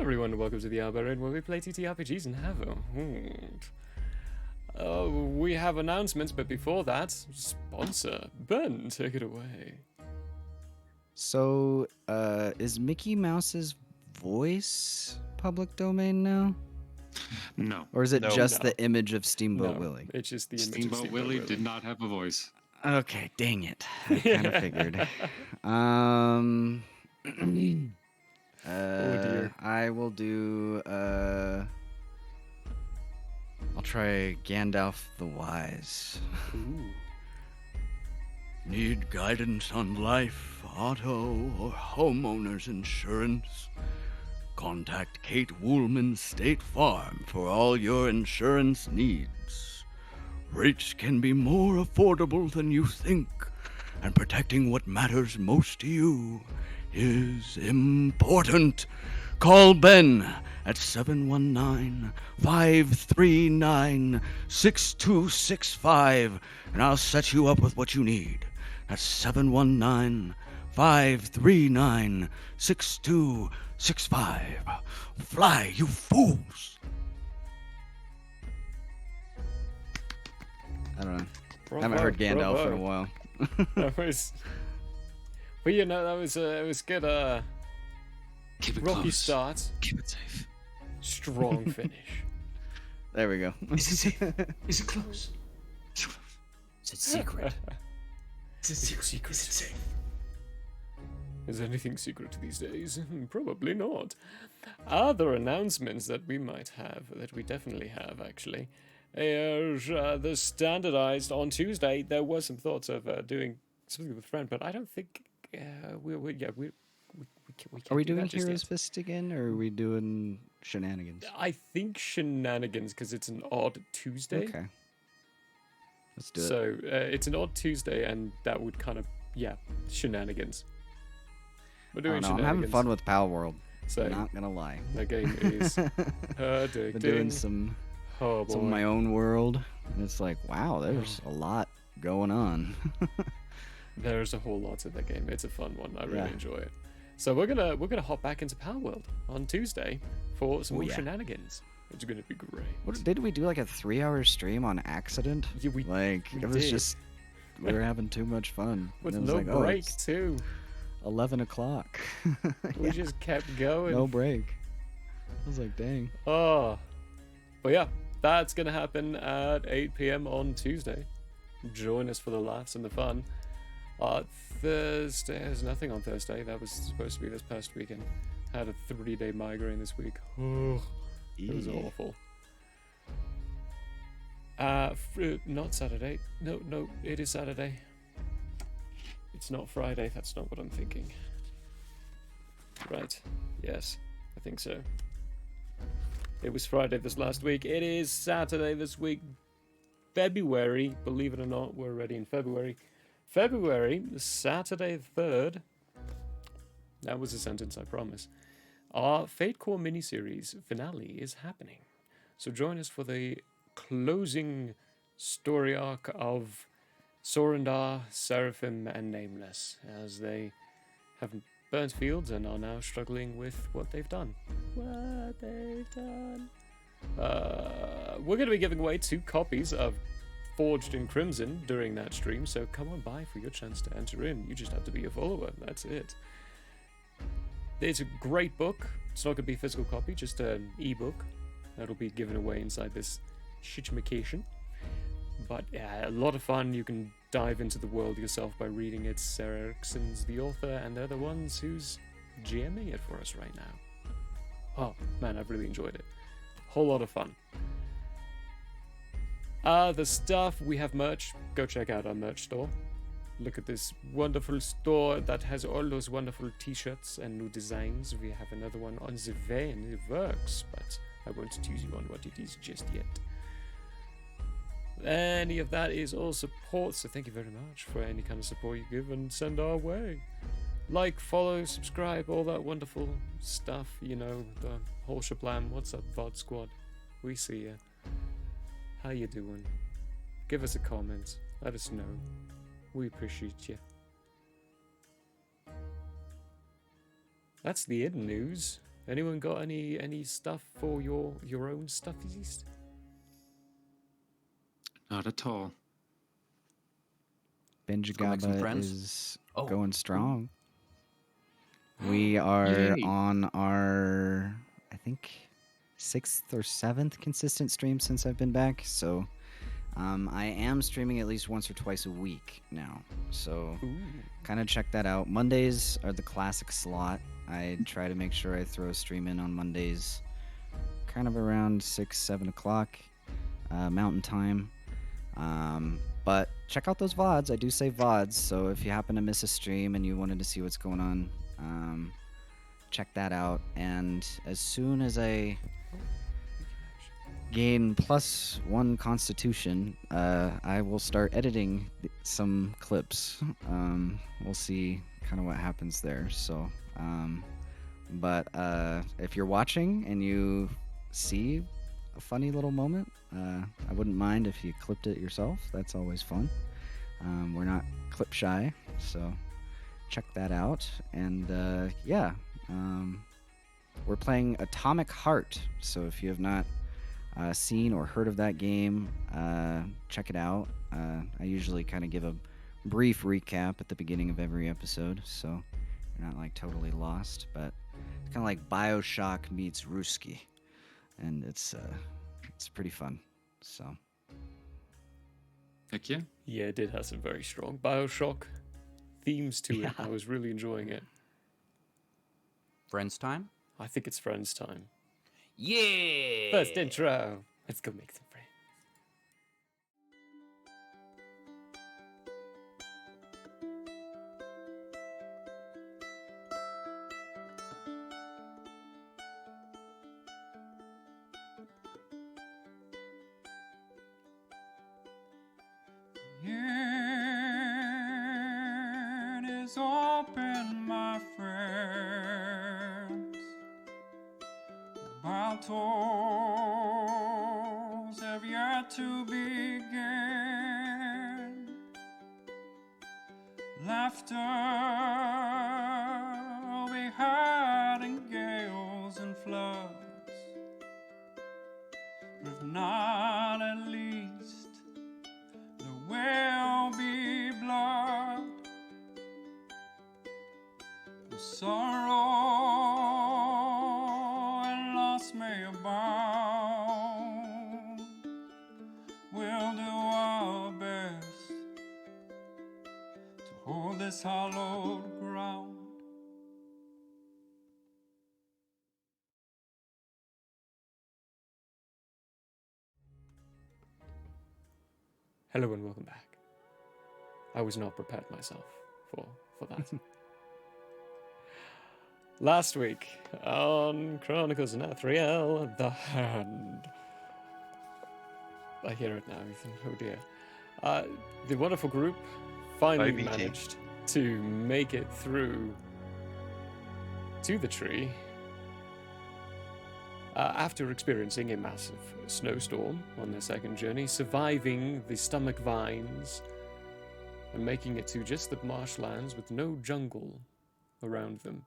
everyone, and welcome to the Albarian, where we play TTRPGs and have a hoot. We have announcements, but before that, sponsor. Ben, take it away. So, is Mickey Mouse's voice public domain now? No. Or is it No. just No. the image of Steamboat No, Willie? it's just the image of Steamboat Willie did not have a voice. Okay, dang it. I kind of figured. Oh dear. I will do, I'll try Gandalf the Wise. Ooh. Need guidance on life, auto, or homeowner's insurance? Contact Kate Woolman State Farm for all your insurance needs. Rates can be more affordable than you think, and protecting what matters most to you is important. Call Ben at 719-539-6265, and I'll set you up with what you need. That's 719-539-6265. Fly, you fools! I don't know. I haven't heard Gandalf in a while. That was... Well, you know, that was, it was good, Keep it rocky close. start, Keep it safe. strong finish. There we go. Is it safe? Is it close? Is it close? Is it secret? Is it secret? Is it safe? Is anything secret these days? Probably not. Other announcements that we might have, that we definitely have actually, is the standardized on Tuesday. There was some thoughts of doing something with Friend, but I don't think we can't Are we do doing that just Heroes yet. Fist again, or are we doing Shenanigans? I think Shenanigans because it's an odd Tuesday. Okay. Let's do it. So it's an odd Tuesday, and that would kind of Shenanigans. We're I doing don't know, I'm Shenanigans. having fun with Pal World. So Not gonna lie. the game is addicting. Been doing some Oh boy. of my own world, and it's like, wow, there's a lot going on. There's a whole lot to the game. It's a fun one. I really Yeah. enjoy it. So we're gonna hop back into Power World on Tuesday for some Oh, more yeah. shenanigans. It's gonna be great. What, did we do like a 3-hour stream on accident? Yeah, we Like we it was did. just we were having too much fun. with and it was no like, break oh, it's too. 11 o'clock. We Yeah, just kept going. no break. I was like, dang. Oh, but yeah, that's gonna happen at 8 p.m. on Tuesday. Join us for the laughs and the fun. Thursday, there's nothing on Thursday. That was supposed to be this past weekend. Had a 3-day migraine this week. Oh, it was Yeah. awful. Not Saturday. No, it is Saturday. It's not Friday. That's not what I'm thinking. Right. Yes, I think so. It was Friday this last week. It is Saturday this week. February. Believe it or not, we're already in February. February, Saturday 3rd. That was a sentence, I promise. Our Fate Core miniseries finale is happening. So join us for the closing story arc of Sorindar, Seraphim, and Nameless, as they have burnt fields and are now struggling with what they've done. What they've done. We're going to be giving away 2 copies of Forged in Crimson during that stream, so come on by for your chance to enter in. You just have to be a follower, that's it. It's a great book. It's not going to be a physical copy, just an ebook that'll be given away inside this shitmication. But yeah, a lot of fun. You can dive into the world yourself by reading it. Sarah Erickson's the author, and they're the ones who's GMing it for us right now. Oh man, I've really enjoyed it. Whole lot of fun. The stuff, we have merch. Go check out our merch store. Look at this wonderful store that has all those wonderful t-shirts and new designs. We have another one on the way and it works, but I won't tease you on what it is just yet. Any of that is all support, so thank you very much for any kind of support you give and send our way. Like, follow, subscribe, all that wonderful stuff, you know, the whole shablam. What's up, VOD Squad? We see ya. How you doing? Give us a comment. Let us know. We appreciate you. That's the hidden news. Anyone got any stuff for your own stuffies? Not at all. Binge Go make some Gaba friends. is Oh. going strong. We are Yay. on our, I think, 6th or 7th consistent stream since I've been back. So I am streaming at least once or twice a week now. So Ooh. kind of check that out. Mondays are the classic slot. I try to make sure I throw a stream in on Mondays kind of around 6, 7 o'clock Mountain Time. But check out those VODs. I do say VODs, so if you happen to miss a stream and you wanted to see what's going on, check that out. And as soon as I gain +1 constitution, I will start editing some clips. We'll see kind of what happens there. So, but if you're watching and you see a funny little moment, I wouldn't mind if you clipped it yourself. That's always fun. We're not clip shy, so check that out. And yeah, we're playing Atomic Heart. So if you have not seen or heard of that game, check it out. I usually kind of give a brief recap at the beginning of every episode, so you're not like totally lost. But it's kind of like BioShock meets Ruski, and it's pretty fun. So Heck yeah. Yeah, it did have some very strong Bioshock themes to it. Yeah. I was really enjoying it. Friends time? I think it's friends time. Yeah! First intro. Let's go make some friends. It is open, my friends. Battles have yet to begin. Laughter we had in gales and floods, but if not, at least there will be blood. The sorrow and loss may abound. We'll do our best to hold this hallowed ground. Hello and welcome back. I was not prepared myself for that. Last week on Chronicles of Nathriel, the Hand. I hear it now, Ethan. Oh dear. The wonderful group finally IBT. managed to make it through to the tree after experiencing a massive snowstorm on their second journey, surviving the stomach vines and making it to just the marshlands with no jungle around them.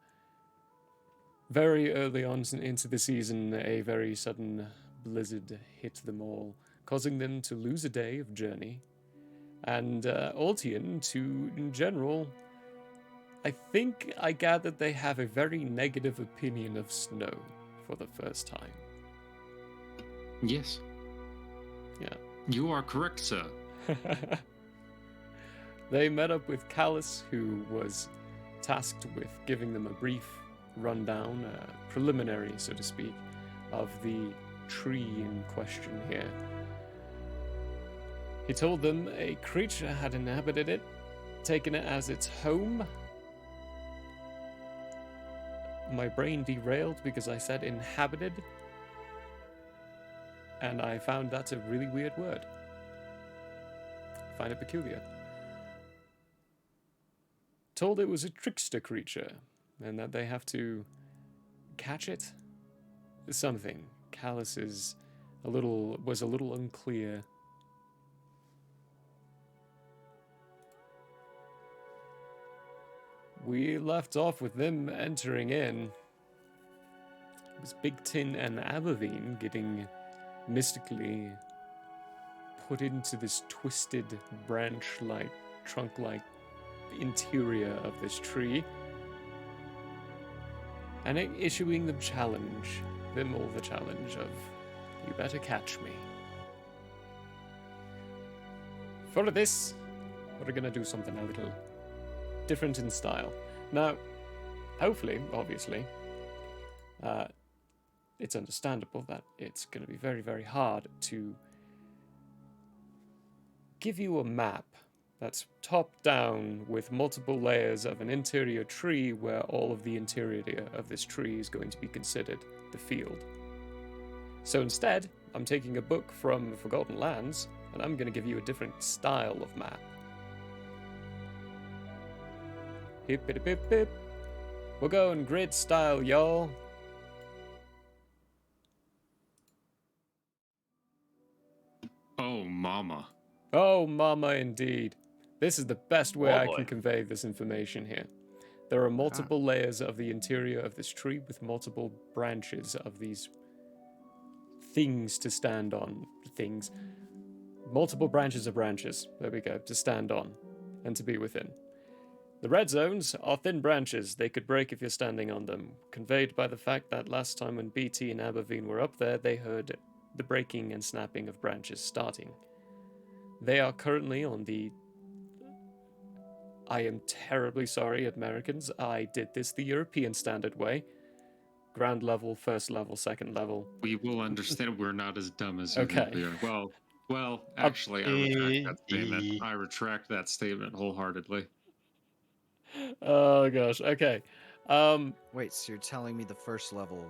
Very early on into the season, a very sudden blizzard hit them all, causing them to lose a day of journey. And Altian, to, in general, I think I gathered they have a very negative opinion of snow for the first time. Yes. Yeah. You are correct, sir. They met up with Callus, who was tasked with giving them a brief rundown, preliminary, so to speak, of the tree in question here. He told them a creature had inhabited it, taken it as its home. My brain derailed because I said inhabited, and I found that's a really weird word. I find it peculiar. Told it was a trickster creature, and that they have to catch it. Something. Callus was a little unclear. We left off with them entering in was Big Tin and Aberveen getting mystically put into this twisted branch-like, trunk-like interior of this tree, and issuing them all the challenge of, you better catch me. For this, we're gonna do something a little different in style. Now, hopefully, obviously, it's understandable that it's gonna be very, very hard to give you a map that's top down with multiple layers of an interior tree where all of the interior of this tree is going to be considered the field. So instead, I'm taking a book from Forgotten Lands and I'm going to give you a different style of map. Hip hip hip hip. We're going grid style, y'all. Oh, mama. Oh, mama, indeed. This is the best way Oh, I boy. can convey this information here. There are multiple layers of the interior of this tree with multiple branches of these things to stand on. Things. Multiple branches of branches, there we go, to stand on and to be within. The red zones are thin branches. They could break if you're standing on them, conveyed by the fact that last time when BT and Aberveen were up there, they heard the breaking and snapping of branches starting. They are currently on the... I am terribly sorry, Americans. I did this the European standard way. Ground level, first level, second level. We will understand we're not as dumb as you think Okay. we are. Well, actually, I retract that statement. I retract that statement wholeheartedly. Oh gosh, okay. Wait, so you're telling me the first level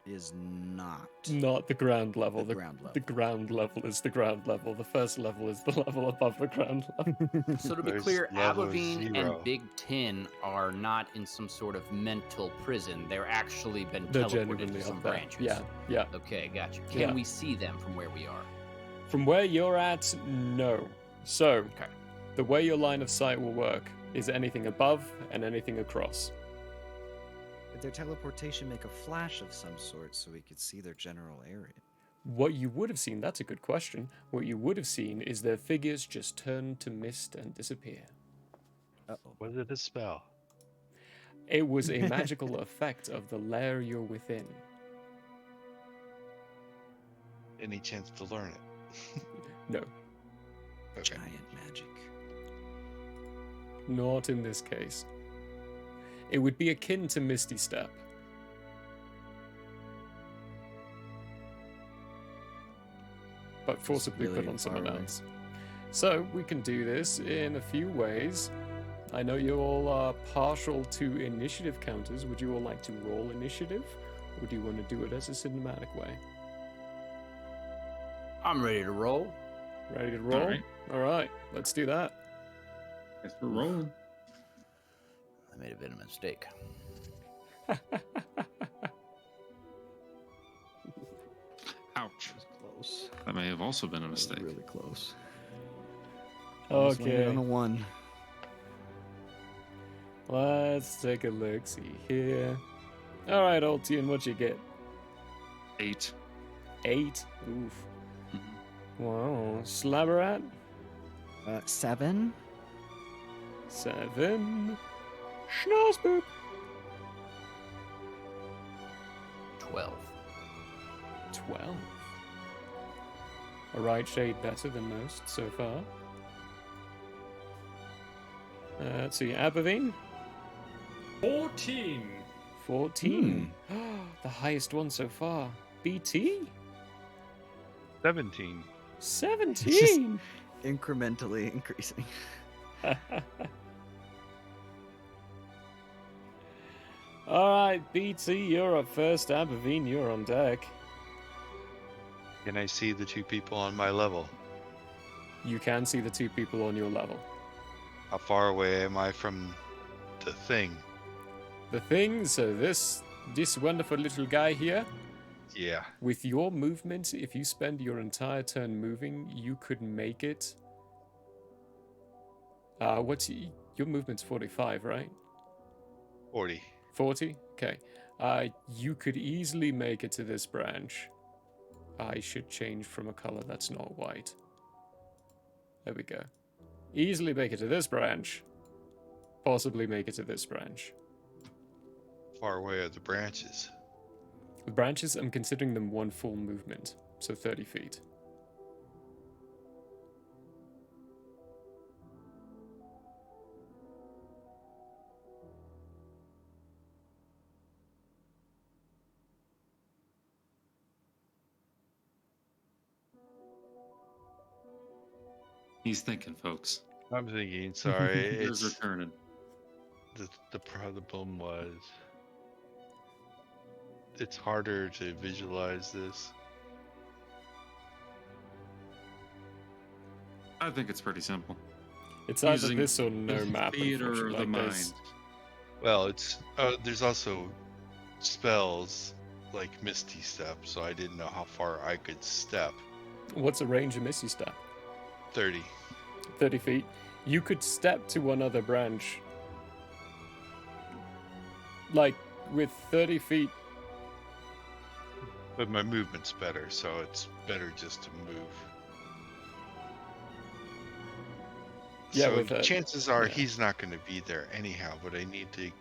is not Not the ground level. the ground level? The ground level is the ground level. The first level is the level above the ground level. So to be There's clear, level Aberveen 0. and Big Tin are not in some sort of mental prison. They're actually been They're teleported genuinely to some up there. branches. Yeah, yeah. Okay, gotcha. Can Yeah. we see them from where we are? From where you're at, no. So, Okay. the way your line of sight will work is anything above and anything across. Did their teleportation make a flash of some sort so we could see their general area? What you would have seen, that's a good question. What you would have seen is their figures just turn to mist and disappear. Uh-oh. Was it a spell? It was a magical effect of the layer you're within. Any chance to learn it? No, Okay. Giant magic. not in this case. It would be akin to Misty Step. But forcibly put really on someone far away. else. So, we can do this in a few ways. I know you all are partial to initiative counters. Would you all like to roll initiative? Or do you want to do it as a cinematic way? I'm ready to roll. Ready to roll? right. Alright, let's do that. Guess we're rolling. I made a bit of a mistake. Ouch. Close. That may have also been a That was mistake. really close. Almost landed Okay. on a 1. Let's take a look. See here. Alright, Altian, what you get? 8. 8. Oof. Mhm. Wow. Slabberat? 7. 7. Schnauzboop. 12. 12. A right shade better than most so far. Let's see, Aberveen? 14. 14. The highest one so far. BT? 17. 17. Incrementally increasing. Alright, BT, you're up first. Aberveen, you're on deck. Can I see the two people on my level? You can see the two people on your level. How far away am I from the thing? The thing, so this wonderful little guy here, Yeah. with your movement, if you spend your entire turn moving, you could make it. Your movement's 45, right? 40. 40? Okay. You could easily make it to this branch. I should change from a color that's not white. There we go. Easily make it to this branch. Possibly make it to this branch. Far away are the branches. The branches, I'm considering them one full movement, so 30 feet. He's thinking, folks. I'm thinking, sorry, Gears are it's turning. the problem was it's harder to visualize this. I think it's pretty simple. It's either Using this or no the map, theater of the unfortunately. Like, there's- mind. Well, it's there's also spells like Misty Step, so I didn't know how far I could step. What's a range of Misty Step? 30. 30 feet. You could step to one other branch. Like, with 30 feet. But my movement's better, so it's better just to move. Yeah, so with a- chances are yeah. he's not going to be there anyhow, but I need to... If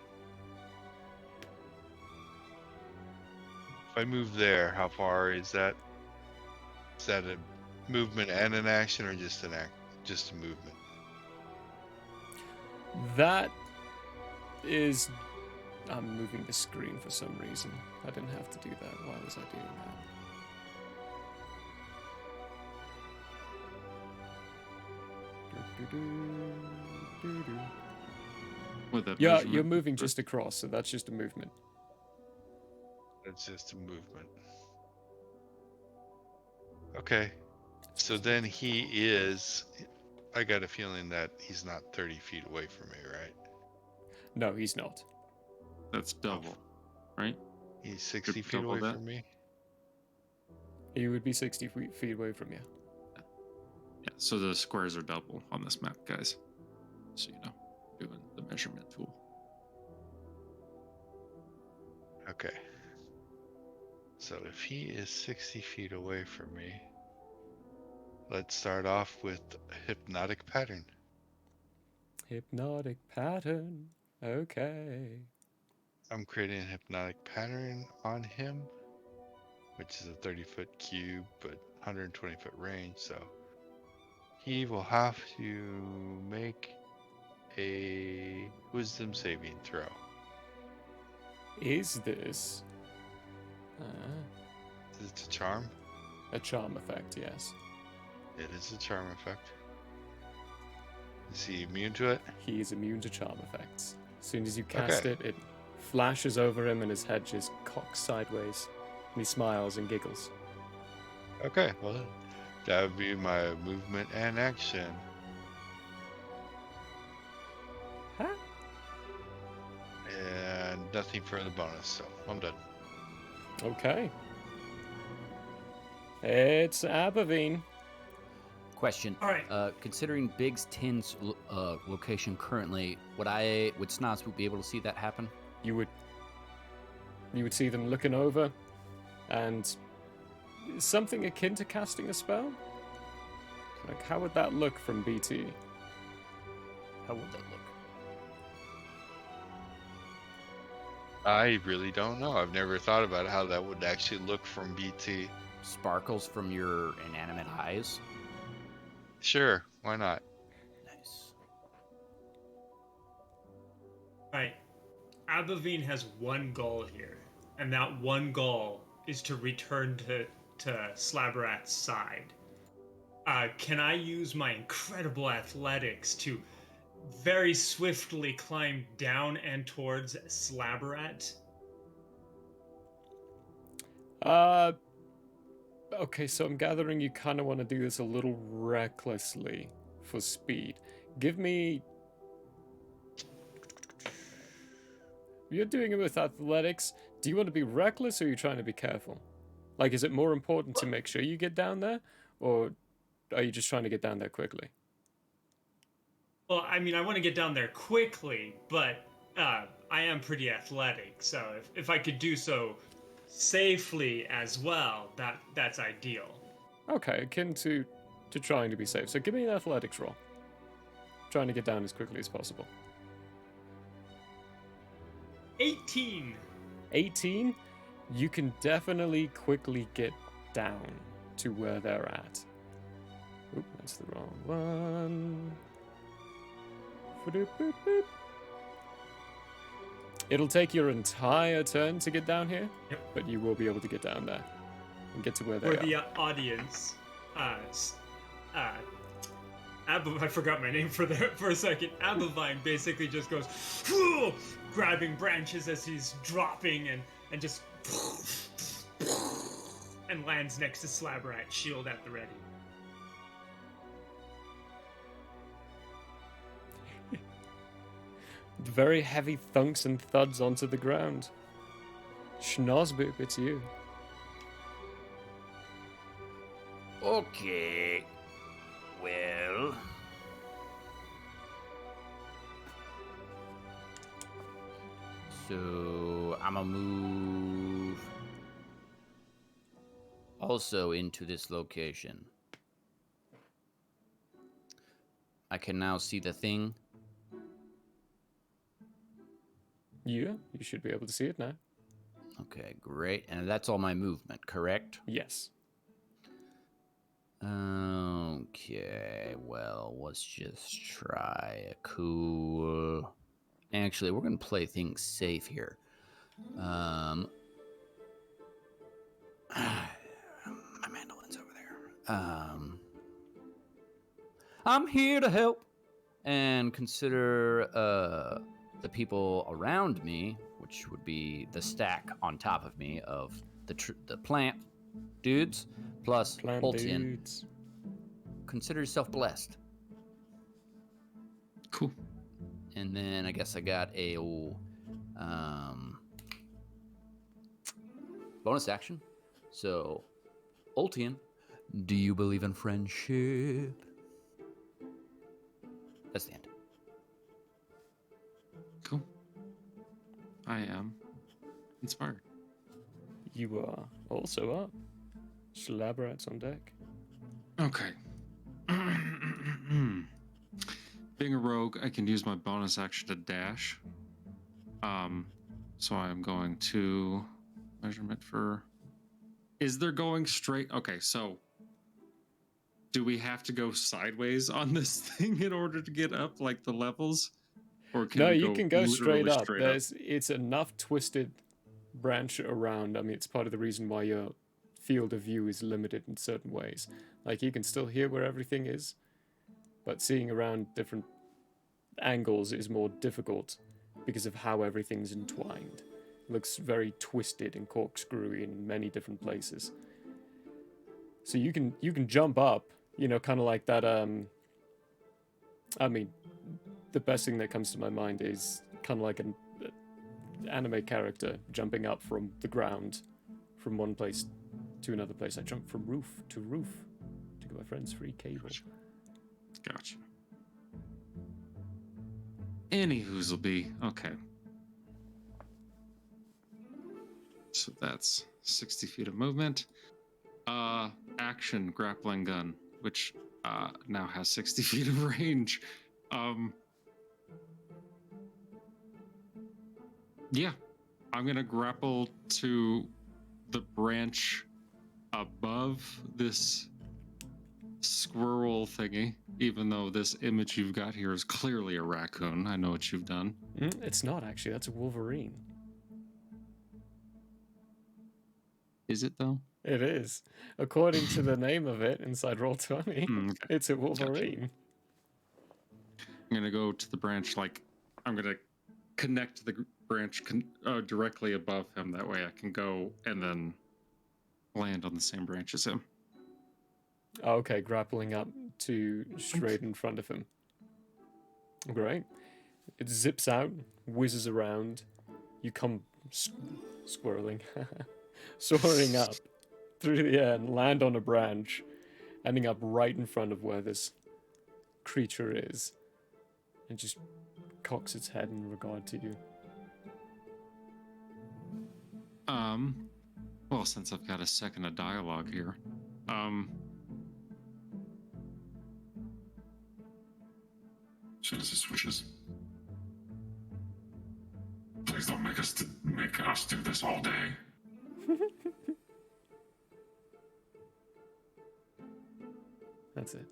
I move there, how far is that? Is that a movement and an action, or just just a movement? That is... I'm moving the screen for some reason. I didn't have to do that. Why was I doing that? With that Yeah, measurement. you're moving just across, so that's just a movement. That's just a movement. Okay. So then he is... I got a feeling that he's not 30 feet away from me, right? No, he's not. That's double, right? He's 60 Could feet double away that. from me? He would be 60 feet away from you. Yeah, so the squares are double on this map, guys. So you know, doing the measurement tool. Okay. So if he is 60 feet away from me, let's start off with hypnotic pattern. Hypnotic pattern. Okay. I'm creating a hypnotic pattern on him, which is a 30-foot cube, but 120-foot range, so he will have to make a wisdom saving throw. Is this Is it a charm? a charm effect? Yes. It is a charm effect. Is he immune to it? He is immune to charm effects. As soon as you cast it, it flashes over him and his head just cocks sideways. And he smiles and giggles. Okay, well, that would be my movement and action. Huh? And nothing for the bonus, so I'm done. Okay. It's Abavine. Question. All right. Considering Big's Tin's location currently, would Snots be able to see that happen? You would see them looking over, and something akin to casting a spell. Like, how would that look from BT? How would that look? I really don't know. I've never thought about how that would actually look from BT. Sparkles from your inanimate eyes? Sure, why not? Nice. Right. Abavine has one goal here, and that one goal is to return to Slabberat's side. Can I use my incredible athletics to very swiftly climb down and towards Slabberat? Okay, so I'm gathering you kind of want to do this a little recklessly for speed. Give me... You're doing it with athletics. Do you want to be reckless or are you trying to be careful? Like, is it more important to make sure you get down there? Or are you just trying to get down there quickly? Well, I mean, I want to get down there quickly, but I am pretty athletic, so if I could do so safely as well, that's ideal. Okay, akin to trying to be safe. So give me an athletics roll. Trying to get down as quickly as possible. 18. 18, you can definitely quickly get down to where they're at. Oop, that's the wrong one. Ba-doop-boop-boop. It'll take your entire turn to get down here, Yep. but you will be able to get down there and get to where they For are. the audience, I forgot my name for a second. Abavine basically just goes grabbing branches as he's dropping and just and lands next to Slabrat, shield at the ready. Very heavy thunks and thuds onto the ground. Schnozboop, it's you. Okay. Well. So I'm gonna move also into this location. I can now see the thing. Yeah, you should be able to see it now. Okay, great. And that's all my movement, correct? Yes. Okay, well, let's just try a cool. Actually, we're gonna play things safe here. My mandolin's over there. I'm here to help and consider the people around me, which would be the stack on top of me of the plant dudes plus Plant Ultian. dudes. Consider yourself blessed. Cool. And then I guess I got a bonus action. So, Ultian, do you believe in friendship? That's the end. Cool. I am inspired. You are also up. Slabrat's on deck. Okay. Being a rogue, I can use my bonus action to dash. So I'm going to measurement for. Is there going straight? Okay, so do we have to go sideways on this thing in order to get up, like the levels, or can No, we you can go straight literally up. It's enough twisted branch around. I mean, it's part of the reason why your field of view is limited in certain ways. Like, you can still hear where everything is, but seeing around different angles is more difficult because of how everything's entwined. It looks very twisted and corkscrewy in many different places. So you can jump up, you know, kind of like that. I mean, the best thing that comes to my mind is kind of like an anime character jumping up from the ground, from one place to another place. I jump from roof to roof to get my friend's free cable. Gotcha. Any whoozle be. Okay. So that's 60 feet of movement. Action grappling gun, which now has 60 feet of range. Yeah, I'm gonna grapple to the branch above this squirrel thingy, even though this image you've got here is clearly a raccoon. I know what you've done. It's not actually. That's a wolverine. Is it though? It is. According to the name of it inside Roll20, Okay. it's a wolverine. I'm gonna go to the branch, like I'm gonna connect to the branch directly above him. That way I can go and then land on the same branch as him. Okay, grappling up to straight in front of him. Great. It zips out, whizzes around. You come squirreling, soaring up through the air and land on a branch, ending up right in front of where this creature is. And just cocks its head in regard to you. Well, since I've got a second of dialogue here, soon as it switches. Please don't make us do this all day. That's it.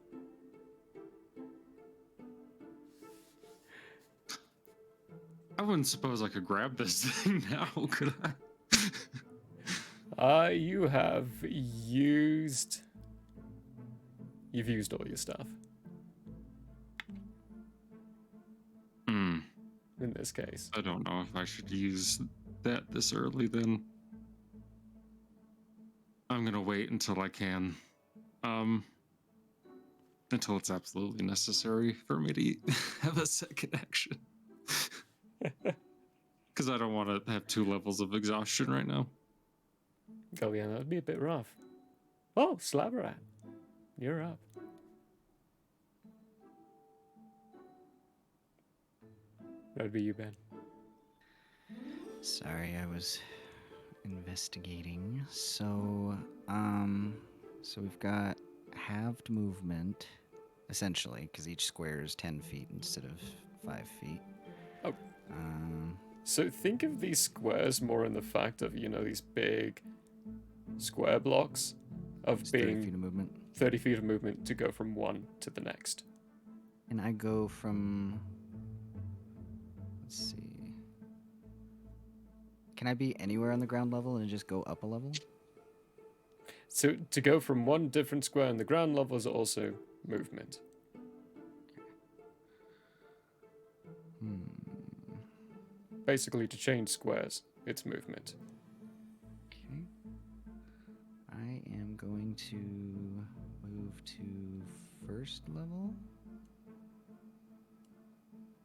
I wouldn't suppose I could grab this thing now, could I? You have used... You've used all your stuff. Hmm. In this case. I don't know if I should use that this early then. I'm gonna wait until I can. Until it's absolutely necessary for me to have a second action. Because I don't want to have 2 levels of exhaustion right now. Oh yeah, that would be a bit rough. Oh, Slabberat. You're up. That would be you, Ben. Sorry, I was investigating. So we've got halved movement, essentially, because each square is 10 feet instead of 5 feet. Oh. So think of these squares more in the fact of, these big square blocks of It's being 30 feet of movement. 30 feet of movement to go from one to the next. And I go from... Let's see. Can I be anywhere on the ground level and just go up a level? So to go from one different square on the ground level is also movement. Basically, to change squares, it's movement. Okay. I am going to move to first level.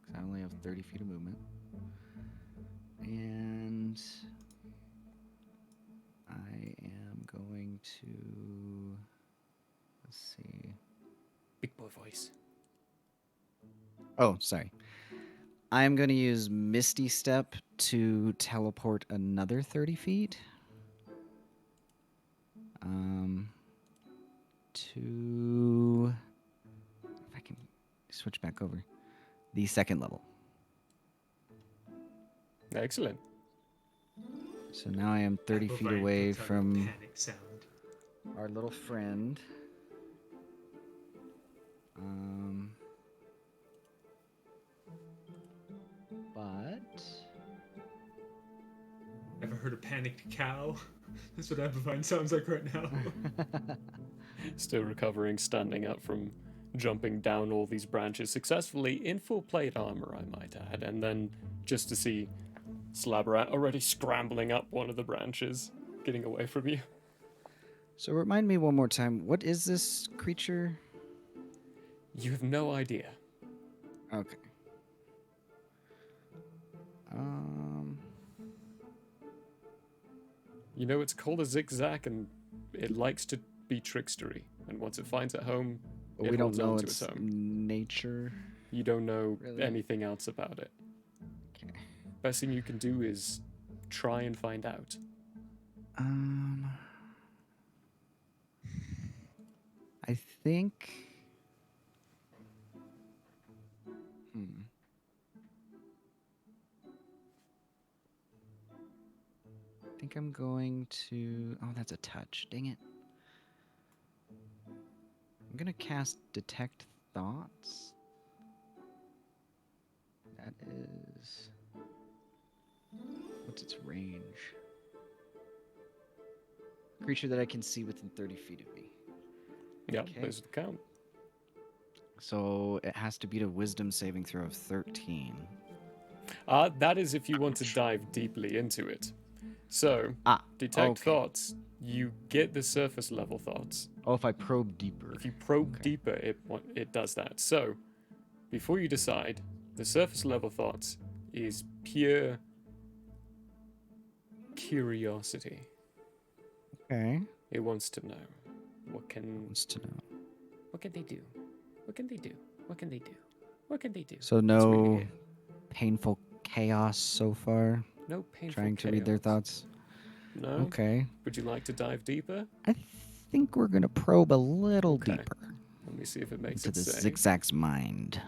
Because I only have 30 feet of movement. And I am going to... Let's see. Big boy voice. Oh, sorry. I'm going to use Misty Step to teleport another 30 feet. To... If I can switch back over. The second level. Excellent. So now I am 30 feet Bovine away puts out a from panic sound. our little friend. But... Ever heard a panicked cow? That's what Bovine sounds like right now. Still recovering, standing up from jumping down all these branches successfully in full plate armor, I might add. And then just to see Slabberat already scrambling up one of the branches, getting away from you. So remind me one more time, what is this creature? You have no idea. Okay. You know, it's called a zigzag, and it likes to be trickstery. And once it finds a home, But it we don't holds know on to its its home. nature. You don't know Really? anything else about it. Okay. Best thing you can do is try and find out. I think... I think I'm going to... Oh, that's a touch. Dang it. I'm going to cast Detect Thoughts. That is... What's its range? Creature that I can see within 30 feet of me. Yeah, Okay. those are the count. So it has to beat a Wisdom saving throw of 13. That is if you want to dive deeply into it. So, detect okay. thoughts, you get the surface level thoughts. Oh, if I probe deeper. If you probe Okay. deeper, it does that. So, before you decide, the surface level thoughts is pure curiosity. Okay. It wants to know what can Wants to know. they do? What can they do? What can they do? What can they do? So That's what you no, hear. painful chaos so far. No painful Trying to read their chaos. thoughts. No? Okay. Would you like to dive deeper? I think we're gonna probe a little Okay. deeper Let me see if it makes into it the say. zigzag's mind.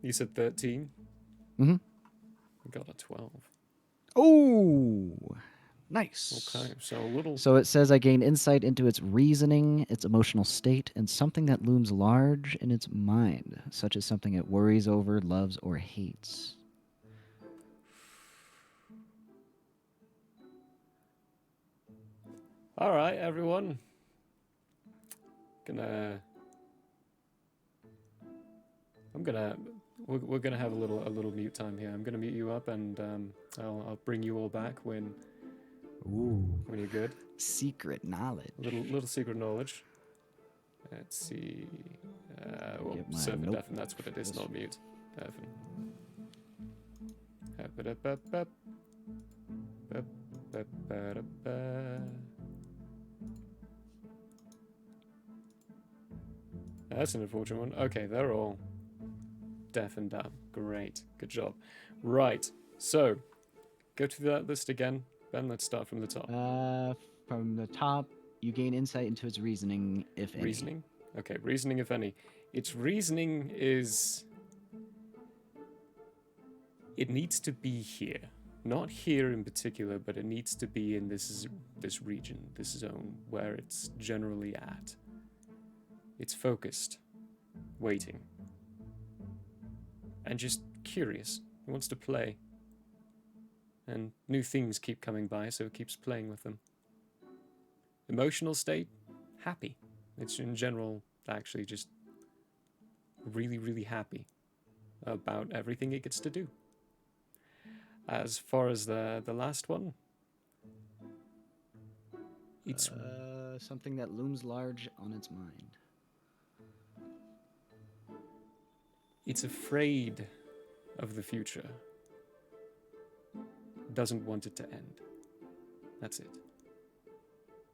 You said 13? Mm-hmm. I got a 12. Oh, nice. Okay, so a little. So it says I gain insight into its reasoning, its emotional state, and something that looms large in its mind, such as something it worries over, loves, or hates. All right, everyone. We're gonna have a little mute time here. I'm gonna mute you up, and I'll bring you all back when you're good. Secret knowledge. Little secret knowledge. Let's see. Well, Get my server note. deafen. That's what it is, not mute. Deafen. That's an unfortunate one. Okay, they're all deafened up. Great. Good job. Right. So, go to that list again. Ben, let's start from the top. From the top, you gain insight into its reasoning, if any. Reasoning? Okay, reasoning, if any. Its reasoning is... It needs to be here. Not here in particular, but it needs to be in this region, this zone, where it's generally at. It's focused. Waiting. And just curious. It wants to play. And new things keep coming by, so it keeps playing with them. Emotional state? Happy. It's in general actually just really, really happy about everything it gets to do. As far as the last one, it's something that looms large on its mind. it's afraid of the future. Doesn't want it to end. That's it.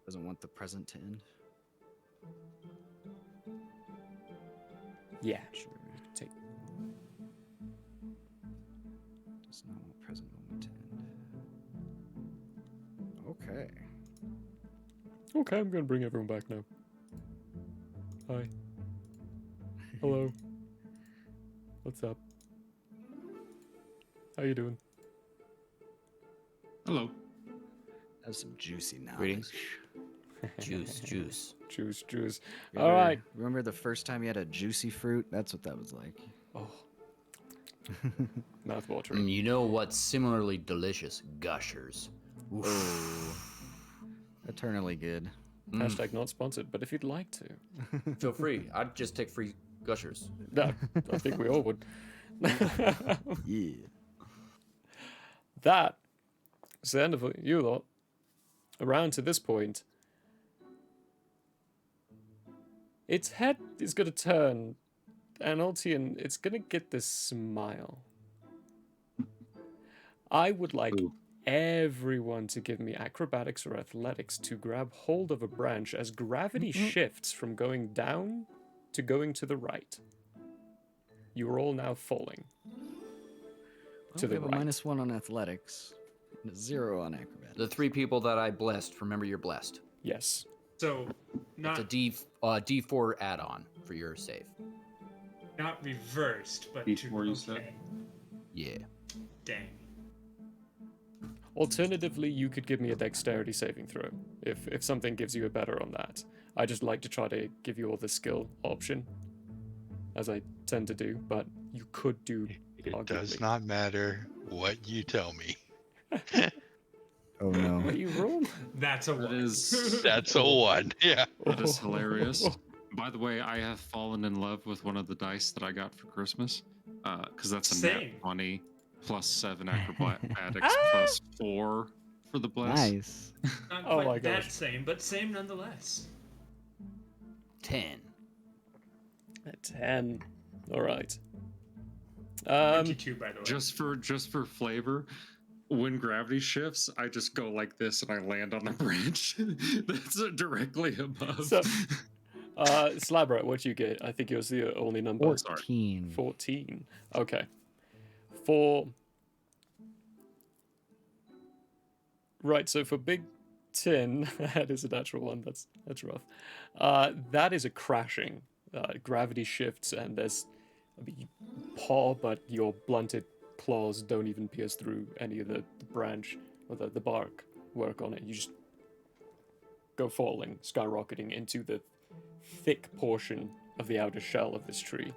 Doesn't want the present to end. Yeah. Sure. Take. Does not want present moment to end. Okay. Okay, I'm gonna bring everyone back now. Hi. Hello. What's up? How you doing? Hello. That's some juicy knowledge. Greetings. Juice. Juice. You All ever- right. Remember the first time you had a juicy fruit? That's what that was like. Oh. Mouth-watering. You know what's similarly delicious? Gushers. Oh. Eternally good. Hashtag not sponsored, but if you'd like to. Feel free. I'd just take free gushers. No, I think we all would. Yeah. That is the end of you lot. Around to this point, its head is going to turn, and Altian, it's going to get this smile. I would like everyone to give me acrobatics or athletics to grab hold of a branch as gravity shifts from going down to going to the right. You are all now falling. To We the have right. a -1 on athletics, and a 0 on acrobatics. The 3 people that I blessed, remember you're blessed. Yes. So, not It's a D4 add-on for your save. not reversed, but Before to you said? okay. Yeah. Dang. Alternatively, you could give me a dexterity saving throw if something gives you a better on that. I just like to try to give you all the skill option, as I tend to do, but you could do It does arguably. not matter what you tell me. Oh no. What you roll? That's a That one. is That's a one. Yeah. that is hilarious. By the way, I have fallen in love with one of the dice that I got for Christmas. Because that's a Same. nat 20 plus 7 acrobatics plus 4 for the bless. Nice. Not Oh quite my that gosh. same, but same nonetheless. 10. A 10. All right. 22, by the way. Just for flavor, when gravity shifts, I just go like this and I land on the branch. That's directly above. So- Slabrat, what you get? I think yours the only number. 14. 14. Okay. For right, so for Big Tin, that is a natural one. That's rough. That is a crashing. Gravity shifts, and there's you paw, but your blunted claws don't even pierce through any of the branch or the bark work on it. You just go falling, skyrocketing into the thick portion of the outer shell of this tree.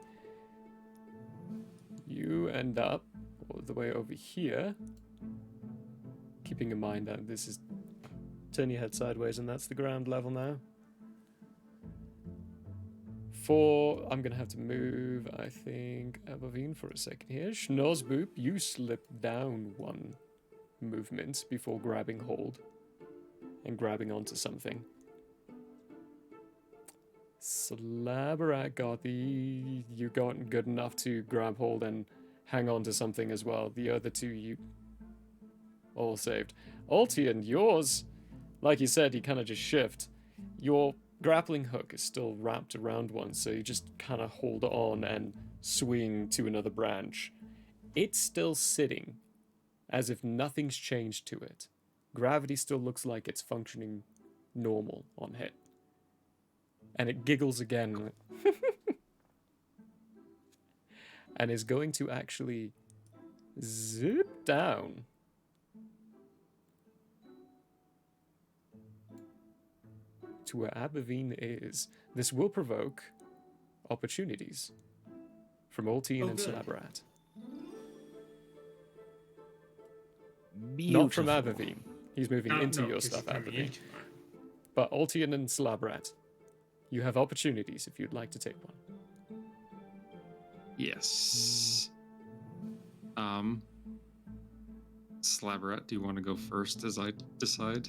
You end up all the way over here, keeping in mind that this is turn your head sideways, and that's the ground level now. I'm gonna have to move, I think, Abavine for a second here. Schnozboop, you slip down one movement before grabbing hold and grabbing onto something. Slabberat you got good enough to grab hold and hang on to something as well. The other two you all saved. Altian, yours, like you said, you kind of just shift. Your grappling hook is still wrapped around one, so you just kind of hold on and swing to another branch. It's still sitting, as if nothing's changed to it. Gravity still looks like it's functioning normal on hit. And it giggles again. And is going to actually zip down. To where Abavine is. This will provoke opportunities from Oltine and good. Slabberat. Beautiful. Not from Abavine. He's moving into your 'cause stuff, he's coming Abavine. into mine. But Oltine and Slabberat, you have opportunities if you'd like to take one. Yes. Slabberat, do you want to go first as I decide?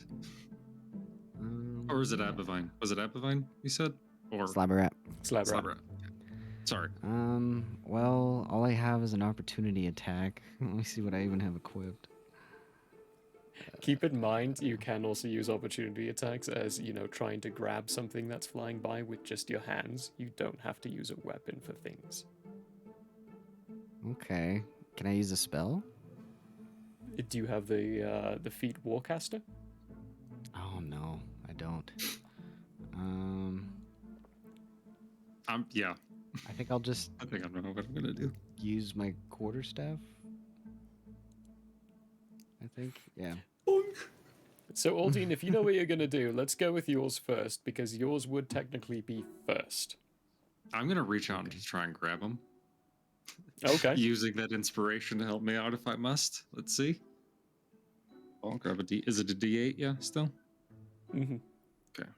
Or is it Abavine? Was it Abavine, you said? Or Slabberat. Slabberat. Slabberat. Sorry. Well, all I have is an opportunity attack. Let me see what I even have equipped. Keep in mind, you can also use opportunity attacks as, trying to grab something that's flying by with just your hands. You don't have to use a weapon for things. Okay. Can I use a spell? Do you have the feat Warcaster? Oh, no, I don't. Yeah. I think I'll just I think I know what I'm gonna do. use my quarterstaff. I think, yeah. So, Aldine, if you know what you're going to do, let's go with yours first, because yours would technically be first. I'm gonna reach out and just try and grab him. Okay. Using that inspiration to help me out if I must. Let's see. I'll grab a D. Is it a D8? Yeah, still? Mm-hmm. Okay.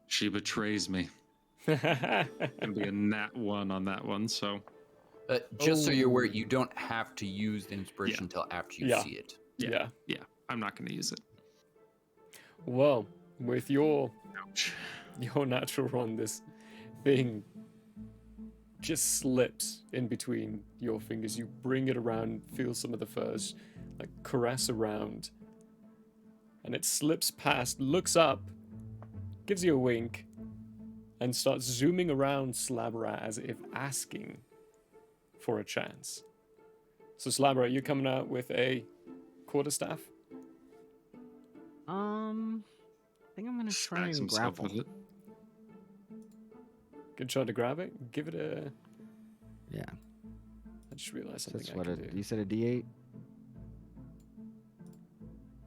She betrays me. Gonna be a nat 1 on that one, so. Just so you're aware, you don't have to use the inspiration until after you Yeah. see it. Yeah. Yeah, I'm not gonna use it. Well, with your Ouch. natural run, this thing just slips in between your fingers. You bring it around, feel some of the furs, like caress around, and it slips past, looks up, gives you a wink, and starts zooming around Slabberat as if asking for a chance. So Slabberat, you're coming out with a quarterstaff? I think I'm gonna try Smacks and himself grapple. with it. Good try to grab it. Give it a... Yeah. I just realized So something that's I what can do. you said a D8?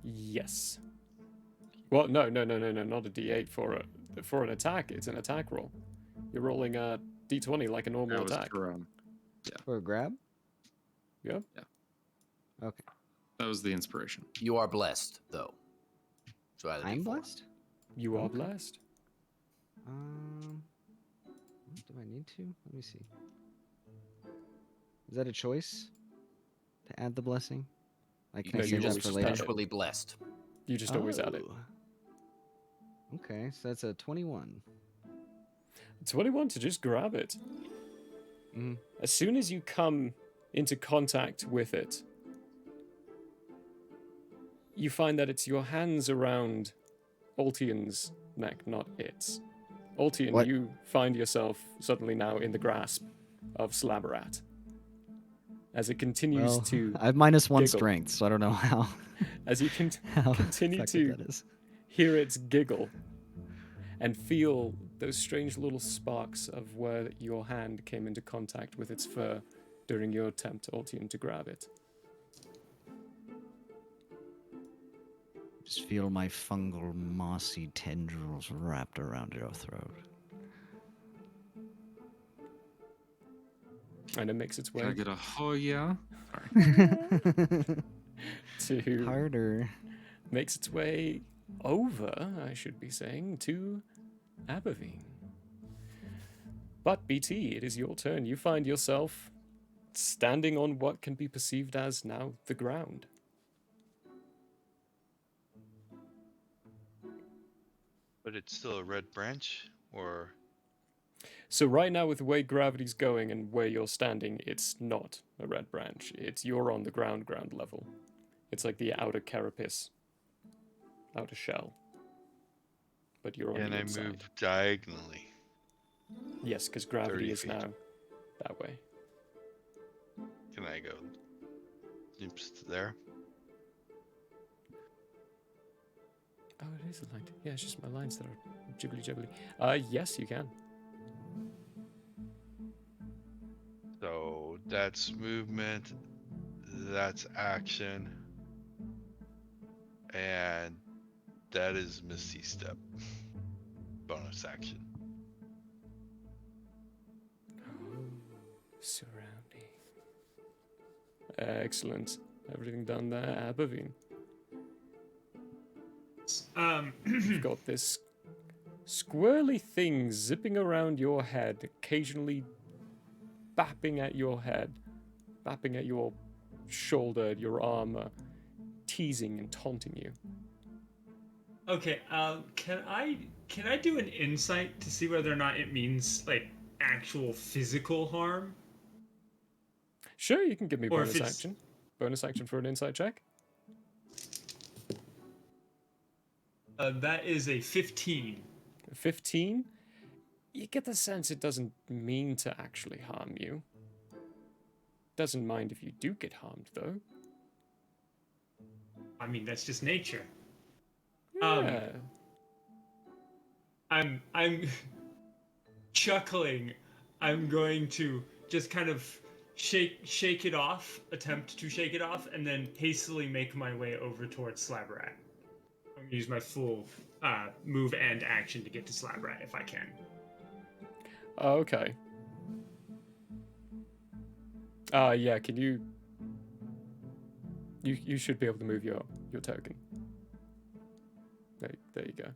Yes. Well, no, not a D8 for an attack. It's an attack roll. You're rolling a D20 like a normal That was attack. for, For a grab? Yeah. Okay. that was the inspiration. You are blessed, though. So either I'm D4. blessed? You are Okay. blessed. Do I need to? Let me see. Is that a choice? To add the blessing? Like, can No, I you save that always for just later? add it. Perpetually blessed. You just always add it. Oh. Okay, so that's a 21. 21 to just grab it. Mhm. As soon as you come into contact with it, you find that it's your hands around Ultion's neck, not its. Ultion, What? you find yourself suddenly now in the grasp of Slabberat. As it continues Well, to I have -1 giggle. strength, so I don't know how. As you can how continue effective to that is. hear its giggle and feel those strange little sparks of where your hand came into contact with its fur during your attempt, Ultion, to grab it. Just feel my fungal, mossy tendrils wrapped around your throat. And it makes its Can I way get a oh yeah? to Harder. makes its way over, I should be saying, to Abervine. But BT, it is your turn. You find yourself standing on what can be perceived as now the ground. But it's still a red branch, or So right now, with the way gravity's going and where you're standing, it's not a red branch. You're on the ground level. It's like the outer carapace, outer shell. But you're on can the I inside. move diagonally? Yes, because gravity 30 is feet. now that way. Can I go oops to there? Oh, it is a line. Yeah, it's just my lines that are jibbly jibbly. Yes, you can. So that's movement, that's action, and that is Misty Step. Bonus action. Surrounding. Excellent. Everything done there, Abervine. You've got this squirrely thing zipping around your head, occasionally bapping at your head, bapping at your shoulder, your armor, teasing and taunting you. Okay, can I do an insight to see whether or not it means like actual physical harm? Sure, you can give me Or if bonus it's- action. Bonus action for an insight check. That is a 15. 15. You get the sense it doesn't mean to actually harm you. Doesn't mind if you do get harmed, though. I mean, that's just nature. Yeah. I'm chuckling. I'm going to just kind of shake it off, attempt to shake it off, and then hastily make my way over towards Slabrat. I'm gonna use my full move and action to get to Slabrat if I can. Okay. Yeah, can you... You should be able to move your token. There you go.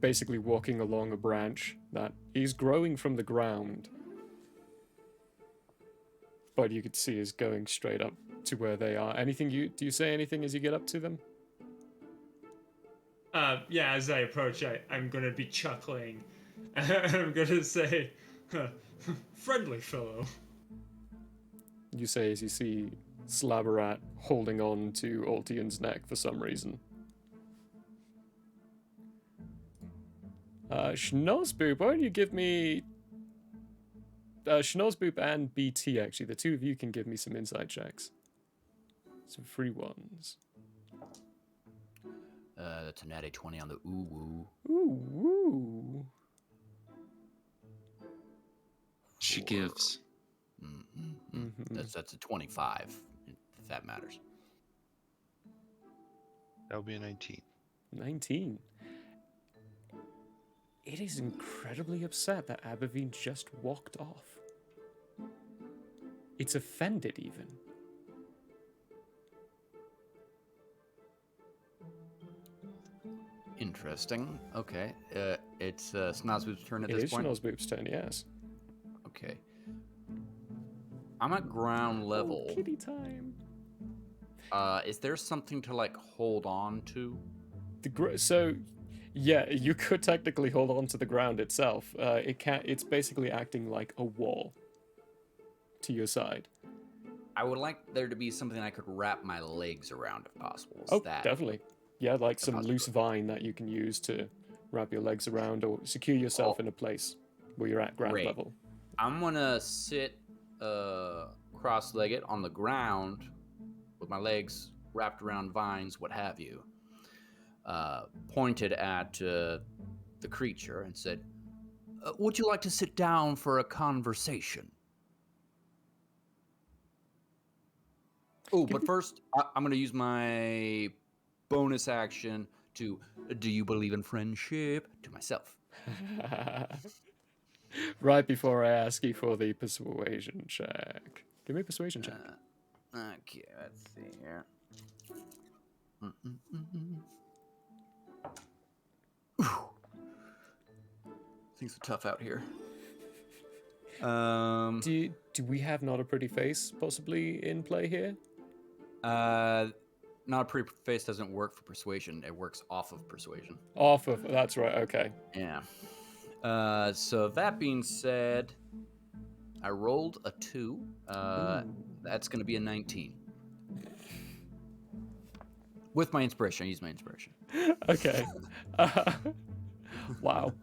Basically walking along a branch that is growing from the ground. But you could see is going straight up to where they are. Do you say anything as you get up to them? Yeah, as I approach, I'm gonna be chuckling. I'm gonna say, friendly fellow. You say as you see Slabberat holding on to Ultion's neck for some reason. Schnozboop, why don't you give me... Schnozboop and BT, actually. The two of you can give me some insight checks. Some free ones. That's a natty 20 on the ooh-woo. Ooh, She gives. That's a 25, if that matters. That would be a 19. 19. It is incredibly upset that Abervine just walked off. It's offended, even. Interesting. Okay. It's Snozboop's turn at It this is point. Schnozboop's turn, yes. Okay. I'm at ground level. Oh, kitty time. Is there something to like hold on to? So, yeah, you could technically hold on to the ground itself. It's basically acting like a wall to your side. I would like there to be something I could wrap my legs around if possible. Is Oh, that definitely. Yeah, like some About to loose vine that you can use to wrap your legs around or secure yourself in a place where you're at ground Great. level. I'm gonna sit cross-legged on the ground with my legs wrapped around vines, what have you. Pointed at the creature and said, "Would you like to sit down for a conversation?" Oh, but first, I'm gonna use my bonus action to "Do you believe in friendship?" to myself. Right before I ask you for the persuasion check. Give me a persuasion check. Okay, let's see here. Things are tough out here. Do we have Not a Pretty Face possibly in play here? Not a pretty face doesn't work for persuasion. It works off of persuasion. Off of, that's right, okay. Yeah. So that being said, I rolled a 2. That's going to be a 19. With my inspiration. I used my inspiration. Okay. Wow.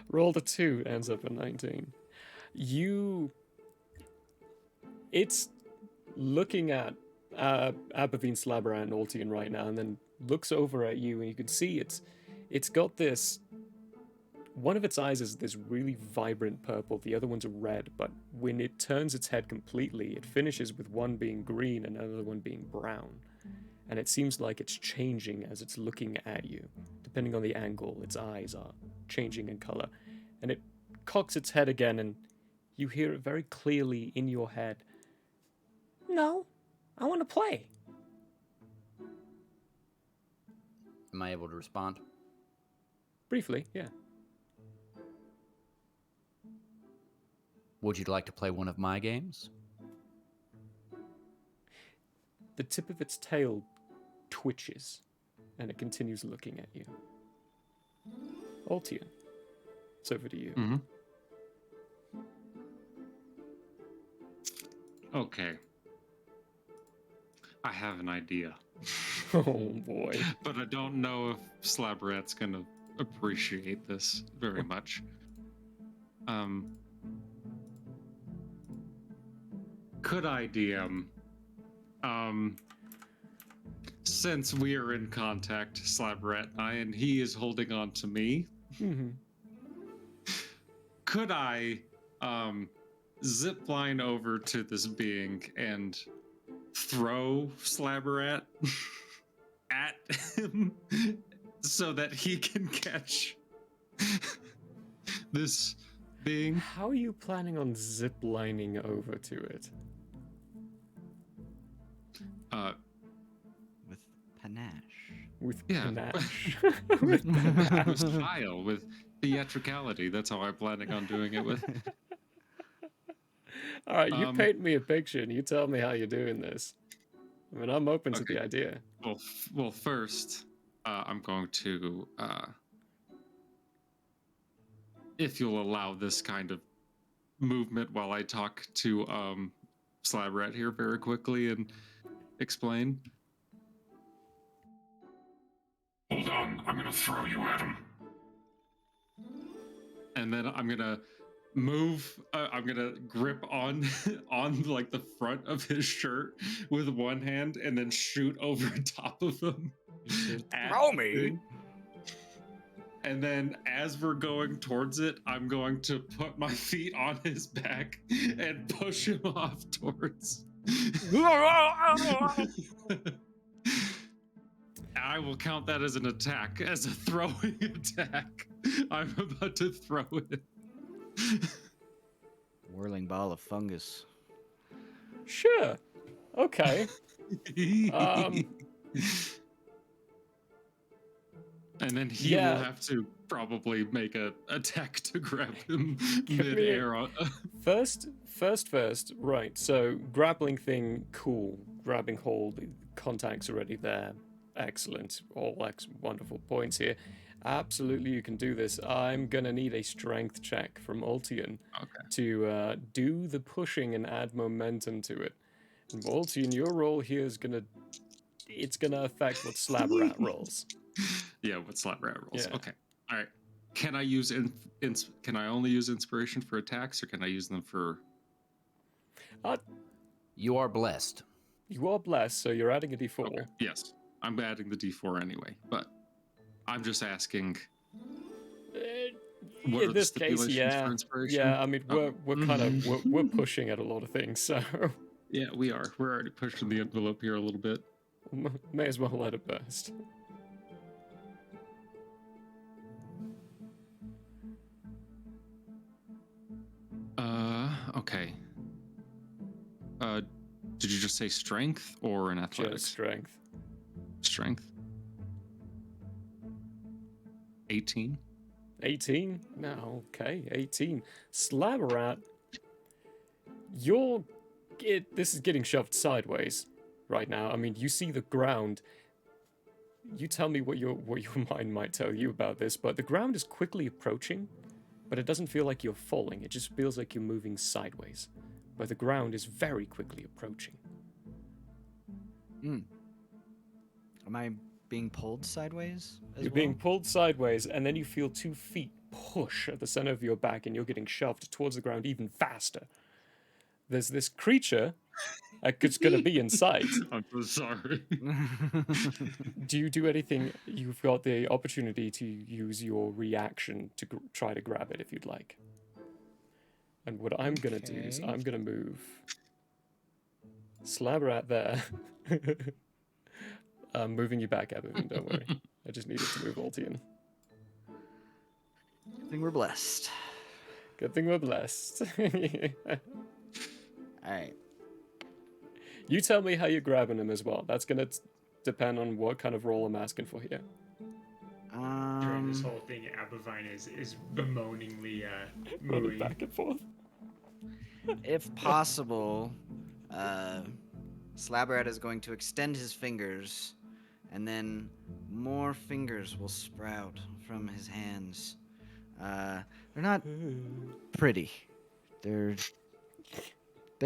Rolled a 2, ends up at 19. It's looking at Abavine, Slabberat, and Altian right now, and then looks over at you, and you can see it's got this. One of its eyes is this really vibrant purple, the other one's a red, but when it turns its head completely, it finishes with one being green and another one being brown. And it seems like it's changing as it's looking at you. Depending on the angle, its eyes are changing in color. And it cocks its head again, and you hear it very clearly in your head. No, I want to play. Am I able to respond? Briefly, yeah. Would you like to play one of my games? The tip of its tail twitches, and it continues looking at you. Altian, it's over to you. Mm-hmm. Okay. I have an idea. Oh boy. But I don't know if Slabberat's gonna appreciate this very much. Could I DM? Since we are in contact, Slabberat and I, and he is holding on to me, could I zip line over to this being and throw Slabberat at him so that he can catch this being? How are you planning on ziplining over to it? With panache. With Yeah. panache? With panache, with style, with theatricality. That's how I'm planning on doing it with. All right, you paint me a picture and you tell me how you're doing this. I mean, I'm open to Okay. the idea. Well, first, I'm going to, if you'll allow this kind of movement while I talk to Slabberat here very quickly and explain. Hold on, I'm gonna throw you at him. And then I'm gonna move. I'm gonna grip on like the front of his shirt with one hand, and then shoot over top of him. Throw me. Thing. And then as we're going towards it, I'm going to put my feet on his back and push him off towards. I will count that as an attack, as a throwing attack. I'm about to throw it. Whirling ball of fungus. Sure. Okay. And then he Yeah. will have to probably make a attack to grab him Give me mid-air. First. Right, so grappling thing, cool. Grabbing hold, the contact's already there. Excellent. All wonderful points here. Absolutely, you can do this. I'm going to need a strength check from Altian to do the pushing and add momentum to it. And Altian, your role here is going to it's gonna affect what Slabberat rolls. Yeah, what slap rat rolls? Yeah. Okay. All right. Can I use can I only use inspiration for attacks, or can I use them for? You are blessed. You are blessed, so you're adding a d4. Okay. Yes, I'm adding the D4 anyway, but I'm just asking. What are In the this case, stipulations yeah, for inspiration? yeah. I mean, we're kind of we're pushing at a lot of things, so Yeah, we are. We're already pushing the envelope here a little bit. may as well let it burst. Okay. Did you just say strength or an athletics? Just strength. Strength. 18. 18? No, okay, 18. Slabberat, this is getting shoved sideways right now. I mean, you see the ground. You tell me what your mind might tell you about this, but the ground is quickly approaching, but it doesn't feel like you're falling. It just feels like you're moving sideways. But the ground is very quickly approaching. Am I being pulled sideways? You're being pulled sideways, and then you feel 2 feet push at the center of your back, and you're getting shoved towards the ground even faster. There's this creature that's going to be in sight. I'm so sorry. Do you do anything? You've got the opportunity to use your reaction to try to grab it if you'd like. And what I'm going to do is I'm going to move Slabberat there. I'm moving you back, Aberdeen, don't worry. I just needed to move Altian. I think we're blessed. Good thing we're blessed. Alright. You tell me how you're grabbing him as well. That's going to depend on what kind of roll I'm asking for here. During this whole thing, Abavine is bemoaningly Running mooing. back and forth. If possible, Slabberat is going to extend his fingers, and then more fingers will sprout from his hands. They're not pretty. They're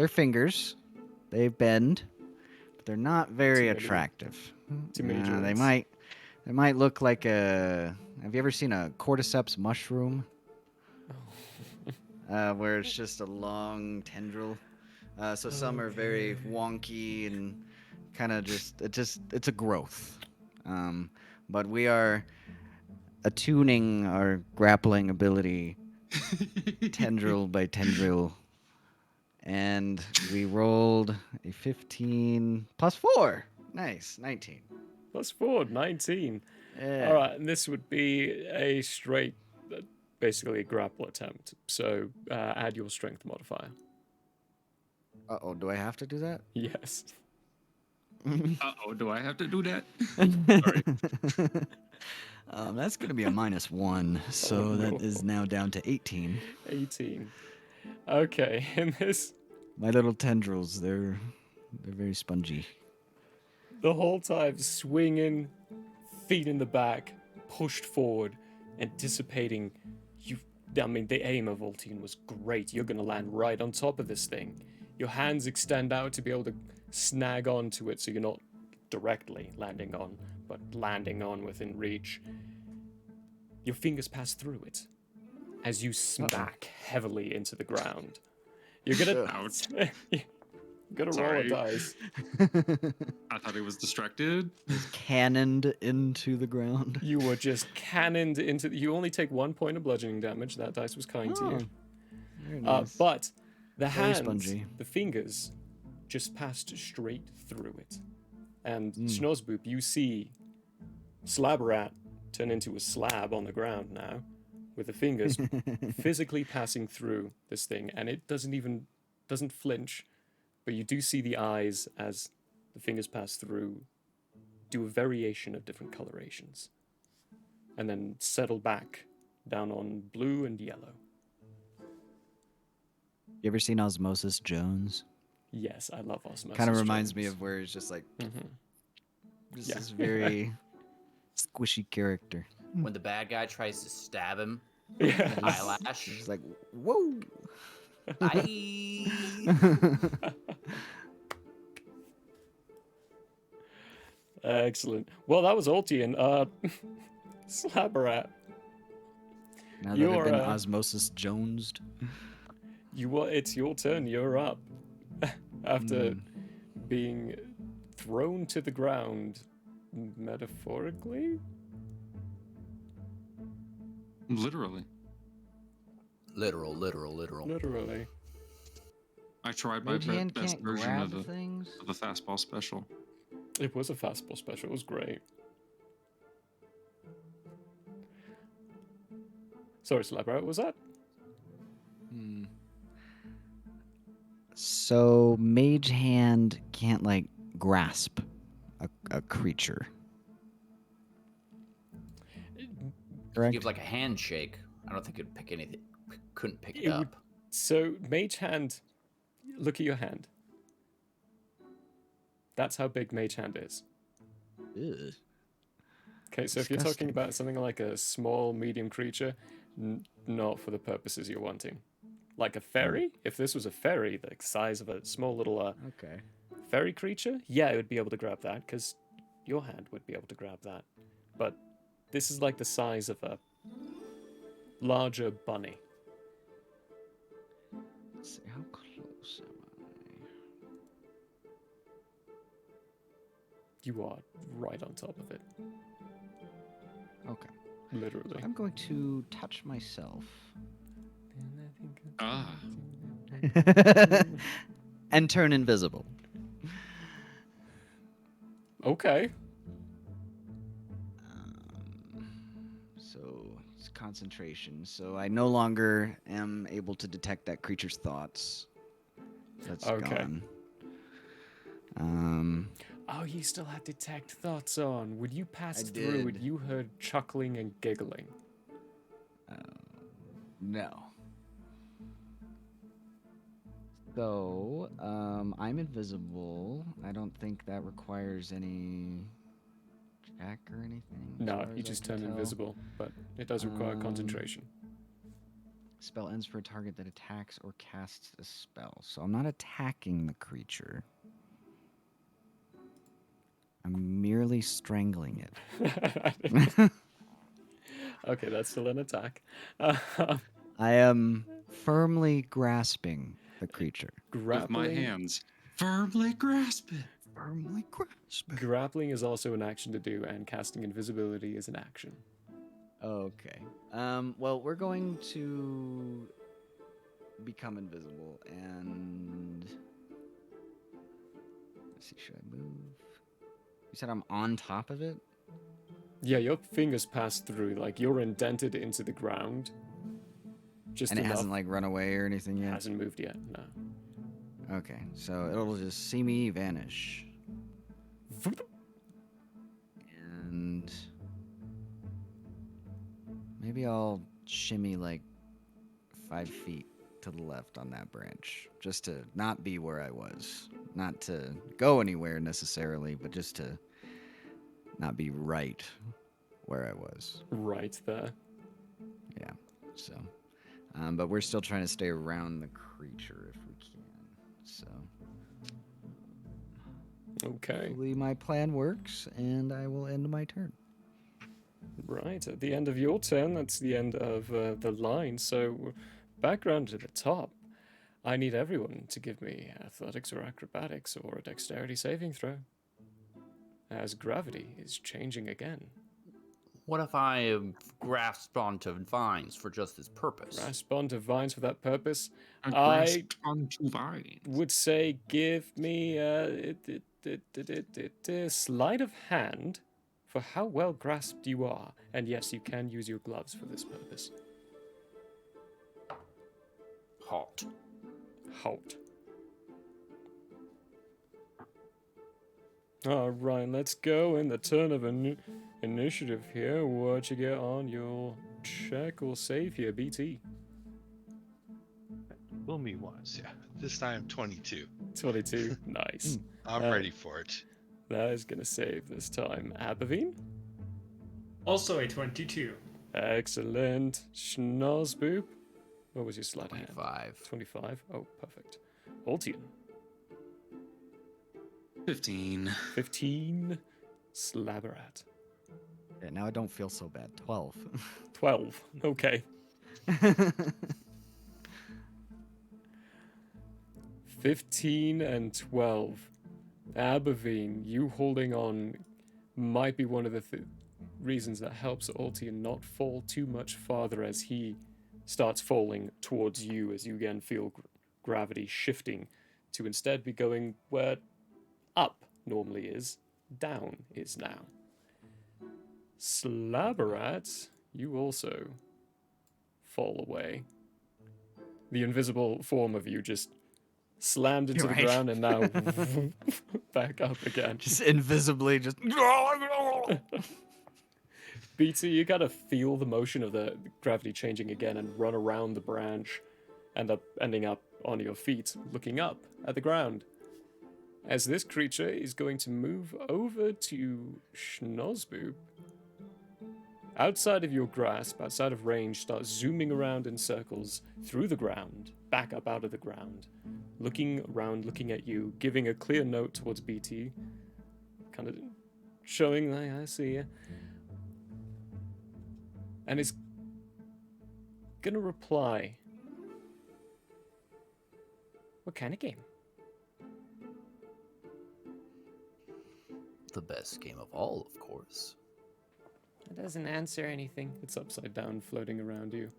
fingers. They bend, but they're not very Too many- attractive. too many They joints. might look like a. Have you ever seen a cordyceps mushroom? Where it's just a long tendril. So some are very wonky and kind of it's a growth. But we are attuning our grappling ability tendril by tendril. And we rolled a 15 plus 4. Nice, 19. Plus 4, 19. Yeah. All right, and this would be a straight, basically a grapple attempt. So add your strength modifier. Uh-oh, do I have to do that? Yes. Uh-oh, do I have to do that? That's going to be a -1, so Oh, that no. is now down to 18. 18. Okay, in this, My little tendrils, they're very spongy. the whole time swinging, feet in the back, pushed forward, anticipating I mean, the aim of Voltine was great. You're going to land right on top of this thing. Your hands extend out to be able to snag onto it so you're not directly landing on, but landing on within reach. Your fingers pass through it as you smack heavily into the ground. You're gonna Ouch. you're gonna roll Sorry. a dice. I thought he was distracted. Cannoned into the ground. You were just cannoned into. You only take 1 point of bludgeoning damage. That dice was kind to you. Very nice. But the Very hands, spongy. the fingers, just passed straight through it. And Schnozboop, you see Slabberat turn into a slab on the ground now, with the fingers physically passing through this thing, and it doesn't flinch, but you do see the eyes as the fingers pass through, do a variation of different colorations, and then settle back down on blue and yellow. You ever seen Osmosis Jones? Yes, I love Osmosis. Kind of reminds me Jones. of where he's just like just Yeah. this very squishy character. When the bad guy tries to stab him, Yes. eyelash. He's like, whoa. Aye. Excellent. Well, that was Altian. Slabberat. Now that You're, I've been uh, Osmosis Jonesed. It's your turn. You're up. After Hmm. being thrown to the ground, metaphorically. Literally. Literal. Literally. I tried my Mage Hand best can't version grab of things. the fastball special. It was a fastball special. It was great. Sorry, Slabberat, what was that? Hmm. So Mage Hand can't like grasp a creature. Correct. Give like a handshake. I don't think it'd pick anything. Couldn't pick it It would- up. So, Mage Hand, look at your hand. That's how big Mage Hand is. Ugh. Okay, so if you're Disgusting. talking about something like a small, medium creature, not for the purposes you're wanting. Like a fairy? If this was a fairy, the size of a small little Okay. fairy creature, yeah, it would be able to grab that, because your hand would be able to grab that. But this is like the size of a larger bunny. Let's see, how close am You are right on top of it, I? Okay. literally. I'm going to touch myself. Ah. And turn invisible. Okay. So it's concentration. So I no longer am able to detect that creature's thoughts. That's Okay. gone. Oh, you still had detect thoughts on. When you passed I through it, did. you heard chuckling and giggling. No. So, I'm invisible. I don't think that requires any check or anything. as No, far you as I just can turn tell. invisible, but it does require concentration. Spell ends for a target that attacks or casts a spell. So I'm not attacking the creature. I'm merely strangling it. Okay, that's still an attack. I am firmly grasping the creature. With my Grappling, hands. Firmly grasp it. Firmly grasping. grappling is also an action to do, and casting invisibility is an action. Okay. Well, we're going to become invisible and let's see, should I move? You said I'm on top of it? Yeah, your fingers pass through, like you're indented into the ground. Just And it enough. hasn't like run away or anything yet? Hasn't moved yet, no. Okay, so it'll just see me vanish. And maybe I'll shimmy like 5 feet to the left on that branch, just to not be where I was. Not to go anywhere necessarily, but just to not be right where I was. Right there. Yeah, so. But we're still trying to stay around the creature if we can. So. Okay. Hopefully my plan works, and I will end my turn. Right, at the end of your turn, that's the end of the line. So, background to the top. I need everyone to give me athletics or acrobatics or a dexterity saving throw. As gravity is changing again. What if I grasped onto vines for just this purpose? Grasp onto vines for that purpose. I I grasped onto vines. would say give me sleight of hand for how well grasped you are. And yes, you can use your gloves for this purpose. Halt. Halt. All right, let's go in the turn of initiative here. What you get on your check or save here, BT? Fool me once, yeah. This time 22. 22. Nice. I'm ready for it. That is going to save this time. Abavine? Also a 22. Excellent. Schnozboop? What was your sleight of hand? 25. 25. Oh, perfect. Altian? 15. 15. Slabberat. Yeah, now I don't feel so bad. 12. 12. Okay. 15 and 12. Abavine, you holding on might be one of the reasons that helps Ultian not fall too much farther as he starts falling towards you as you again feel gravity shifting to instead be going where up normally is, down is now. Slabberat, you also fall away. The invisible form of you just slammed into You're the right. ground and now back up again. Just invisibly, just. BT, you gotta feel the motion of the gravity changing again and run around the branch, ending up on your feet, looking up at the ground. As this creature is going to move over to Schnozboop. Outside of your grasp, outside of range, start zooming around in circles through the ground, back up out of the ground, looking around, looking at you, giving a clear note towards BT, kind of showing, I see you. And is gonna reply. What kind of game? The best game of all, of course. It doesn't answer anything. It's upside down, floating around you.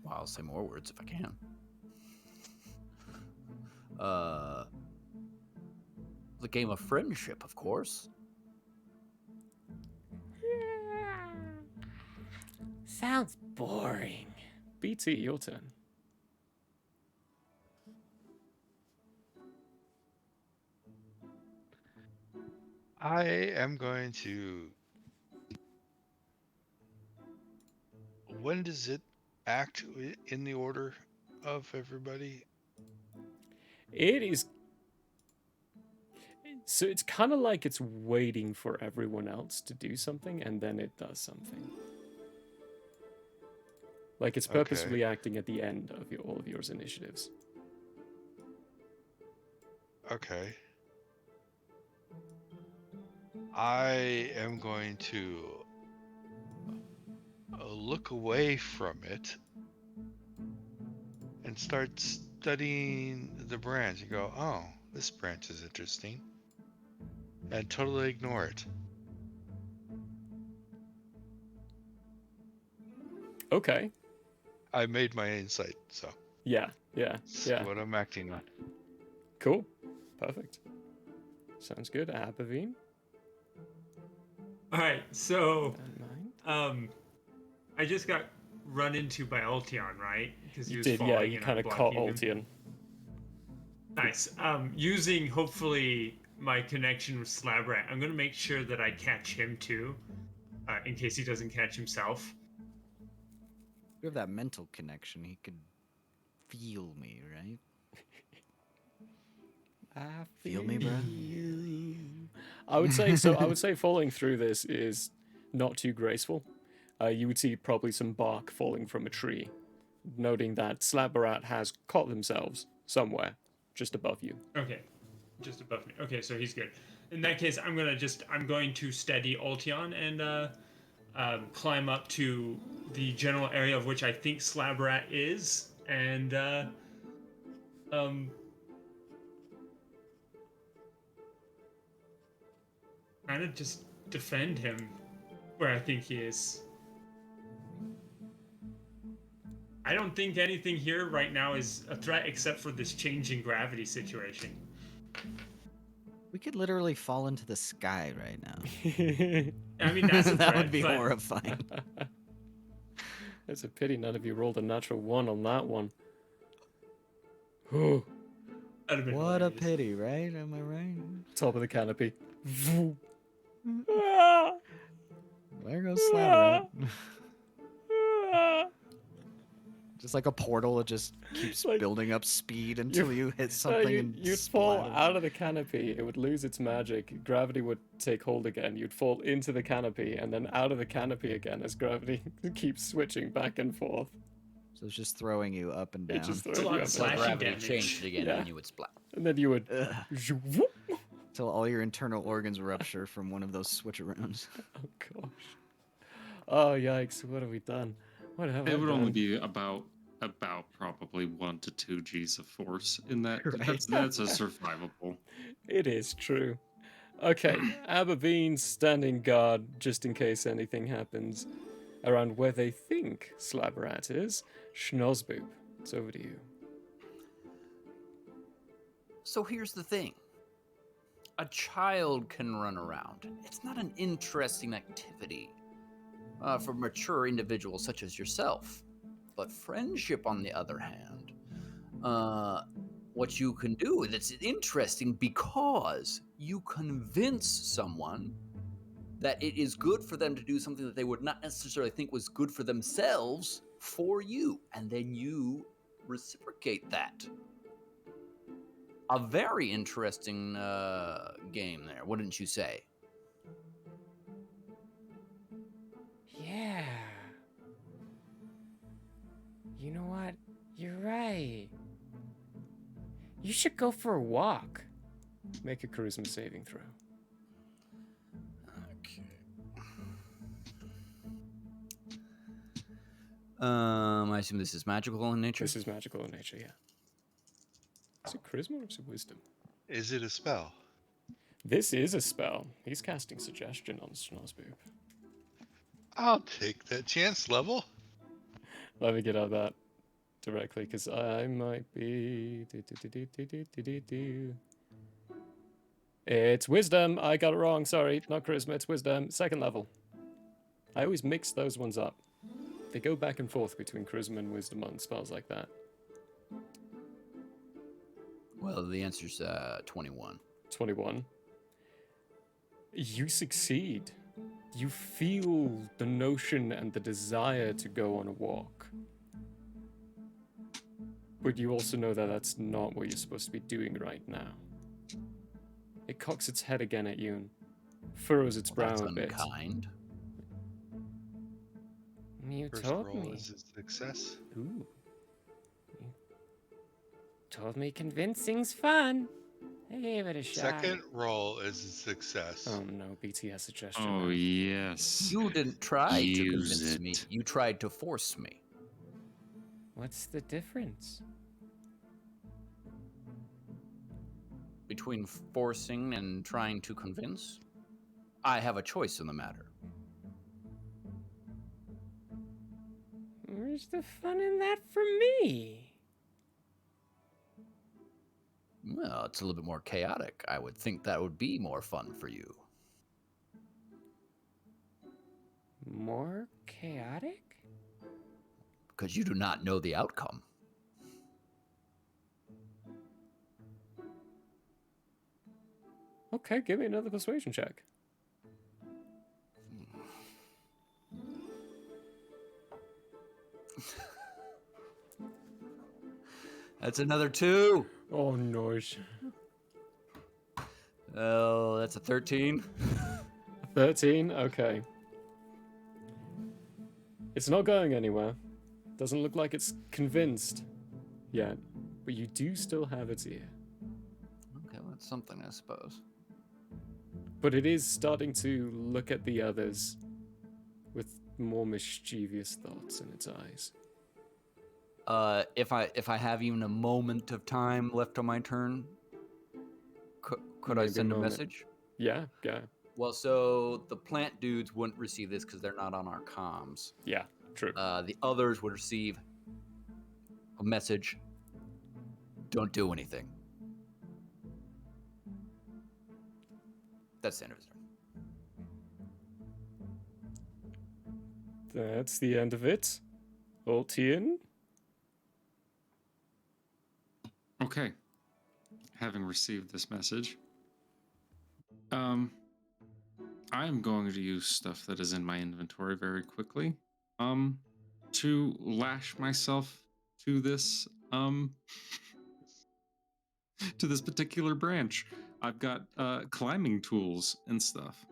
Well, I'll say more words if I can. The game of friendship, of course. Sounds boring. BT, your turn. I am going to. When does it act in the order of everybody? It is. So it's kind of like it's waiting for everyone else to do something, and then it does something. Like it's purposefully acting at the end of all of yours initiatives. Okay. I am going to look away from it and start studying the branch and go, oh, this branch is interesting. And totally ignore it. Okay. I made my insight, so Yeah. that's what I'm acting on. Cool. Perfect. Sounds good. Abavine. All right, so Don't mind. I just got run into by Ultion, right? Because he You was did, falling yeah. You and kind I'm of caught blocking him. Ultian. Nice. Using hopefully my connection with Slabrat, I'm gonna make sure that I catch him too, in case he doesn't catch himself. We have that mental connection. He could feel me, right? I Feel me, bro? I would say so. I would say falling through this is not too graceful. You would see probably some bark falling from a tree, noting that Slabberat has caught themselves somewhere just above you. Okay, just above me. Okay, so he's good. In that case, I'm going to steady Ultion and climb up to the general area of which I think Slabrat is, and kind of just defend him where I think he is. I don't think anything here right now is a threat except for this changing gravity situation. We could literally fall into the sky right now. I mean, that's a that threat, would be but horrifying. It's a pity none of you rolled a natural 1 on that one. Oh, that'd have been What a hilarious. pity, right? Am I right? top of the canopy. There goes Slabberat. Just like a portal, it just keeps Like, building up speed until you hit something and you'd fall splatter. out of the canopy, it would lose its magic, gravity would take hold again, you'd fall into the canopy, and then out of the canopy again as gravity keeps switching back and forth. So it's just throwing you up and It down. just It's a throws lot you of up slashing and Gravity damage. changed again Yeah. and you would splat. and then you would Till all your internal organs rupture from one of those switcherounds. Oh gosh. Oh yikes! What have we done? What have I It would only done? be about probably 1 to 2 G's of force in that. Right. That's a survivable. It is true. Okay, Aberbean standing guard just in case anything happens around where they think Slabrat is. Schnozboop, it's over to you. So here's the thing. A child can run around. It's not an interesting activity for mature individuals such as yourself. But friendship, on the other hand, what you can do, it's interesting because you convince someone that it is good for them to do something that they would not necessarily think was good for themselves for you, and then you reciprocate that. A very interesting game there, wouldn't you say? Yeah. You know what? You're right. You should go for a walk. Make a charisma saving throw. Okay. I assume this is magical in nature. This is magical in nature, yeah. Is it charisma or is it wisdom? Is it a spell? This is a spell. He's casting suggestion on Schnozboop. I'll take that chance level. Let me get out that directly, because I might be... It's wisdom. I got it wrong. Sorry, not charisma. It's wisdom. Second level. I always mix those ones up. They go back and forth between charisma and wisdom on spells like that. Well, the answer's 21. 21. You succeed. You feel the notion and the desire to go on a walk. But you also know that that's not what you're supposed to be doing right now. It cocks its head again at you and furrows its brow That's a bit. unkind. You First told roll me. is a success. Ooh. You told me convincing's fun. I gave it a shot. Second roll is a success. Oh no, BTS suggestion. Oh, now. yes. You didn't try to Use convince me. it. You tried to force me. What's the difference? Between forcing and trying to convince, I have a choice in the matter. Where's the fun in that for me? Well, it's a little bit more chaotic. I would think that would be more fun for you. More chaotic? Because you do not know the outcome. Okay, give me another persuasion check. That's another 2. Oh no. Oh, that's a 13. 13? Okay. It's not going anywhere. Doesn't look like it's convinced yet. But you do still have its ear. Okay, well, that's something, I suppose. But it is starting to look at the others with more mischievous thoughts in its eyes. If I have even a moment of time left on my turn, could I Maybe a send a moment. message? Yeah, yeah, Well, so the plant dudes wouldn't receive this because they're not on our comms. yeah, true. The others would receive a message. Don't do anything. That's the end of his turn. That's the end of it. Altian? Okay. Having received this message, I am going to use stuff that is in my inventory very quickly, to lash myself to this, to this particular branch. I've got climbing tools and stuff.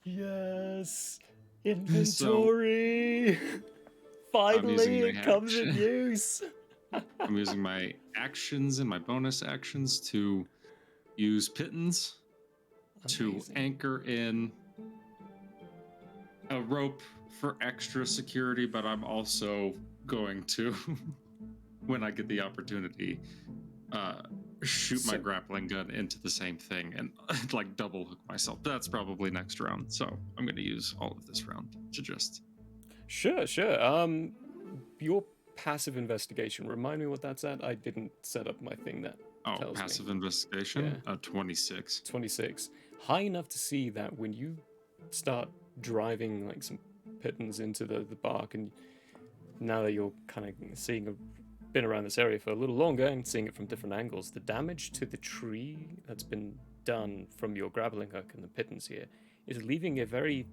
Yes! Inventory! Finally, using my it comes in action. use! I'm using my actions and my bonus actions to use pittons to Amazing. anchor in a rope for extra security, but I'm also going to, when I get the opportunity, shoot my So- grappling gun into the same thing and like double hook myself. That's probably next round, so I'm going to use all of this round to just. Sure. Your passive investigation. Remind me what that's at. I didn't set up my thing that Oh, tells passive me. investigation. 26. 26. High enough to see that when you start driving like some pittons into the bark, and now that you're kind of been around this area for a little longer and seeing it from different angles, the damage to the tree that's been done from your grappling hook and the pittons here is leaving a very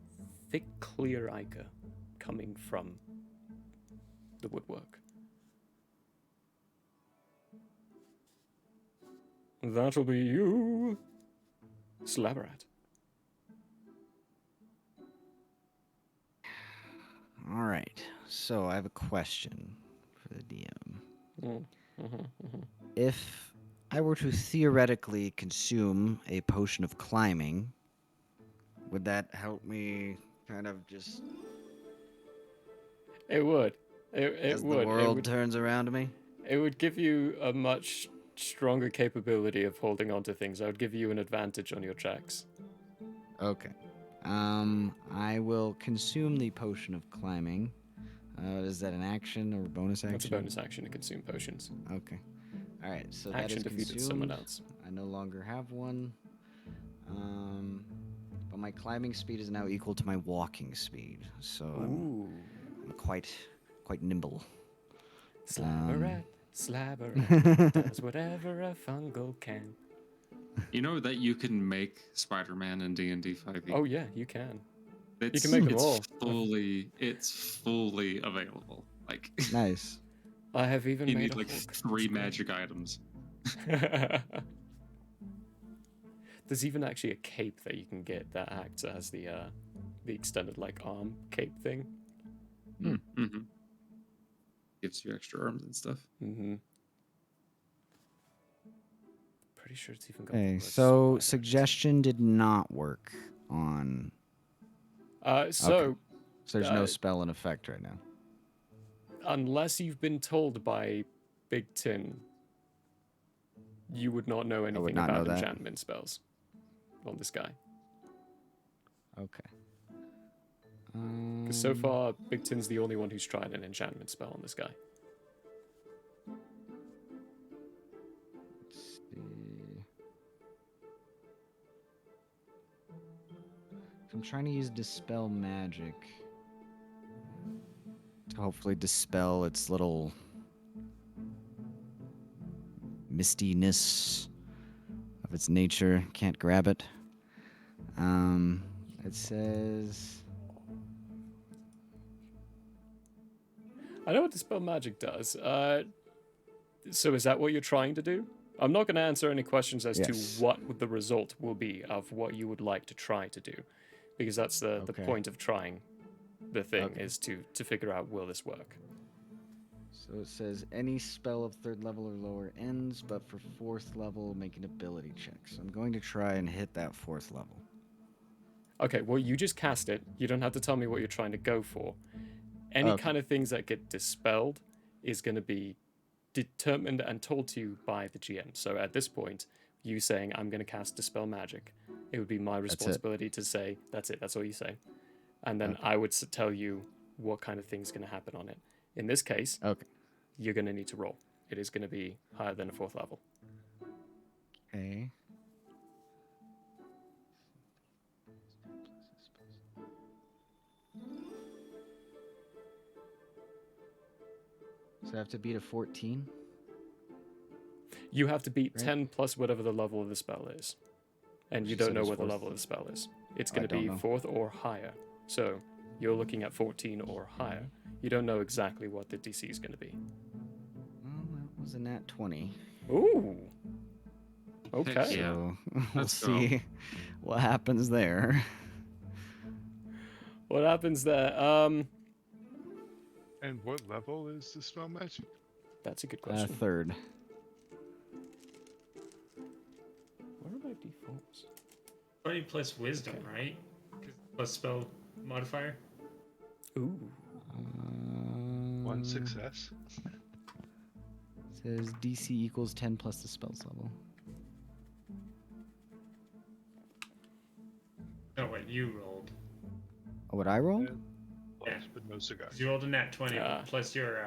thick, clear ichor coming from the woodwork. That'll be you, Slabberat. All right. So I have a question for the DM. If I were to theoretically consume a potion of climbing, would that help me kind of just It would. It as would. the world turns around me? It would give you a much stronger capability of holding on to things. I would give you an advantage on your checks. Okay. I will consume the potion of climbing. Is that an action or a bonus action? That's a bonus action to consume potions. Okay. All right. So Action that is defeated consumed. someone else. I no longer have one. But my climbing speed is now equal to my walking speed, so I'm quite nimble. Slabberat does whatever a fungal can. You know that you can make Spider-Man in D&D 5e. Oh yeah, you can. It's, can make 'em it's all. It's fully available. Like Nice. I have even you made need a like Hulk. 3 It's great. magic items. There's even actually a cape that you can get that acts as the extended like arm cape thing. Mm-hmm. Gives you extra arms and stuff. Mm-hmm. Pretty sure it's even got. Okay, the word so spider. suggestion did not work on. So Okay. So there's no uh, spell in effect right now. unless you've been told by Big Tin, you would not know anything not about know that. enchantment spells on this guy. Okay. Because so far, Big Tin's the only one who's tried an enchantment spell on this guy. Let's see. I'm trying to use dispel magic to hopefully dispel its little mistiness of its nature. Can't grab it. It says I know what dispel magic does. So is that what you're trying to do? I'm not going to answer any questions as Yes. to what the result will be of what you would like to try to do, because that's the Okay. point of trying the thing Okay. is to figure out will this work. So it says any spell of 3rd level or lower ends, but for 4th level, make an ability check. So I'm going to try and hit that 4th level. Okay, well you just cast it. You don't have to tell me what you're trying to go for. Any Okay. kind of things that get dispelled is going to be determined and told to you by the GM. So at this point, you saying I'm going to cast dispel magic, it would be my responsibility to say that's it. That's all you say, and then I would tell you what kind of thing's going to happen on it. In this case, Okay. you're going to need to roll. It is going to be higher than a 4th level. Okay. So I have to beat a 14? You have to beat Right. 10 plus whatever the level of the spell is. And you She don't said know it's what the 4th. level of the spell is. It's I going to don't be know. 4th or higher. So you're looking at 14 or higher. You don't know exactly what the DC is going to be. Well, that was a nat 20. Ooh. Okay. Heck yeah. So we'll Let's go. see what happens there. What happens there? And what level is the spell magic? That's a good question. 3rd. Where am defaults. 20 plus wisdom, right? 'Cause plus spell modifier. Ooh. One Uh, success. Says DC equals 10 plus the spell's level. No, what you rolled. Oh, what I rolled? Close, but no cigar. 'Cause you rolled a nat 20 Ah. plus your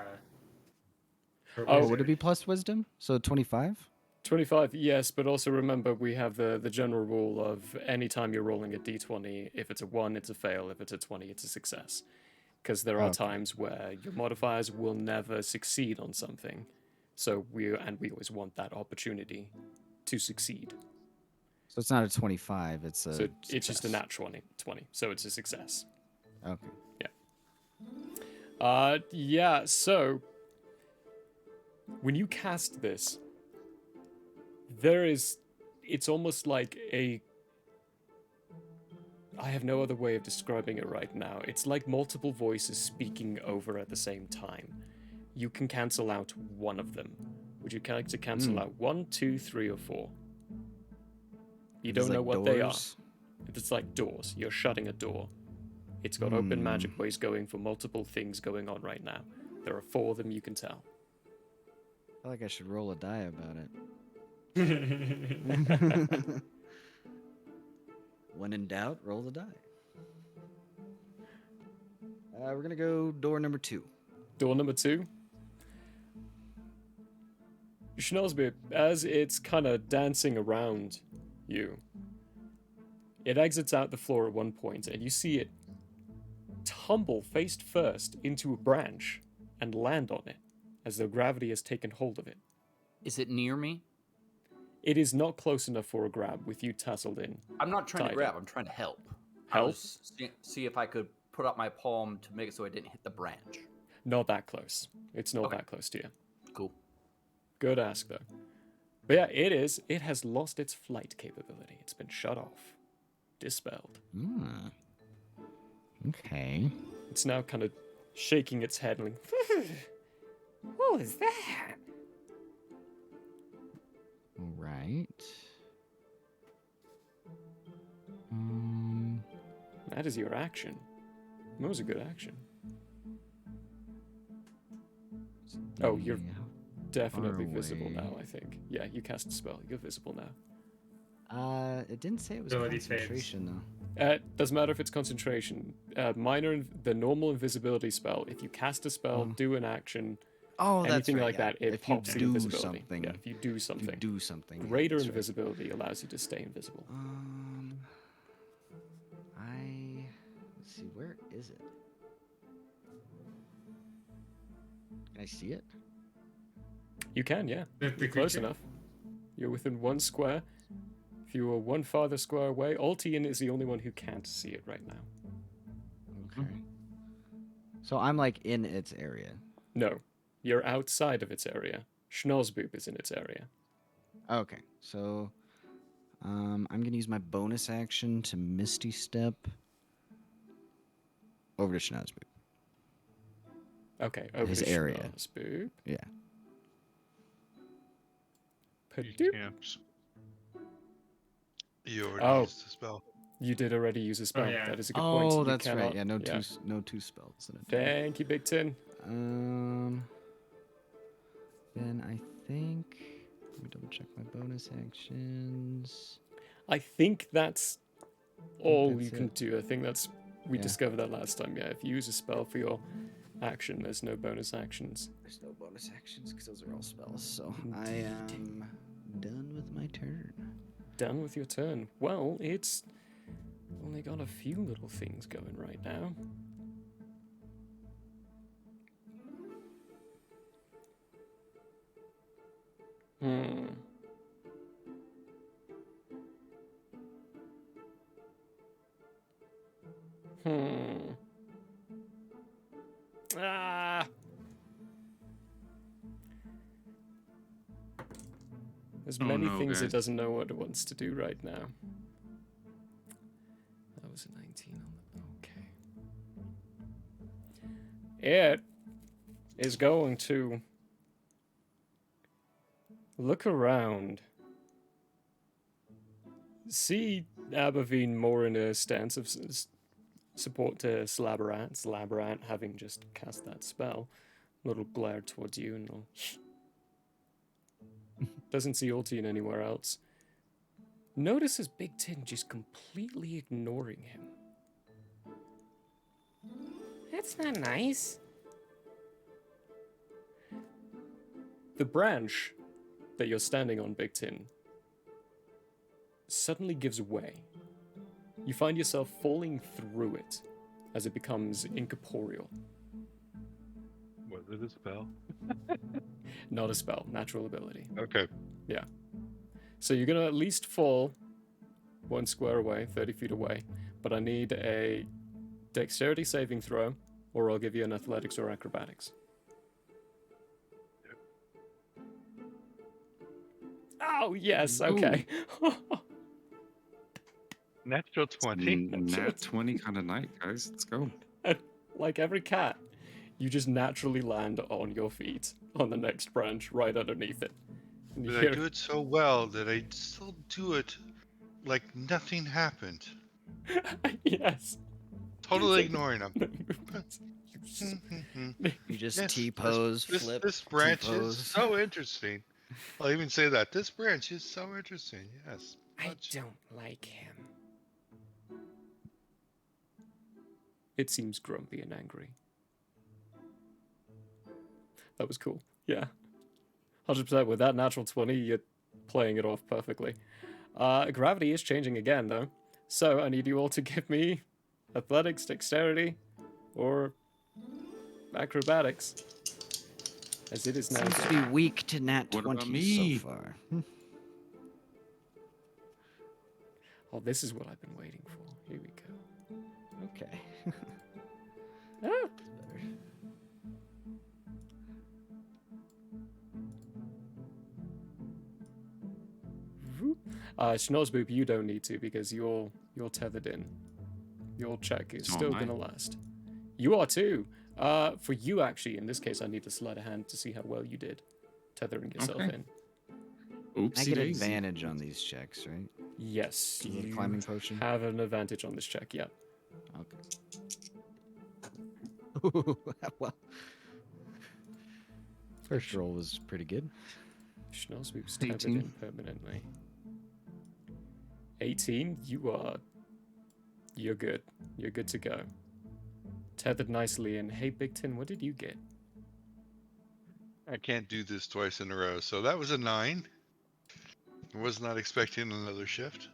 Oh, Oh, wizard. would it be plus wisdom? So 25? 25, yes, but also remember we have the general rule of anytime you're rolling a d20, if it's a 1, it's a fail, if it's a 20, it's a success. Because there are Okay. times where your modifiers will never succeed on something. So we always want that opportunity to succeed. So it's not a 25, it's a So it's just a success. nat 20, so it's a success. Okay. Yeah, so when you cast this, it's almost like I have no other way of describing it right now. It's like multiple voices speaking over at the same time. You can cancel out one of them. Would you like to cancel out 1, 2, 3, or 4? You If it's don't know like what they are. doors? If it's like doors, you're shutting a door. It's got open magic ways going for multiple things going on right now. There are 4 of them you can tell. I feel like I should roll a die about it. When in doubt, roll the die. We're gonna go door number 2. Door number 2. Schnauzbeer, as it's kind of dancing around you, it exits out the floor at one point, and you see it tumble face first into a branch and land on it, as though gravity has taken hold of it. Is it near me? It is not close enough for a grab with you tasseled in. I'm not trying Tied to grab. up. I'm trying to help. I Help? was see if I could put up my palm to make it so I didn't hit the branch. Not that close. It's not Okay. that close to you. Cool. Good ask, though. But yeah, it is. It has lost its flight capability. It's been shut off. Dispelled. Okay. It's now kind of shaking its head and like, what was that? All right. That is your action. That was a good action. Oh, you're definitely far visible away. now, I think. Yeah, you cast a spell. You're visible now. It didn't say it was Ability fades. concentration though. Doesn't matter if it's concentration. The normal invisibility spell, if you cast a spell, do an action, Oh, that's anything right, like yeah. that, it If you pops the do invisibility. something. Yeah, if you do something. If you do something. yeah, Greater that's right. invisibility allows you to stay invisible. Let's see, where is it? Can I see it? You can, yeah. The You're close creature? enough. You're within 1 square. If you were 1 farther square away, Altian is the only one who can't see it right now. Okay. So I'm like in its area. No, you're outside of its area. Schnozboop is in its area. Okay, so I'm gonna use my bonus action to Misty Step over to Schnozboop. Okay, over His to area. Schnozboop. Yeah. He Padoop. camps. You already Oh. used the spell. You did already use a spell. yeah. That is a good point. Oh, You that's right. cannot- Yeah, no two spells in a turn. Thank you, Big Tin. Then I think let me double check my bonus actions. I think that's all that's you can it. do. I think that's we Yeah. discovered that last time. Yeah, if you use a spell for your action, there's no bonus actions. There's no bonus actions because those are all spells. So I am done with my turn. Done with your turn. Well, it's only got a few little things going right now. Ah. There's Oh many no, things it guys. doesn't know what it wants to do right now. That was a 19 on the... Okay. It is going to look around see Aberdeen more in a stance of support to Slabarat. Slabarat having just cast that spell. A little glare towards you and all. Doesn't see Ultian anywhere else. Notices Big Tin just completely ignoring him. That's not nice. The branch that you're standing on, Big Tin, suddenly gives way. You find yourself falling through it as it becomes incorporeal. Was it a spell? Not a spell, natural ability. Okay. Yeah. So you're gonna at least fall 1 square away, 30 feet away, but I need a dexterity saving throw, or I'll give you an athletics or acrobatics. Oh, yes, okay. Natural 20. Nat 20 kind of night, guys. Let's go. Like every cat, you just naturally land on your feet on the next branch right underneath it. And you But I hear- do it so well that I still do it like nothing happened. Yes. Totally ignoring them. You just Yes, T-pose, flip, This branch T-pose. is so interesting. I'll even say that. This branch is so interesting. Yes. I much. don't like him. It seems grumpy and angry. That was cool. Yeah. 100% with that natural 20, you're playing it off perfectly. Gravity is changing again, though. So I need you all to give me athletics, dexterity, or acrobatics. As it is now. Seems to be weak to nat What about 20 me? so far. Oh, this is what I've been waiting for. Here we go. Okay. Ah! Schnozboop, you don't need to because you're tethered in. Your check is Oh, still am I? gonna last. You are too. For you actually, in this case, I need to sleight of hand to see how well you did, tethering yourself Okay. in. Oopsie I get daisy. advantage on these checks, right? Yes, Do you need a you climbing potion? have an advantage on this check. Yeah. Okay. Well, first roll was pretty good. Schnozboop's tethered 18. in permanently. 18. You're good. You're good to go. Tethered nicely in. Hey, Big Tin, what did you get? I can't do this twice in a row. So that was a 9. I was not expecting another shift.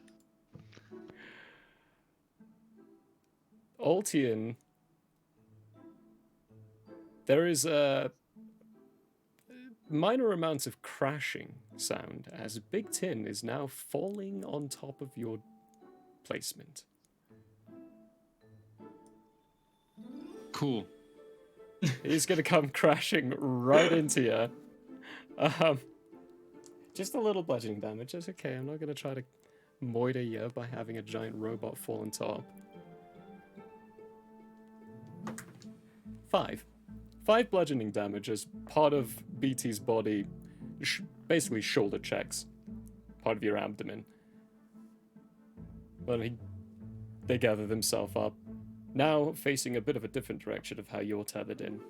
Ultian, there is a minor amounts of crashing sound as Big Tin is now falling on top of your placement. Cool. He's gonna come crashing right into you. Just a little bludgeoning damage. It's okay. I'm not gonna try to moiter you by having a giant robot fall on top. 5 bludgeoning damage as part of BT's body basically shoulder checks part of your abdomen. But they gather themselves up, now facing a bit of a different direction of how you're tethered in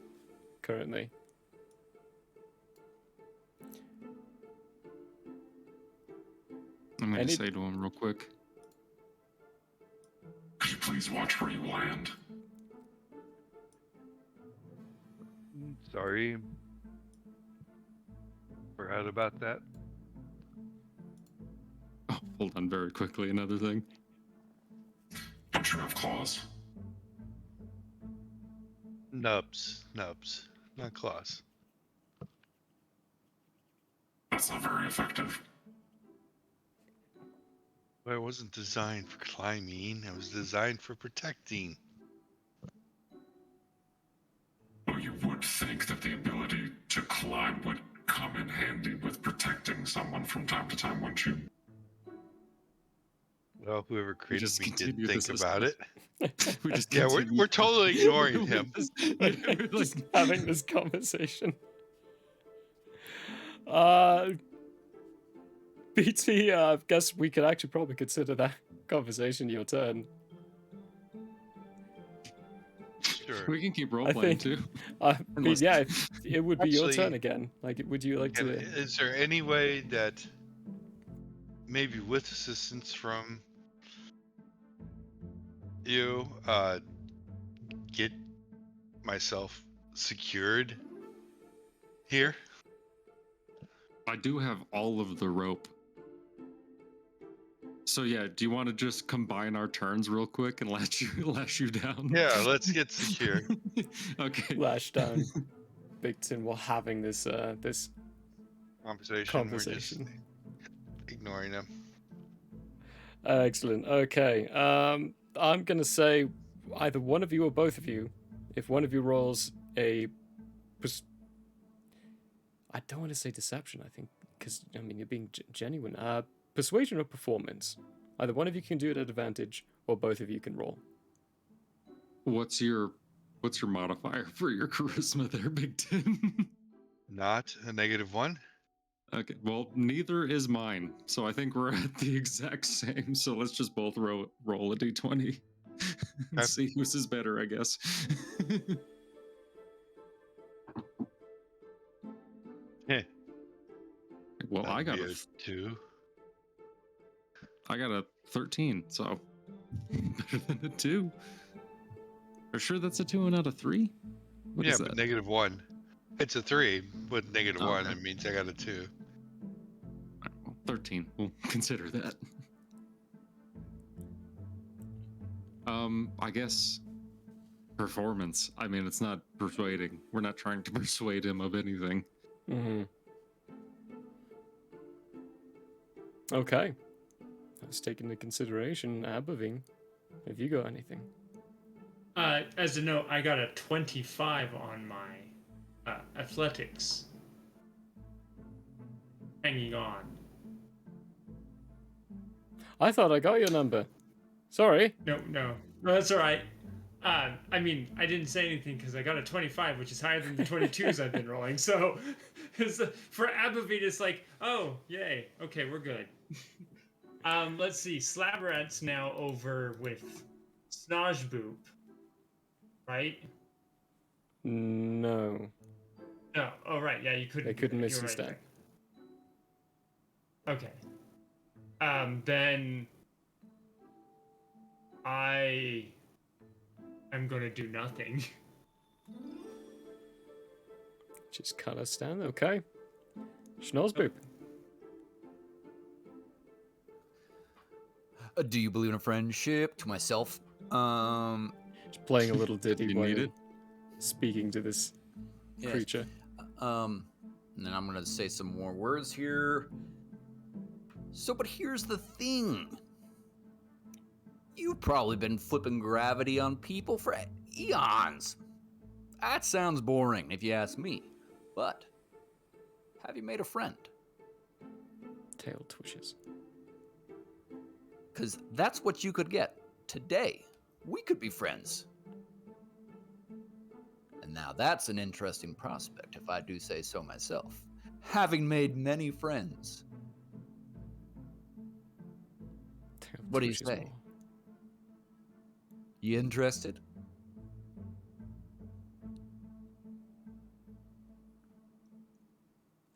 currently. I'm going And to it- say to him real quick. Could you please watch where you land? Sorry. Forgot about that. Oh, hold on very quickly. Another thing. Don't you have claws? Nubs, not claws. That's not very effective. But it wasn't designed for climbing. It was designed for protecting. Well, you would think that the ability to climb would come in handy with protecting someone from time to time, wouldn't you? Well, whoever created just me didn't continue think this about it. We just Yeah, continue. we're totally ignoring him. Just having this conversation. BT, I guess we could actually probably consider that conversation your turn. Sure. We can keep role I playing think- too. I mean, Unless- yeah, it would be your Actually- turn again. Like, would you like to? Is there any way that maybe with assistance from you, get myself secured here? I do have all of the rope. So yeah, do you want to just combine our turns real quick and lash you down? Yeah, let's get secure. Okay. Lash down, Bigton, while having this this Conversation. We're conversation. just ignoring them. Excellent. Okay. I'm gonna say either one of you or both of you. If one of you rolls a, I don't want to say deception. I think because I mean you're being genuine. Persuasion or performance. Either one of you can do it at advantage, or both of you can roll. What's your modifier for your charisma there, Big Ten? Not a -1. Okay, well, neither is mine. So I think we're at the exact same. So let's just both roll a d20 and Okay. see whose is better, I guess. Heh. Well, I got That'd a be 2. I got a 13, so better than a 2. Are sure that's a 2 and not a 3? What Yeah, is but that? -1. It's a 3 with -1. Okay. It means I got a 2. Well, 13. We'll consider that. I guess performance. I mean, it's not persuading. We're not trying to persuade him of anything. Mm-hmm. Okay. Let's take into consideration Abavine. Have you got anything? As a note, I got a 25 on my athletics. Hanging on. I thought I got your number. Sorry. No, that's all right. I mean, I didn't say anything because I got a 25, which is higher than the 22s I've been rolling. So, for Abavine, it's like, oh, yay. Okay, we're good. Let's see. Slabberat's now over with Snozboop, right? No. No. Oh, right. Yeah, you couldn't. They couldn't miss you're the right stack. there. Okay. Then I am gonna do nothing. Just kind of stand. Okay. Schnozboop. Do you believe in a friendship? To myself, Just playing a little ditty You while need you're it? speaking to this yes. creature. And then I'm gonna say some more words here. So, but here's the thing. You've probably been flipping gravity on people for eons. That sounds boring, if you ask me. But have you made a friend? Tail twishes. Because that's what you could get today. We could be friends. And now that's an interesting prospect, if I do say so myself. Having made many friends. Tail What do you twishes say? more. You interested?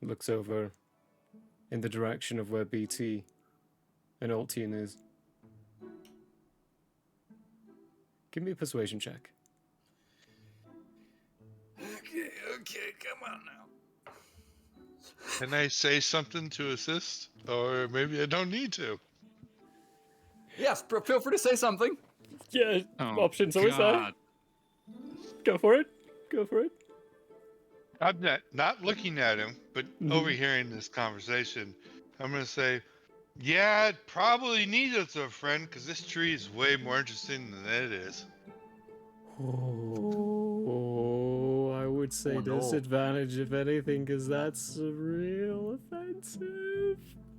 Looks over in the direction of where BT and Altian is. Give me a persuasion check. Okay, come on now. Can I say something to assist? Or maybe I don't need to. Yes, feel free to say something. Yeah, Oh, options always there. God. Go for it. Go for it. I'm not looking at him, but overhearing this conversation, I'm going to say, yeah, I'd probably need us a friend because this tree is way more interesting than it is. Oh, I would say Oh, no. disadvantage if anything, because that's real offensive.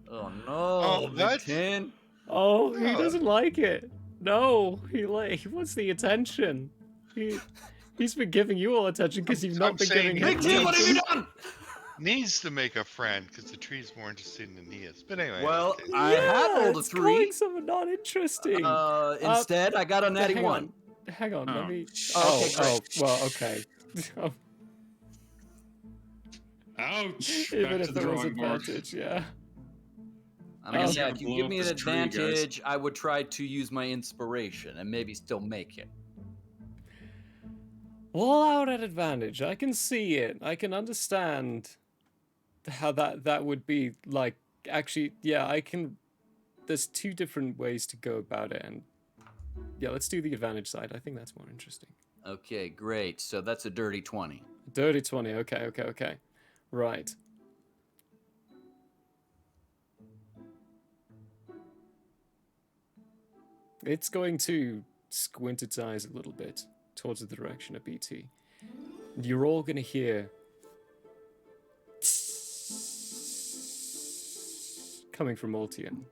Oh no, Oh, that's- Big Oh, he Oh. doesn't like it. No, he wants the attention. He's been giving you all attention because you've not I'm been saying giving him. Ten, what have you done? needs to make a friend because the tree's more interesting than he is. But anyway, Well, okay. I had Yeah, rolled a it's 3. calling someone not interesting. Instead, I got a natty hang 1. on. Hang on, let Oh, me. Oh, okay, Oh, great. well, okay. Ouch! Even Back if to the there was drawing board. advantage, yeah. I I mean, guess yeah, I if gotta you blow give up me an this tree, guys. advantage, I would try to use my inspiration and maybe still make it. We'll allow that advantage. I can see it. I can understand how that would be like. Actually, yeah, I can. There's two different ways to go about it, and yeah, let's do the advantage side. I think that's more interesting. Okay, great. So that's a dirty 20. Dirty 20. Okay. Right. It's going to squint its eyes a little bit towards the direction of BT. You're all going to hear coming from Altian.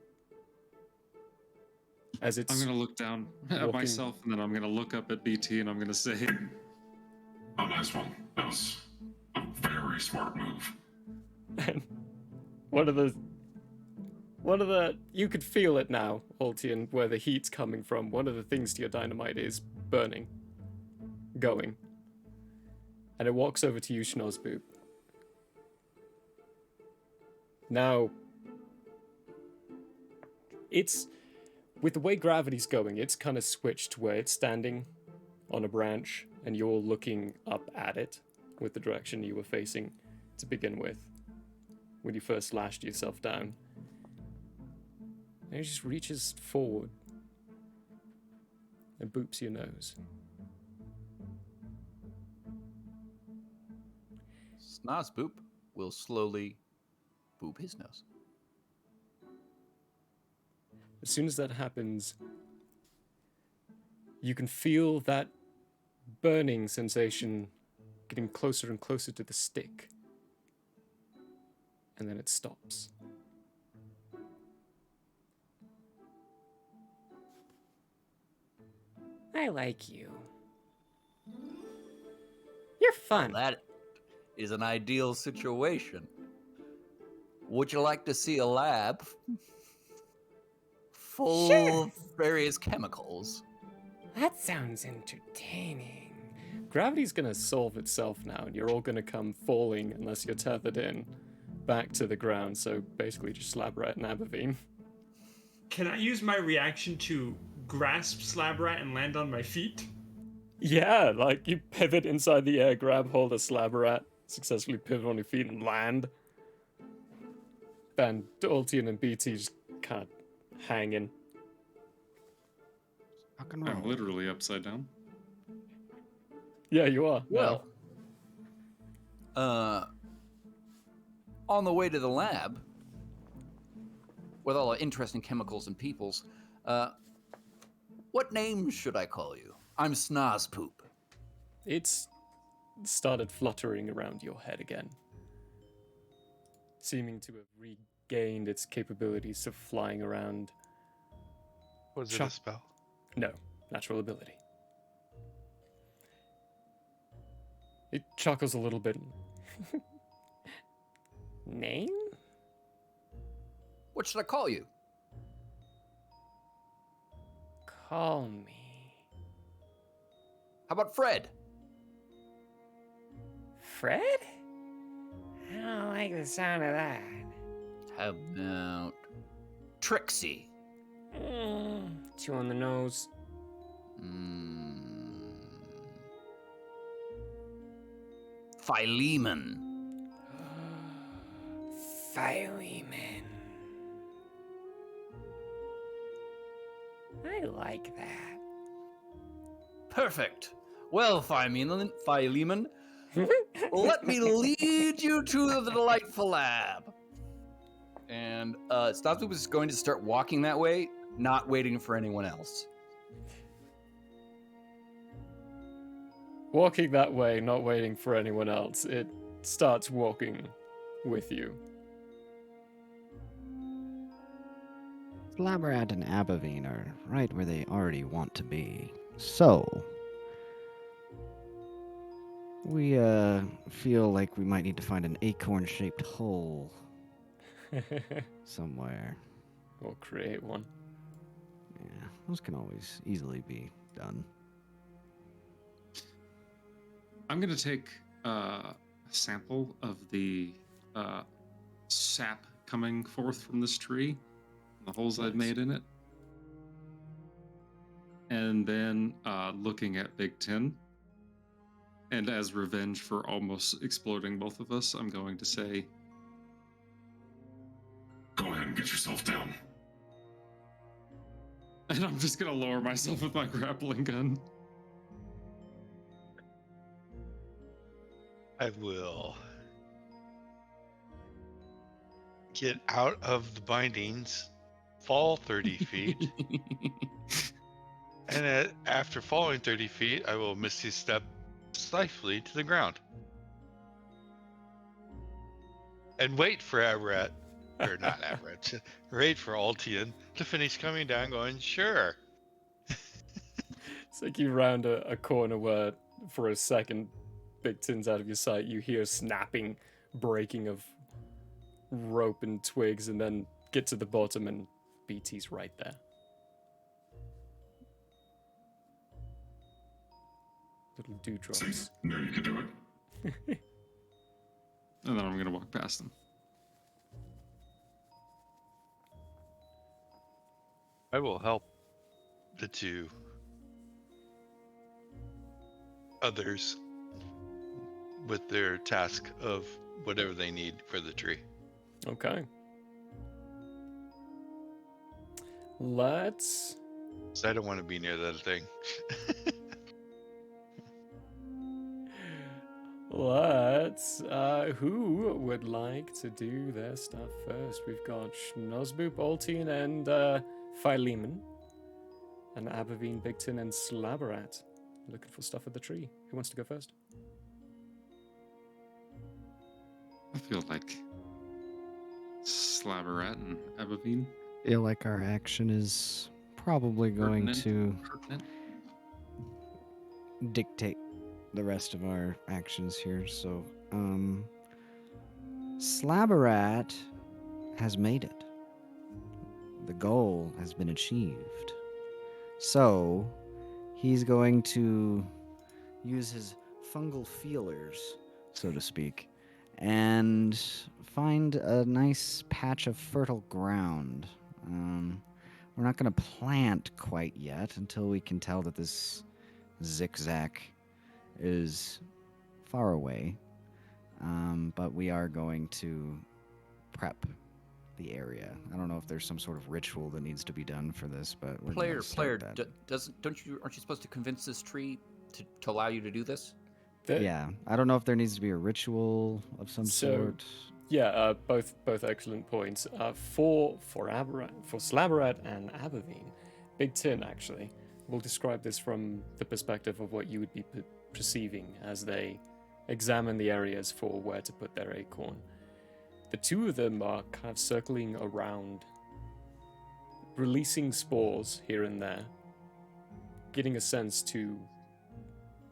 As it's I'm gonna look down at walking- myself, and then I'm gonna look up at BT, and I'm gonna say, A nice one. That was a very smart move. And one of the you could feel it now, Altian, where the heat's coming from. One of the things to your dynamite is burning. Going. And it walks over to you, Schnozboop. Now it's with the way gravity's going, it's kind of switched where it's standing on a branch and you're looking up at it with the direction you were facing to begin with when you first lashed yourself down. And he just reaches forward and boops your nose. Snozboop will slowly boop his nose. As soon as that happens, you can feel that burning sensation getting closer and closer to the stick. And then it stops. I like you. You're fun. That is an ideal situation. Would you like to see a lab full Sure. of various chemicals? That sounds entertaining. Gravity's gonna solve itself now, and you're all gonna come falling unless you're tethered in back to the ground. So basically, just Slabrat and Abavine. Can I use my reaction to grasp Slabrat and land on my feet? Yeah, like you pivot inside the air, grab hold of Slabrat, successfully pivot on your feet and land. And Altian and BT just kind of hanging. Rock and I'm roll. literally upside down. Yeah, you are. Well, on the way to the lab, with all the interesting chemicals and peoples, what name should I call you? I'm Snozpoop. It's started fluttering around your head again, seeming to have regained its capabilities of flying around. Was it Chuck- a spell? No, natural ability. It chuckles a little bit. Name? What should I call you? Call me How about Fred? Fred? I don't like the sound of that. How about Trixie? Two on the nose. Philemon. Philemon. I like that. Perfect. Well, Philemon, let me lead you to the delightful lab. And Snozpoop is going to start walking that way, not waiting for anyone else. Walking that way, not waiting for anyone else, it starts walking with you. Slabrat and Abavine are right where they already want to be. So, We feel like we might need to find an acorn-shaped hole somewhere. Or create one. Yeah, those can always easily be done. I'm gonna take a sample of the sap coming forth from this tree, the holes I've Nice. made in it, and then looking at Big Ten. And as revenge for almost exploding both of us, I'm going to say, Go ahead and get yourself down. and I'm just gonna lower myself with my grappling gun. I will get out of the bindings, fall 30 feet, and after falling 30 feet, I will misty step slightly to the ground and wait for Avarat, or not Avarat, wait for Altian to finish coming down, going, sure. It's like you round a corner where, for a second, Big Tin's out of your sight. You hear snapping, breaking of rope and twigs, and then get to the bottom, and BT's right there. Little See, dewdrops. knew you could do it. And then I'm gonna walk past them. I will help the two others with their task of whatever they need for the tree. Okay. Let's. So I don't want to be near that thing. Who would like to do their stuff first? We've got Schnozbu, Boltine, and Philemon, and Abavine, Bigton, and Slabarat. Looking for stuff at the tree. Who wants to go first? I feel like Slaverat and Abavine. Feel like our action is probably going to Pertinent. dictate the rest of our actions here. So, Slabarat has made it. The goal has been achieved. So, he's going to use his fungal feelers, so to speak, and find a nice patch of fertile ground. We're not going to plant quite yet until we can tell that this zigzag is far away, but we are going to prep the area. I don't know if there's some sort of ritual that needs to be done for this, but we're Player, gonna start that. aren't you supposed to convince this tree to allow you to do this? Yeah, I don't know if there needs to be a ritual of some So- sort. Yeah, both excellent points. For Slabarat and Abavine, Big Tin actually will describe this from the perspective of what you would be perceiving as they examine the areas for where to put their acorn. The two of them are kind of circling around, releasing spores here and there, getting a sense to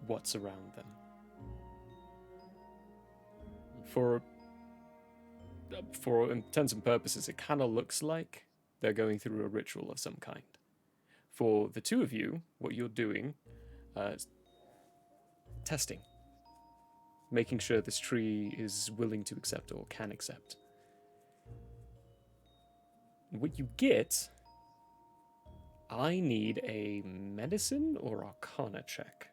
what's around them. For intents and purposes, it kind of looks like they're going through a ritual of some kind. For the two of you, what you're doing is testing, making sure this tree is willing to accept or can accept. What you get, I need a medicine or arcana check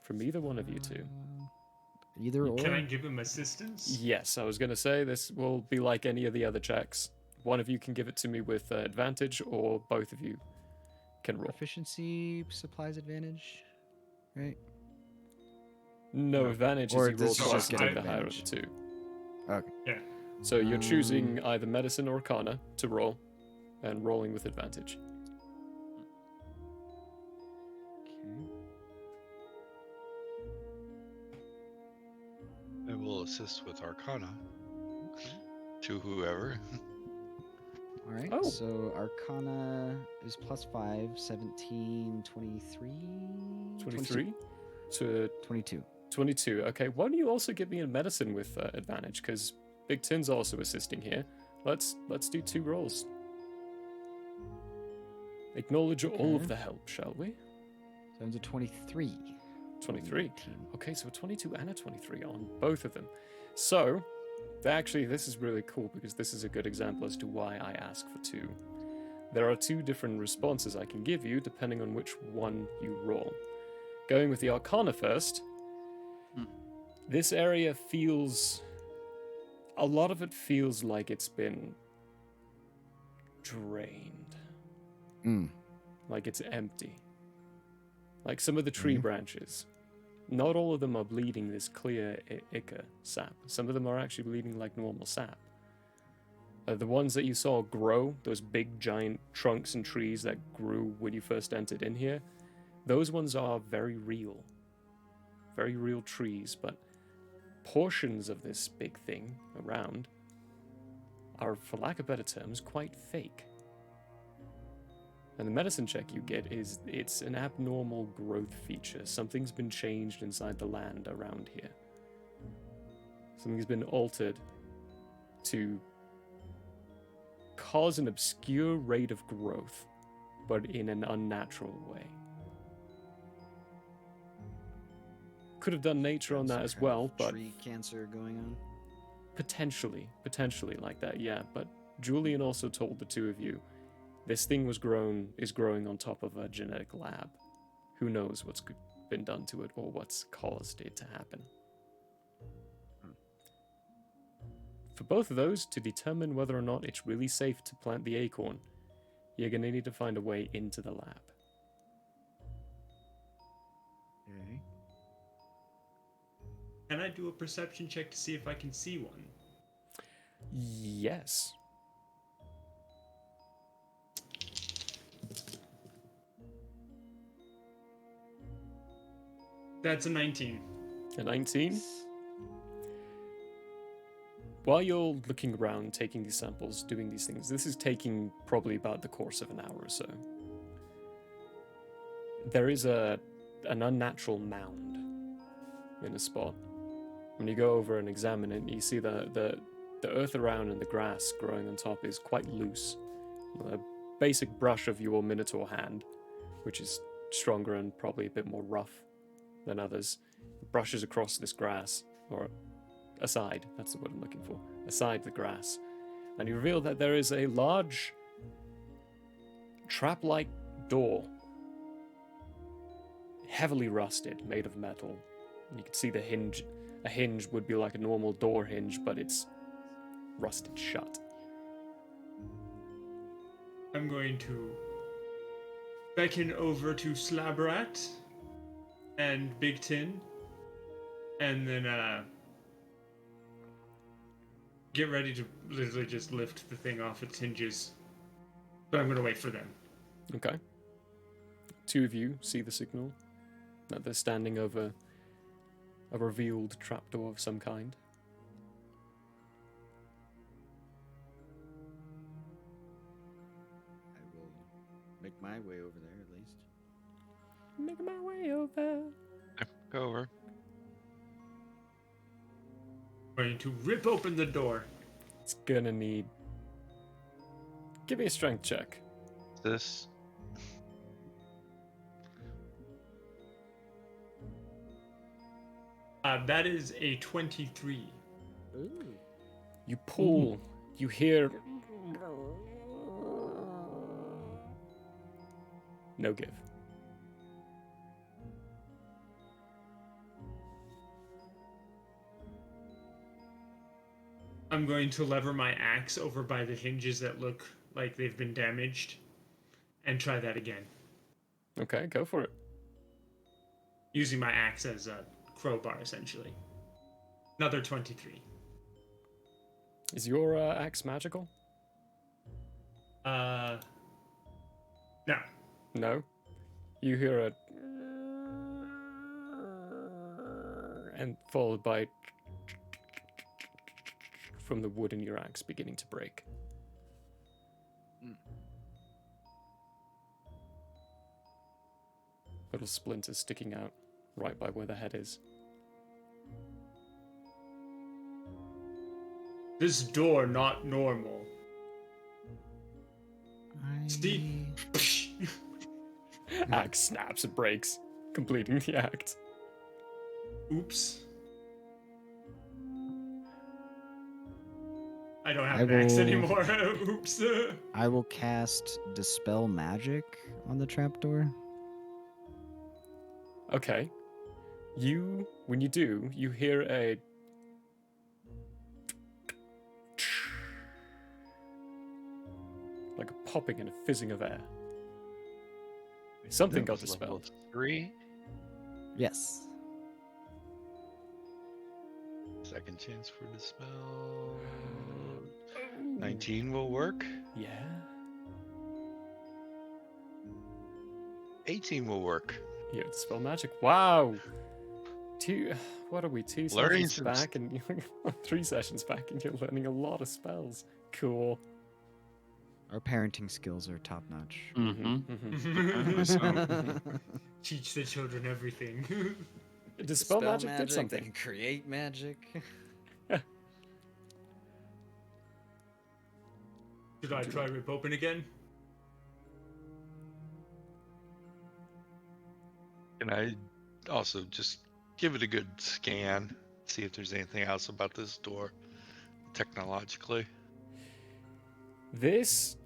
from either one of you two. Either or. Can I give him assistance? Yes, I was going to say this will be like any of the other checks. One of you can give it to me with advantage, or both of you can roll. Proficiency supplies advantage, right? No advantage Or as you roll does he twice just and get take the higher of the advantage? two. Okay. Yeah. So you're choosing either medicine or arcana to roll, and rolling with advantage. I will assist with Arcana to whoever. All right. Oh. So Arcana is +5, 17, 23. 23. to 22. 22. Okay, why don't you also give me a medicine with advantage? Because Big Tin's also assisting here. Let's do 2 rolls. Acknowledge all of Okay. the help, shall we? So it's a 23. 23. 19. Okay, so a 22 and a 23 on both of them. So, actually, this is really cool because this is a good example as to why I ask for 2. There are 2 different responses I can give you depending on which one you roll. Going with the Arcana first, this area feels. A lot of it feels like it's been drained. Mm. Like it's empty. Like some of the tree branches. Not all of them are bleeding this clear ichor sap. Some of them are actually bleeding like normal sap. The ones that you saw grow, those big giant trunks and trees that grew when you first entered in here, those ones are very real. Very real trees, but portions of this big thing around are, for lack of better terms, quite fake. And the medicine check you get is it's an abnormal growth feature. Something's been changed inside the land around here. Something's been altered to cause an obscure rate of growth, but in an unnatural way. Could have done nature on that as well, but Tree cancer going on. potentially like that, yeah. But Julian also told the 2 of you, this thing is growing on top of a genetic lab. Who knows what's been done to it or what's caused it to happen. For both of those, to determine whether or not it's really safe to plant the acorn, you're going to need to find a way into the lab. Okay. Can I do a perception check to see if I can see one? Yes. That's a 19. A 19? While you're looking around, taking these samples, doing these things, this is taking probably about the course of an hour or so. There is an unnatural mound in a spot. When you go over and examine it, you see the earth around and the grass growing on top is quite loose. A basic brush of your minotaur hand, which is stronger and probably a bit more rough than others, brushes across this grass, or aside, that's the word I'm looking for, aside the grass. And you reveal that there is a large trap-like door, heavily rusted, made of metal. And you can see the hinge. A hinge would be like a normal door hinge, but it's rusted shut. I'm going to beckon over to Slabrat and Big Tin, and then get ready to literally just lift the thing off its hinges. But I'm going to wait for them. Okay. 2 of you see the signal that they're standing over a revealed trapdoor of some kind. I will make my way over there at least. Making my way over. Go over. Going to rip open the door. It's gonna need. Give me a strength check. This. That is a 23. Ooh. You pull. You hear. No give. I'm going to lever my axe over by the hinges that look like they've been damaged and try that again. Okay, go for it. Using my axe as a crowbar, essentially. Another 23. Is your axe magical? No. No. You hear a. And followed by. From the wood in your axe beginning to break. Little splinters sticking out. right by where the head is. This door not normal. I... Steve. Axe snaps and breaks, completing the act. Oops. I don't have I an axe will- anymore. Oops. I will cast Dispel Magic on the trapdoor. Okay. When you do, you hear a like a popping and a fizzing of air. Something got That was level dispelled. 3. Yes. Second chance for dispel. 19 will work. Yeah. 18 will work. You have dispel magic. Wow. What are we, 2 Learning sessions some back and you're 3 sessions back and you're learning a lot of spells. Cool. Our parenting skills are top notch. Mhm. Teach the children everything. Dispel magic did something. They can create magic. Should I try rip open again? Can I also just give it a good scan, see if there's anything else about this door technologically? This,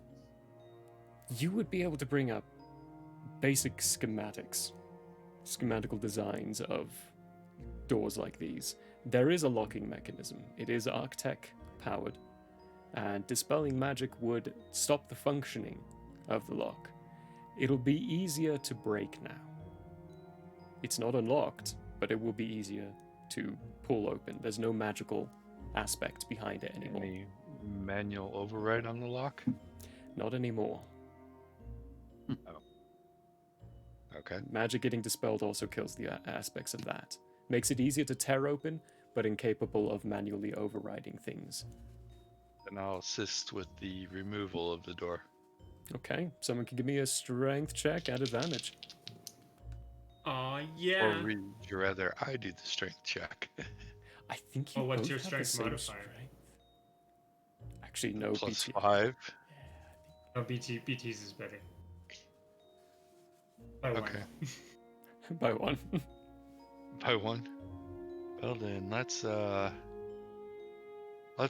you would be able to bring up basic schematical designs of doors like these. There is a locking mechanism. It is Arctech powered, and dispelling magic would stop the functioning of the lock. It'll be easier to break now. It's not unlocked, but it will be easier to pull open. There's no magical aspect behind it anymore. Any manual override on the lock? Not anymore. Okay. Magic getting dispelled also kills the aspects of that. Makes it easier to tear open, but incapable of manually overriding things. Then I'll assist with the removal of the door. Okay, someone can give me a strength check at advantage. Yeah. Or would you rather I do the strength check? I think you What's both your have the strength same modifier? strength. Actually, no. Plus BT. 5. No, BT's is better. By one. Okay. By 1. By 1. Well then, let's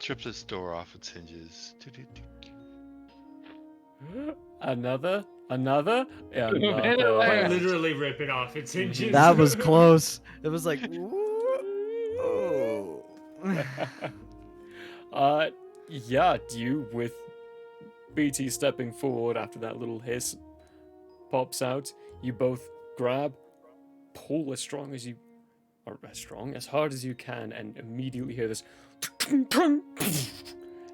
rip this door off its hinges. Another. Quite literally rip it off its hinges. That was close. It was like, ooh. Yeah, you with BT stepping forward after that little hiss pops out, you both grab, pull as strong as you, or as hard as you can, and immediately hear this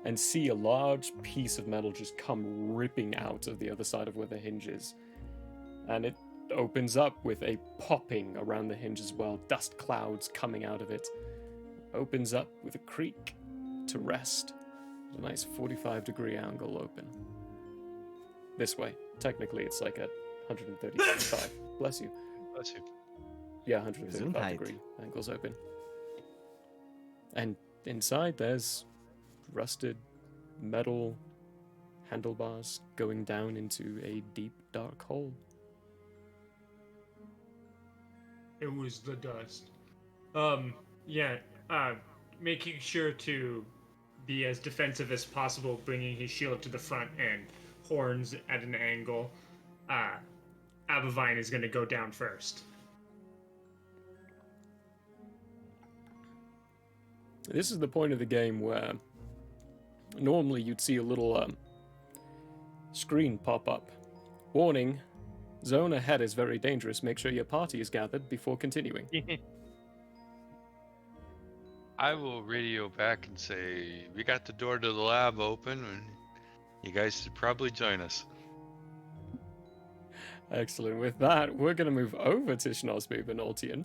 and see a large piece of metal just come ripping out of the other side of where the hinge is. And it opens up with a popping around the hinge as well, dust clouds coming out of it. Opens up with a creak to rest. A nice 45-degree angle open. This way. Technically, it's like at 135. Bless you. Bless you. Yeah, 135 Gesundheit. degree angles open. And inside there's rusted metal handlebars going down into a deep, dark hole. It was the dust. Making sure to be as defensive as possible, bringing his shield to the front and horns at an angle. Abavine is going to go down first. This is the point of the game where normally you'd see a little screen pop up. Warning, zone ahead is very dangerous. Make sure your party is gathered before continuing. I will radio back and say, we got the door to the lab open, and you guys should probably join us. Excellent. With that, we're going to move over to Schnosboob and Altian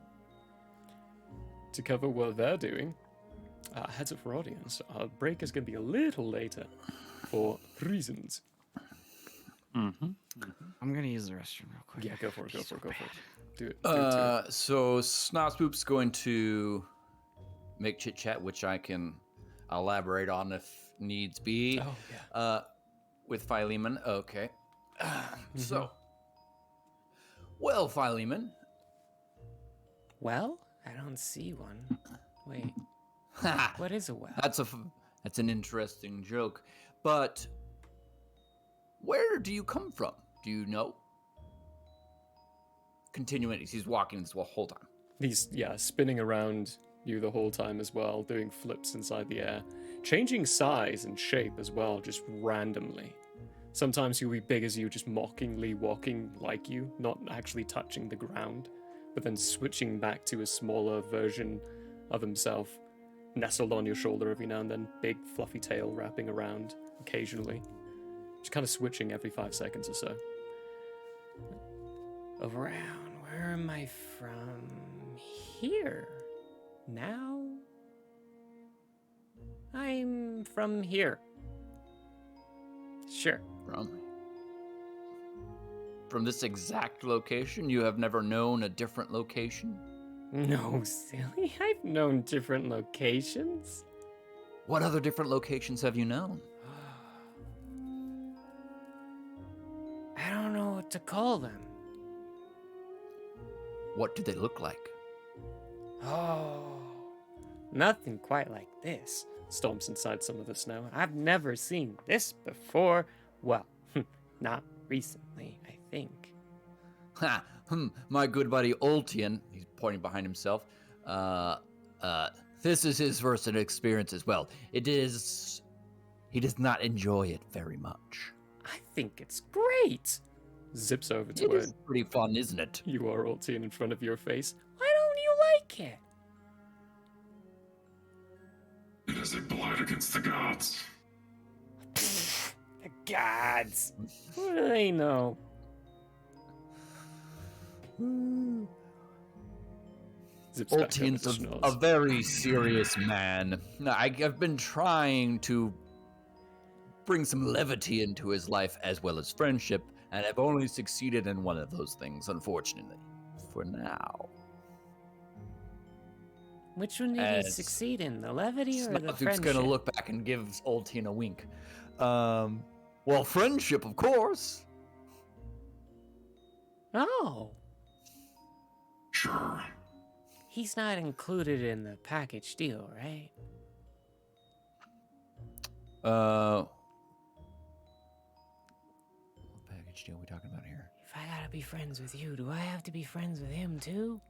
to cover what they're doing. Heads up for audience. Our break is going to be a little later for reasons. Mm-hmm. I'm gonna use the restroom real quick. Yeah, go for it. Go Be for it. so Go for it. bad. Do it. Do it to it. So Snozpoop's going to make chit chat, which I can elaborate on if needs be. Oh yeah. With Philemon. Okay. So, well, Philemon. Well, I don't see one. Wait, what is a well? That's an interesting joke. But where do you come from? Do you know? Continuing, he's walking this whole time. He's spinning around you the whole time as well, doing flips inside the air, changing size and shape as well, just randomly. Sometimes he'll be big as you, just mockingly walking like you, not actually touching the ground, but then switching back to a smaller version of himself, nestled on your shoulder every now and then, big fluffy tail wrapping around occasionally. Just kind of switching every 5 seconds or so. Around, where am I from? Here. Now? I'm from here. Sure. From this exact location? You have never known a different location? No, silly. I've known different locations. What other different locations have you known? I don't know what to call them. What do they look like? Oh, nothing quite like this. Stomps inside some of the snow. I've never seen this before. Well, not recently, I think. Ha! My good buddy Ultian, he's pointing behind himself. This is his first experience as well. He does not enjoy it very much. I think it's great. Zips over to It it. is pretty fun, isn't it? You are Ultian in front of your face. Why don't you like it? It is a blight against the gods. The gods. What do they know? Zips back over Ultian's to a Schnoz. very serious man. I've been trying to bring some levity into his life as well as friendship, and I've only succeeded in one of those things, unfortunately. For now. Which one did you succeed in? The levity or the Snozpoop's friendship? gonna look back and give Ultian a wink. Well, friendship, of course. Oh, Sure. he's not included in the package deal, right? What package deal are we talking about here? If I gotta be friends with you, do I have to be friends with him too?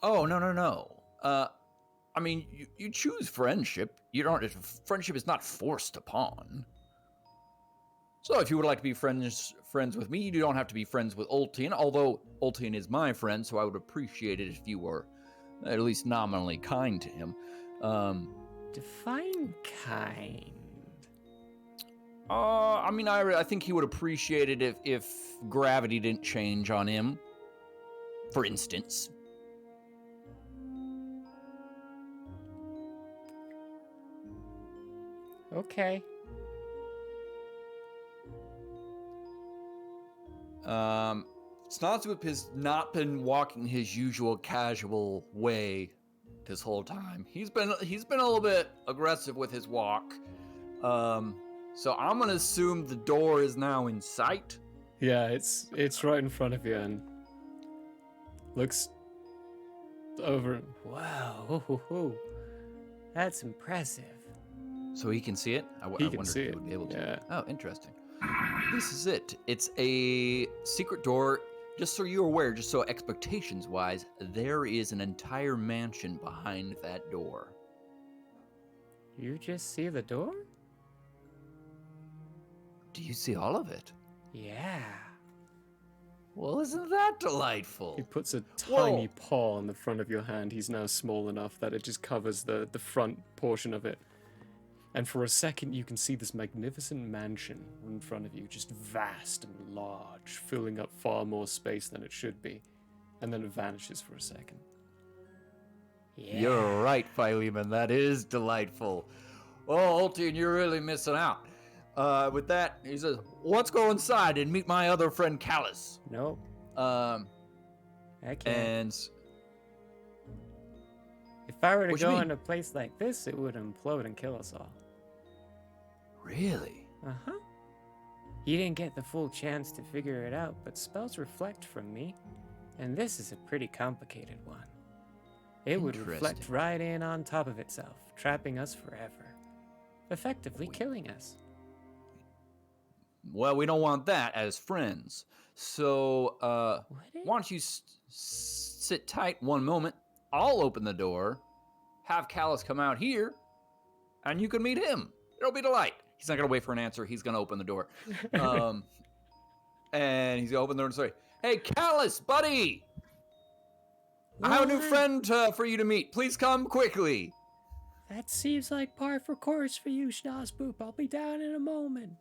Oh, no. I mean, you choose friendship. You don't. Friendship is not forced upon. So if you would like to be friends with me, you don't have to be friends with Ultian, although Ultian is my friend, so I would appreciate it if you were at least nominally kind to him. Define kind. I mean, I think he would appreciate it if gravity didn't change on him, for instance. Okay. Snozpoop has not been walking his usual casual way this whole time. He's been a little bit aggressive with his walk. So I'm gonna assume the door is now in sight. Yeah, it's right in front of you and looks over. Wow, that's impressive. So he can see it? I He wondered can if see he it. would be able to. Yeah. Oh, interesting. This is it. It's a secret door. Just so you're aware, just so expectations-wise, there is an entire mansion behind that door. You just see the door? Do you see all of it? Yeah. Well, isn't that delightful? He puts a Whoa. tiny paw on the front of your hand. He's now small enough that it just covers the front portion of it. And for a second, you can see this magnificent mansion in front of you, just vast and large, filling up far more space than it should be. And then it vanishes for a second. Yeah. You're right, Philemon. That is delightful. Oh, Ultian, you're really missing out. With that, he says, "Let's go inside and meet my other friend Callus." Nope, Um, I can't. and If I were to What you go mean? in a place like this, it would implode and kill us all. really, Uh-huh. You didn't get the full chance to figure it out, but spells reflect from me, and this is a pretty complicated one. It would reflect Interesting. right in on top of itself, trapping us forever, effectively killing us. well, we don't want that as friends. So, Would it? why don't you sit tight one moment? I'll open the door, have Callus come out here, and you can meet him. It'll be a delight. He's not gonna wait for an answer. He's gonna open the door, and he's gonna open the door and say, "Hey, Callus, buddy, I have a new What? friend for you to meet. Please come quickly." That seems like par for course for you, Schnozzboop. I'll be down in a moment.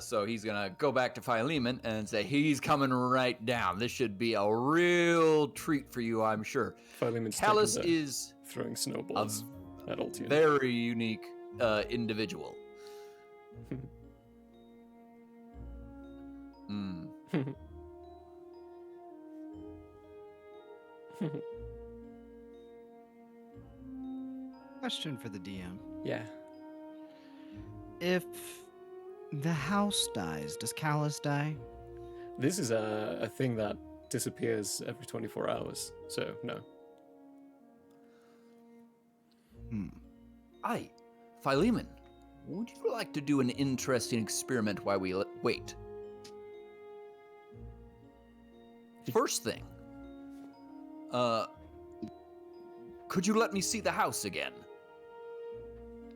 So he's gonna go back to Philemon and say he's coming right down. This should be a real treat for you, I'm sure. Philemon's Callus taken there, is throwing snowballs at Ultian. very unique individual. Hmm. Question for the DM. Yeah. If the house dies, does Callus die? This is a thing that disappears every 24 hours, so no. Aye, Philemon, would you like to do an interesting experiment while we wait? First thing, could you let me see the house again?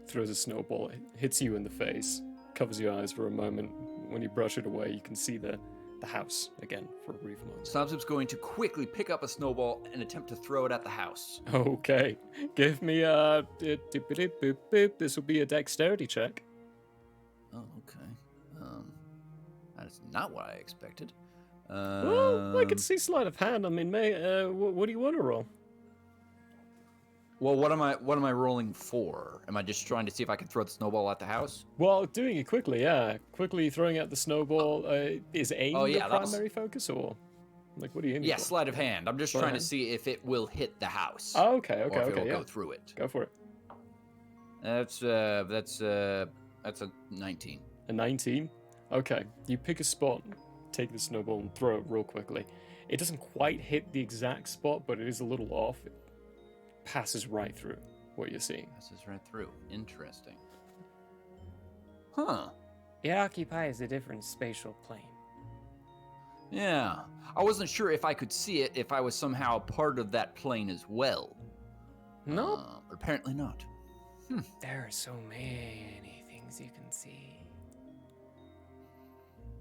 Throws a snowball, it hits you in the face, covers your eyes for a moment. When you brush it away, you can see the house again for a brief moment. Snobzip's going to quickly pick up a snowball and attempt to throw it at the house. Okay, give me a... This will be a dexterity check. Oh, okay. That is not what I expected. Well, I could see sleight of hand. I mean, what do you want to roll? Well, what am I rolling for? Am I just trying to see if I can throw the snowball at the house? Well, doing it quickly, yeah. Quickly throwing out the snowball. Is aim Oh, the yeah, that was- primary focus, or like what are you aiming Yeah, for? sleight of hand. I'm just Sleight of trying to hand. see if it will hit the house. Oh, okay, or if it will yeah. go through it. Go for it. That's a 19. A 19. Okay, you pick a spot, take the snowball, and throw it real quickly. It doesn't quite hit the exact spot, but it is a little off. It passes right through what you're seeing. Passes right through. Interesting. Huh. It occupies a different spatial plane. Yeah. I wasn't sure if I could see it if I was somehow part of that plane as well. Nope. But apparently not. There are so many things you can see.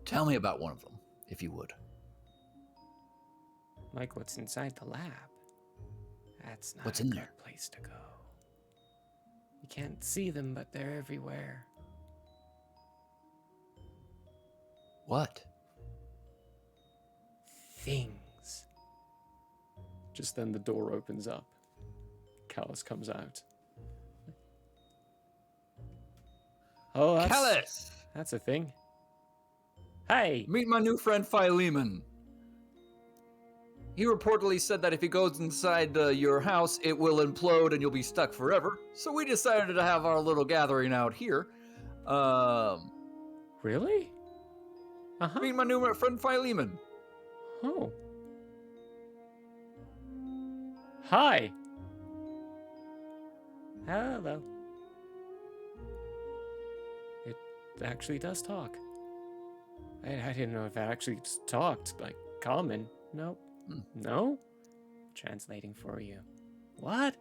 Tell me about one of them, if you would. Like what's inside the lab. That's not What's a in good there? place to go. You can't see them, but they're everywhere. What? Things. Just then the door opens up. Callus comes out. Oh, Callus! that's a thing. Hey! Meet my new friend Philemon. He reportedly said that if he goes inside your house, it will implode and you'll be stuck forever. So we decided to have our little gathering out here. Really? Uh-huh. Meet my new friend Philemon. Oh. Hi. Hello. It actually does talk. I didn't know if it actually just talked, like common. Nope. No? Translating for you. What?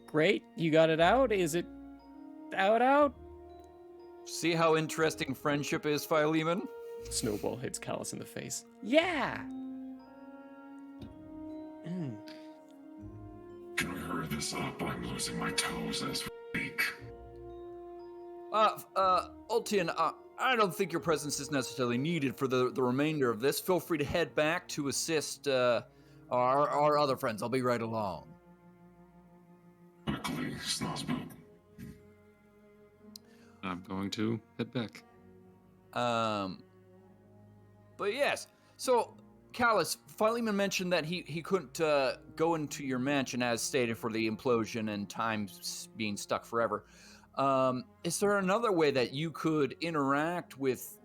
Great, you got it out? Is it out? See how interesting friendship is, Philemon? Snowball hits Callus in the face. Yeah! Can we hurry this up? I'm losing my toes as we speak. Ultian, I don't think your presence is necessarily needed for the remainder of this. Feel free to head back to assist Our other friends. I'll be right along. Quickly, Snozboot. I'm going to head back. But yes. So, Callus, Philemon mentioned that he couldn't go into your mansion as stated for the implosion and time being stuck forever. Is there another way that you could interact with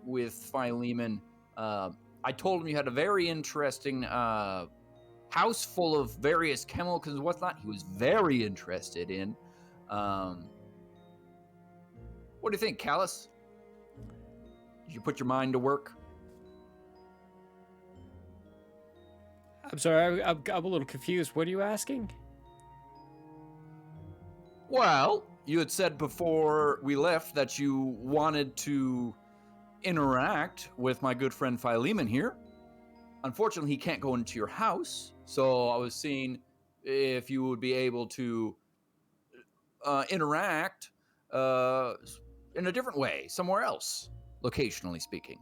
Philemon? I told him you had a very interesting house full of various chemicals and whatnot. He was very interested in. What do you think, Callus? Did you put your mind to work? I'm sorry, I'm a little confused. What are you asking? Well, you had said before we left that you wanted to interact with my good friend Philemon here. Unfortunately, he can't go into your house, so I was seeing if you would be able to interact in a different way, somewhere else, locationally speaking.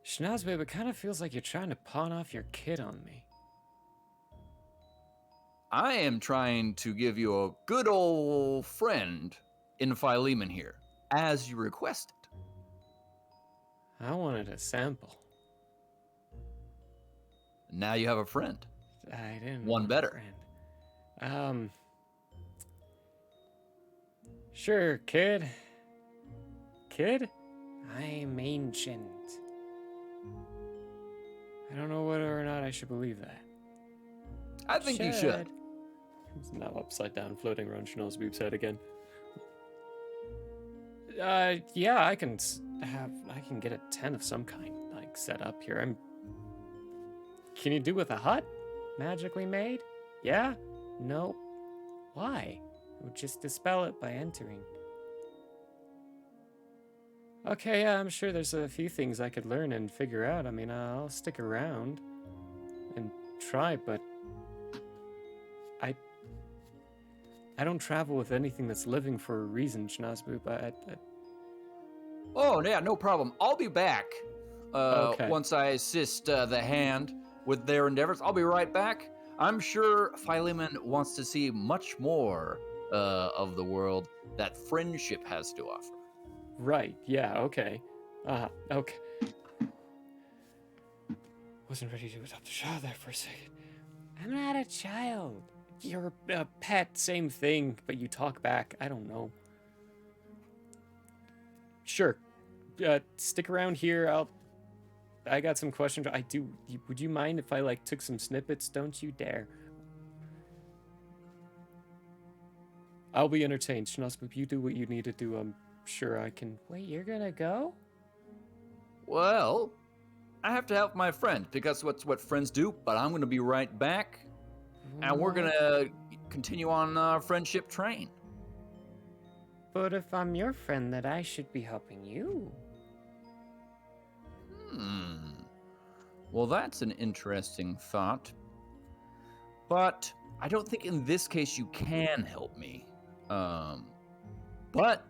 Schnozbabe, it kind of feels like you're trying to pawn off your kid on me. I am trying to give you a good old friend in Philemon here, as you requested. I wanted a sample. Now you have a friend. I didn't One want better. a friend. Sure, kid. Kid? I'm ancient. I don't know whether or not I should believe that. I think you should. It's now upside down, floating around Schnozboob's head again. Yeah, I can get a tent of some kind, like, set up here. Can you do with a hut? Magically made? Yeah? No. Why? It would just dispel it by entering. Okay, yeah, I'm sure there's a few things I could learn and figure out. I mean, I'll stick around and try, but I don't travel with anything that's living for a reason, Schnozboop. Oh, yeah, no problem. I'll be back Okay. once I assist the hand with their endeavors. I'll be right back. I'm sure Philemon wants to see much more of the world that friendship has to offer. Right, yeah, okay. Okay. Wasn't ready to adopt a child there for a second. I'm not a child. You're a pet, same thing, but you talk back. I don't know. Sure. Stick around here. I got some questions. Would you mind if I, like, took some snippets? Don't you dare. I'll be entertained. Schnozboop, you do what you need to do. I'm sure I can. Wait, you're gonna go? Well, I have to help my friend because that's what friends do, but I'm going to be right back. And we're going to continue on our friendship train. But if I'm your friend, then I should be helping you. Well, that's an interesting thought. But I don't think in this case you can help me. But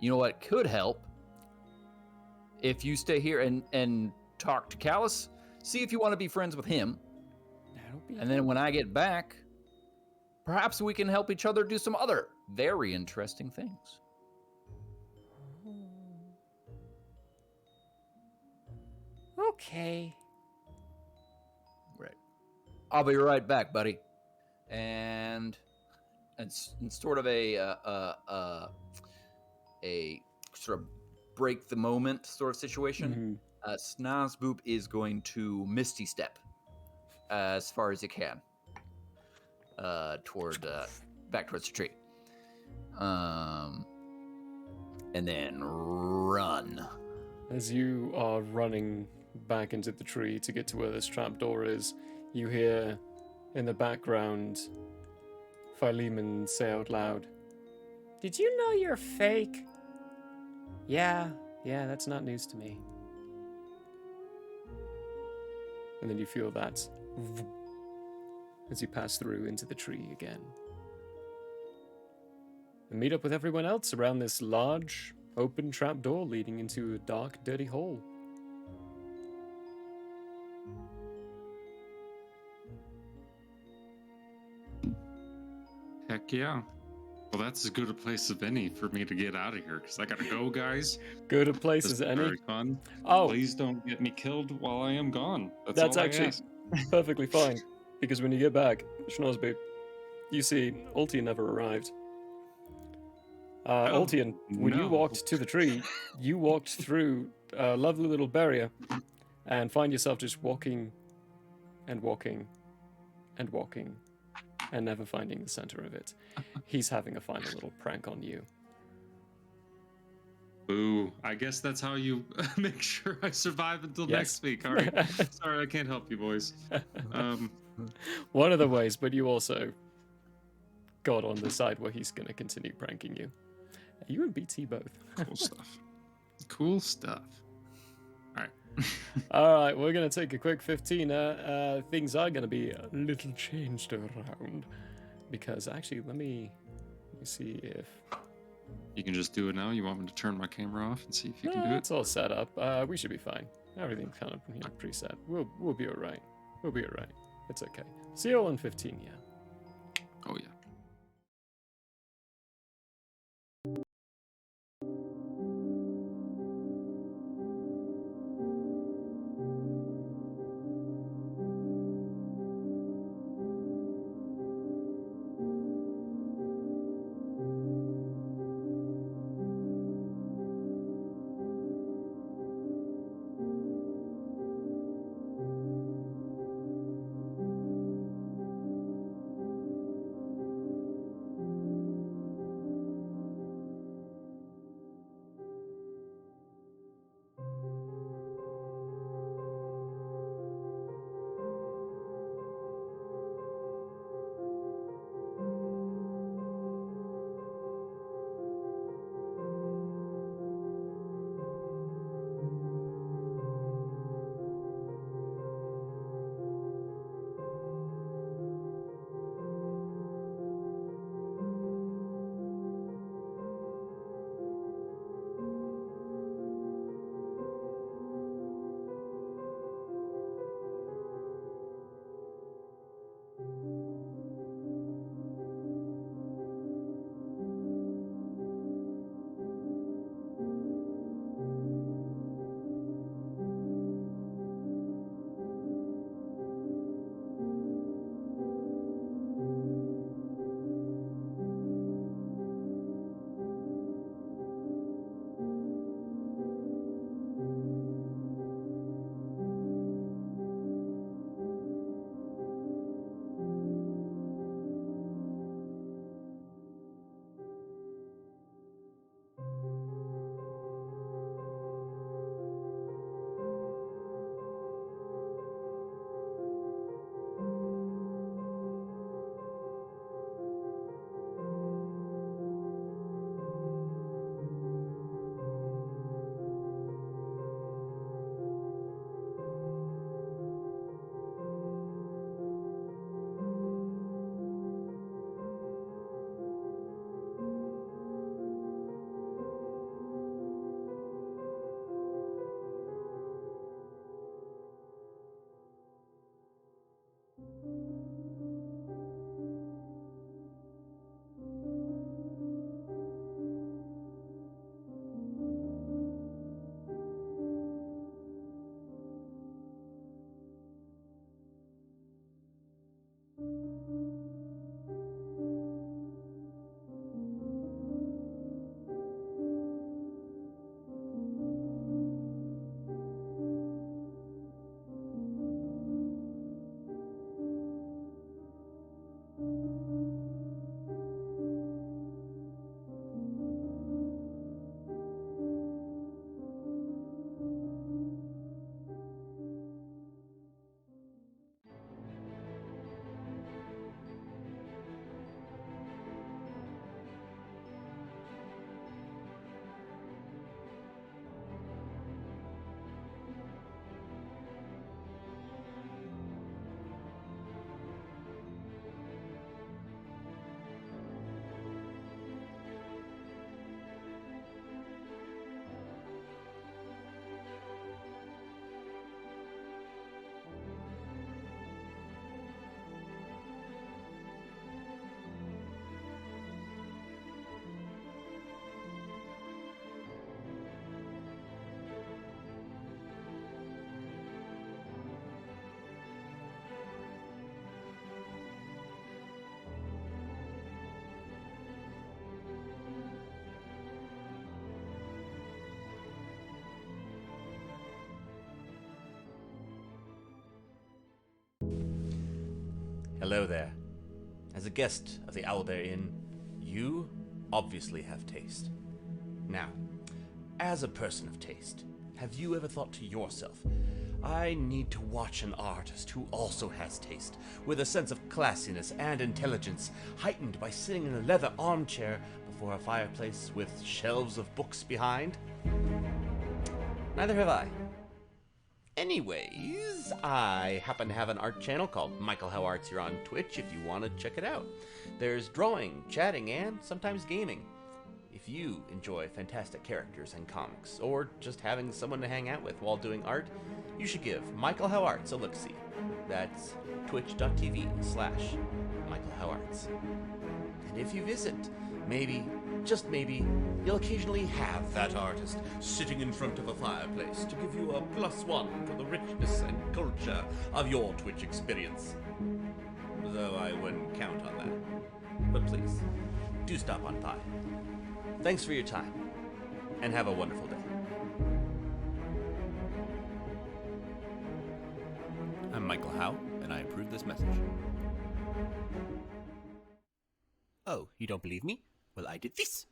you know what could help? If you stay here and talk to Callus, see if you want to be friends with him. And then when I get back, perhaps we can help each other do some other very interesting things. Okay. Right. I'll be right back, buddy. And it's sort of a sort of break the moment sort of situation. Snozboop is going to Misty Step as far as he can toward back towards the tree, and then run. As you are running back into the tree to get to where this trapdoor is, you hear in the background Philemon say out loud, "Did you know you're fake?" Yeah, that's not news to me. And then you feel that as you pass through into the tree again. And meet up with everyone else around this large, open trapdoor leading into a dark, dirty hole. Heck yeah. Well, that's as good a place as any for me to get out of here because I gotta go, guys. Good a place This as is any. very fun. Oh, Please don't get me killed while I am gone. that's all I actually ask. perfectly fine. Because when you get back, Schnorsby, you see Ultian never arrived. Oh, Ultian, when you no. walked to the tree, you walked through a lovely little barrier and find yourself just walking and walking and walking and never finding the center of it. He's having a final little prank on you. Boo. I guess that's how you make sure I survive until Yes. next week. All right. Sorry, I can't help you, boys. One of the ways, but you also got on the side where he's going to continue pranking you. You and BT both. Cool stuff. Cool stuff. All right. All right, we're going to take a quick 15. Things are going to be a little changed around. Because actually, let me see if... You can just do it now. You want me to turn my camera off and see if you No, can do it? it's all set up. We should be fine. Everything's kind of preset. We'll be all right. We'll be all right. It's okay. See you all in 15, yeah. Oh, yeah. Hello there. As a guest of the Owlbear Inn, you obviously have taste. Now, as a person of taste, have you ever thought to yourself, I need to watch an artist who also has taste, with a sense of classiness and intelligence, heightened by sitting in a leather armchair before a fireplace with shelves of books behind? Neither have I. Anyways, I happen to have an art channel called Michael How Arts here on Twitch if you want to check it out. There's drawing, chatting, and sometimes gaming. If you enjoy fantastic characters and comics, or just having someone to hang out with while doing art, you should give Michael How Arts a look-see. That's twitch.tv/Michael How Arts. And if you visit, maybe, just maybe, you'll occasionally have that artist sitting in front of a fireplace to give you a +1 for the richness and culture of your Twitch experience. Though I wouldn't count on that. But please, do stop on by. Thanks for your time, and have a wonderful day. I'm Michael Howe, and I approve this message. Oh, you don't believe me? Well, I did this,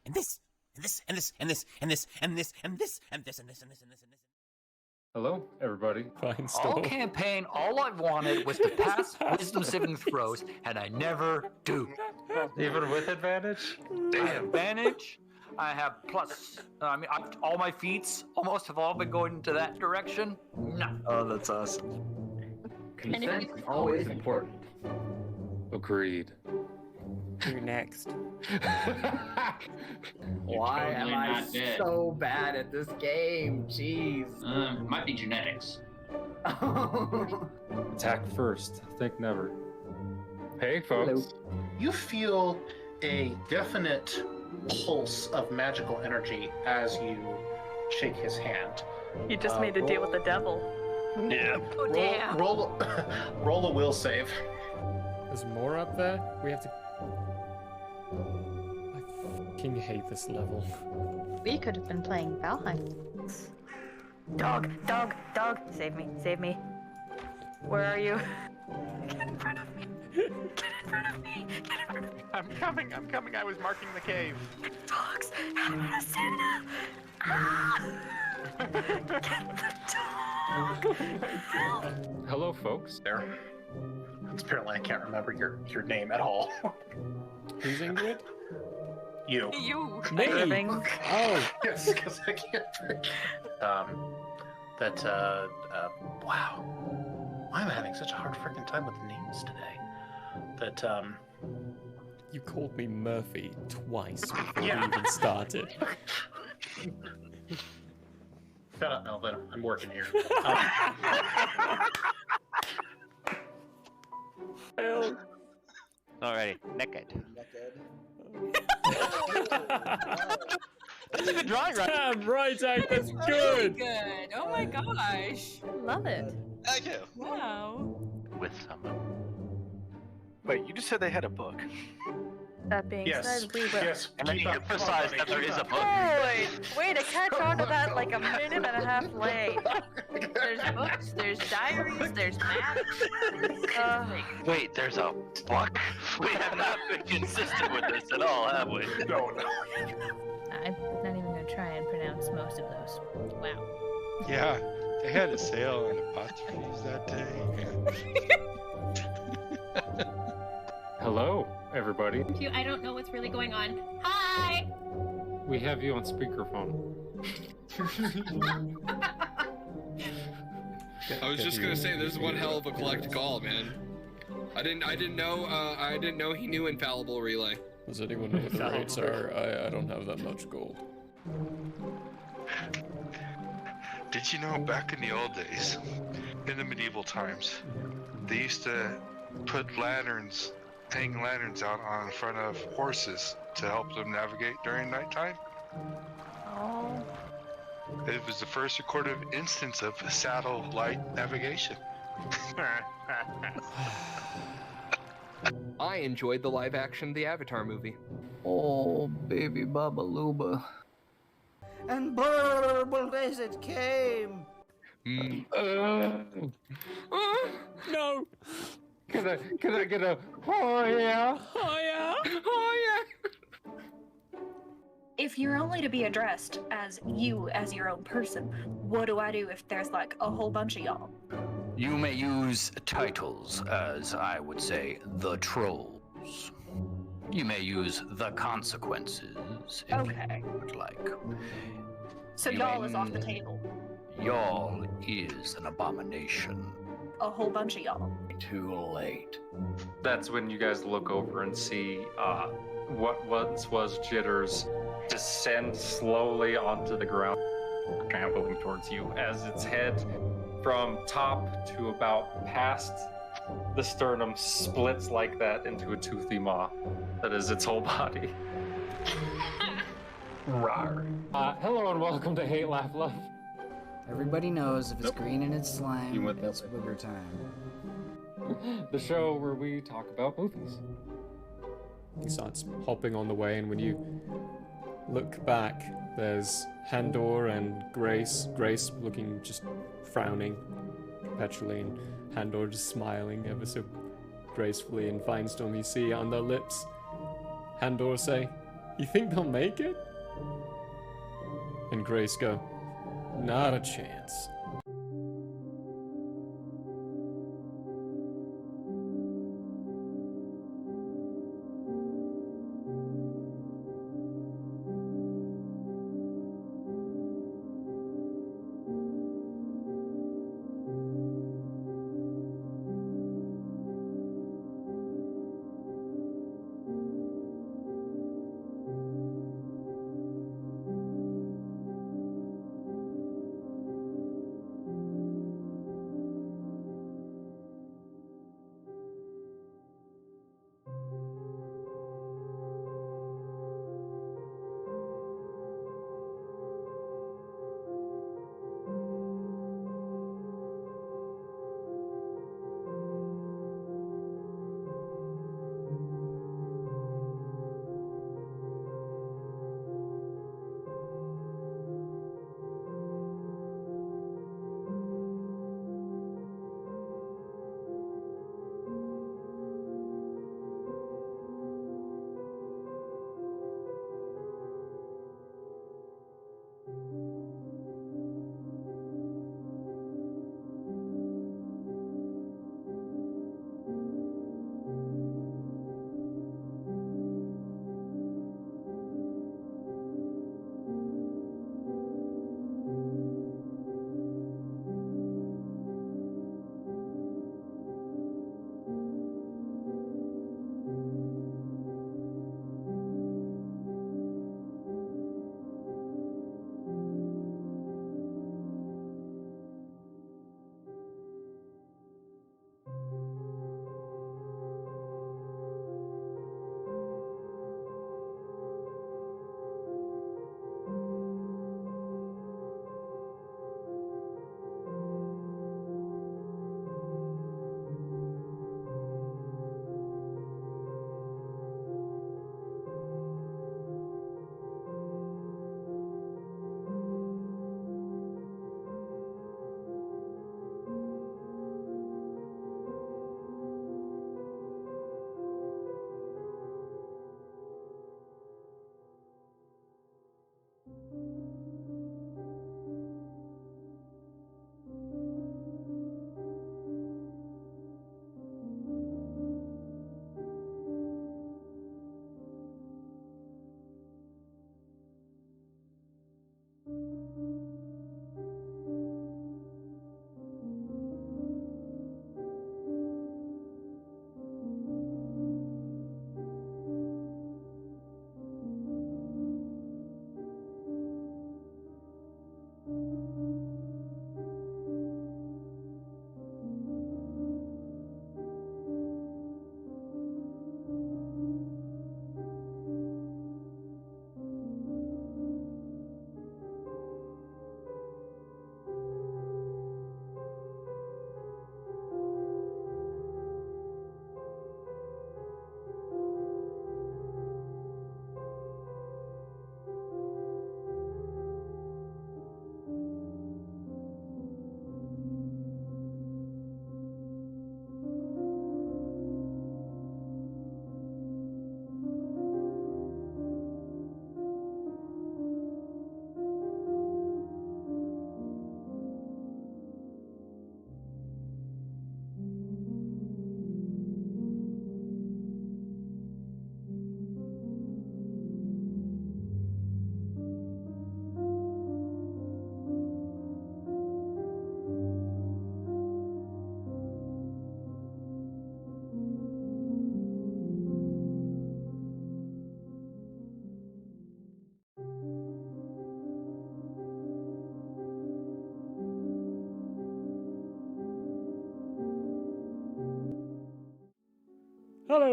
and this, and this, and this, and this, and this, and this, and this, and this, and this, and this, and this, and this. Hello, everybody. Fine All store. campaign, all I wanted was to pass wisdom saving throws, and I never do. Even with advantage? I have advantage. I have plus. All my feats almost have all been going into that direction. No. Oh, that's awesome. Consent is always important. Agreed. You're next. Why am totally I not dead. so bad at this game? Jeez. Might be genetics. Attack first. Think never. Hey, folks. You feel a definite pulse of magical energy as you shake his hand. You just made a deal with the devil. Yeah. Oh, damn. Roll a will save. There's more up there? We have to... I fucking hate this level. We could have been playing Valheim. Dog, dog, dog. Save me, save me. Where are you? Get in front of me. Get in front of me. Get in front of me. I'm coming. I was marking the cave. Dogs. How do I stand up? Ah! Get the dog. Help. Hello, folks. There. Apparently, I can't remember your name at all. Who's Ingrid? You. You. Me? Irving. Oh. Yes, because I can't forget. Wow. Why am I having such a hard freaking time with names today? You called me Murphy twice before Yeah. we even started. Shut up, Melvin. I'm working here. Alrighty, naked. That's a good drawing, right? Damn, right, Zach, that's Really good. good. Oh my gosh. Love it. Thank you. Wow. With someone. Wait, you just said they had a book. That being Yes. said, we will. Yes. And then you emphasize that there is a book. Holy! Way to catch on to that like a minute and a half late. There's books, there's diaries, there's maps. Wait, there's a book? We have not been consistent with this at all, have we? No. I'm not even gonna try and pronounce most of those. Wow. Yeah, they had a sale on apostrophes that day. Hello, everybody. I don't know what's really going on. Hi! We have you on speakerphone. I was just gonna say, this is one hell of a collect call, man. I didn't know he knew infallible relay. Does anyone know what the rates are? I don't have that much gold. Did you know back in the old days, in the medieval times, they used to put lanterns, hang lanterns out on front of horses to help them navigate during nighttime? Oh. It was the first recorded instance of satellite navigation. I enjoyed the live action The Avatar movie. Oh, baby Babaluba. And burbled as it came. No! Can I get a oh yeah? Oh yeah? Oh yeah! If you're only to be addressed as you, as your own person, what do I do if there's like a whole bunch of y'all? You may use titles as, I would say, the trolls. You may use the consequences if Okay. you would like. So You y'all may- is off the table. Y'all is an abomination. A whole bunch of y'all. Too late. That's when you guys look over and see what once was Jitters descend slowly onto the ground, trampling towards you as its head from top to about past the sternum splits like that into a toothy maw that is its whole body. Rawr. Hello and welcome to Hate, Laugh, Love. Everybody knows if it's green and it's You slime, went that it's booger time. The show where we talk about movies. He starts hopping on the way, and when you look back, there's Handor and Grace. Grace looking just frowning perpetually, and Handor just smiling ever so gracefully. And Finestorm, you see on their lips, Handor say, "You think they'll make it?" And Grace go, "Not a chance."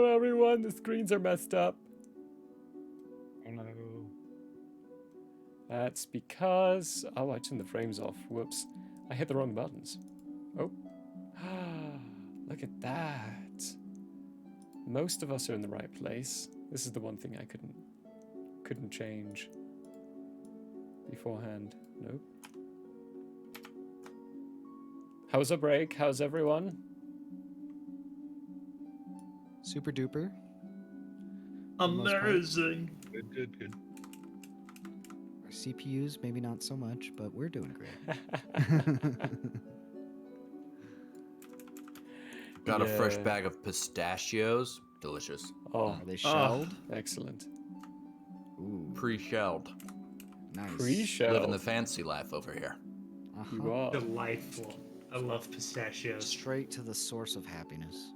no, everyone, the screens are messed up. Oh no. That's because... Oh, I turned the frames off. Whoops. I hit the wrong buttons. Oh. Look at that. Most of us are in the right place. This is the one thing I couldn't change beforehand. Nope. How's the break? How's everyone? Super duper. For the most part. Amazing. Good. Our CPUs, maybe not so much, but we're doing great. Got a fresh bag of pistachios. Delicious. Oh, are they shelled? Excellent. Ooh, Pre-shelled. nice. Pre-shelled. Living the fancy life over here. You are. Delightful. I love pistachios. Straight to the source of happiness.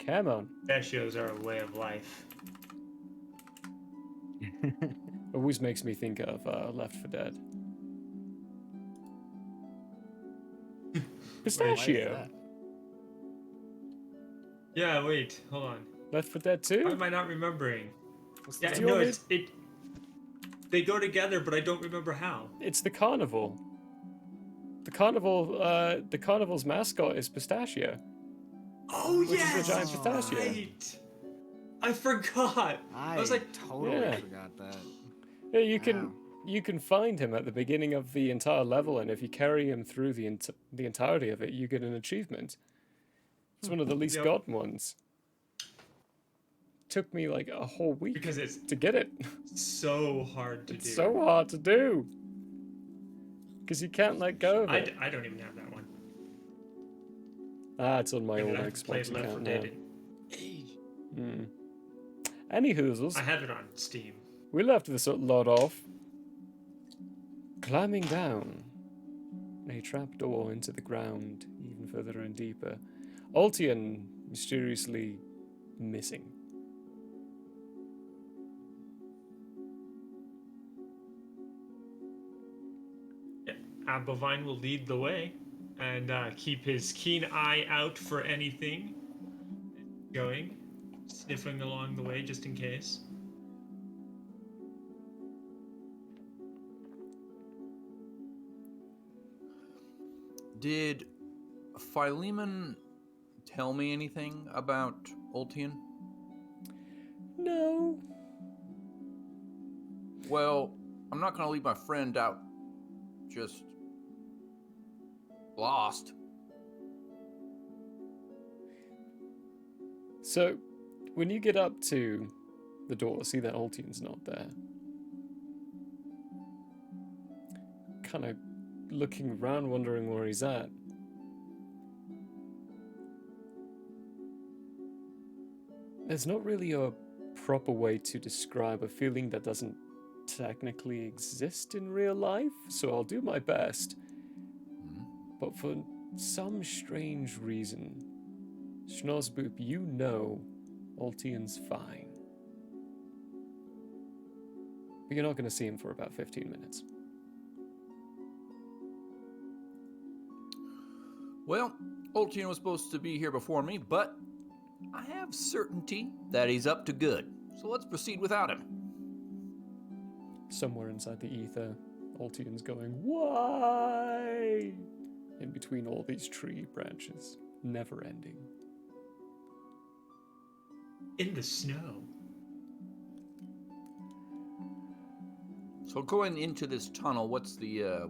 Come on. Pistachios are a way of life. Always makes me think of Left 4 Dead. Pistachio. Yeah, wait, hold on. Left 4 Dead 2? Why am I not remembering? Yeah, Do you no, want me- they go together, but I don't remember how. It's the carnival. The carnival's mascot is Pistachio. Oh, Which yes! is a giant pistachio. Right. I forgot. I was like, totally Yeah. forgot that. Yeah, you can find him at the beginning of the entire level, and if you carry him through the entirety of it, you get an achievement. It's one of the least Yep. gotten ones. Took me like a whole week because it's to get it. so hard to do. It's so hard to do. Because you can't let go of it. I don't even have that one. Ah, it's on my old I've played Xbox Left 4 account Dead now. in age. Any hoozles. I have it on Steam. We left this lot off climbing down a trapdoor into the ground, even further and deeper. Altian mysteriously missing. Yeah, Abovine will lead the way and keep his keen eye out for anything going, sniffing along the way just in case. Did Philemon tell me anything about Ultian? No. Well, I'm not going to leave my friend out just lost. So, when you get up to the door, see that Altian's not there. Kind of looking around, wondering where he's at. There's not really a proper way to describe a feeling that doesn't technically exist in real life, so I'll do my best. But for some strange reason, Schnozzboop, you know Altian's fine. But you're not going to see him for about 15 minutes. Well, Ultian was supposed to be here before me, but I have certainty that he's up to good. So let's proceed without him. Somewhere inside the ether, Altian's going, why? In between all these tree branches, never ending. In the snow. So going into this tunnel, what's the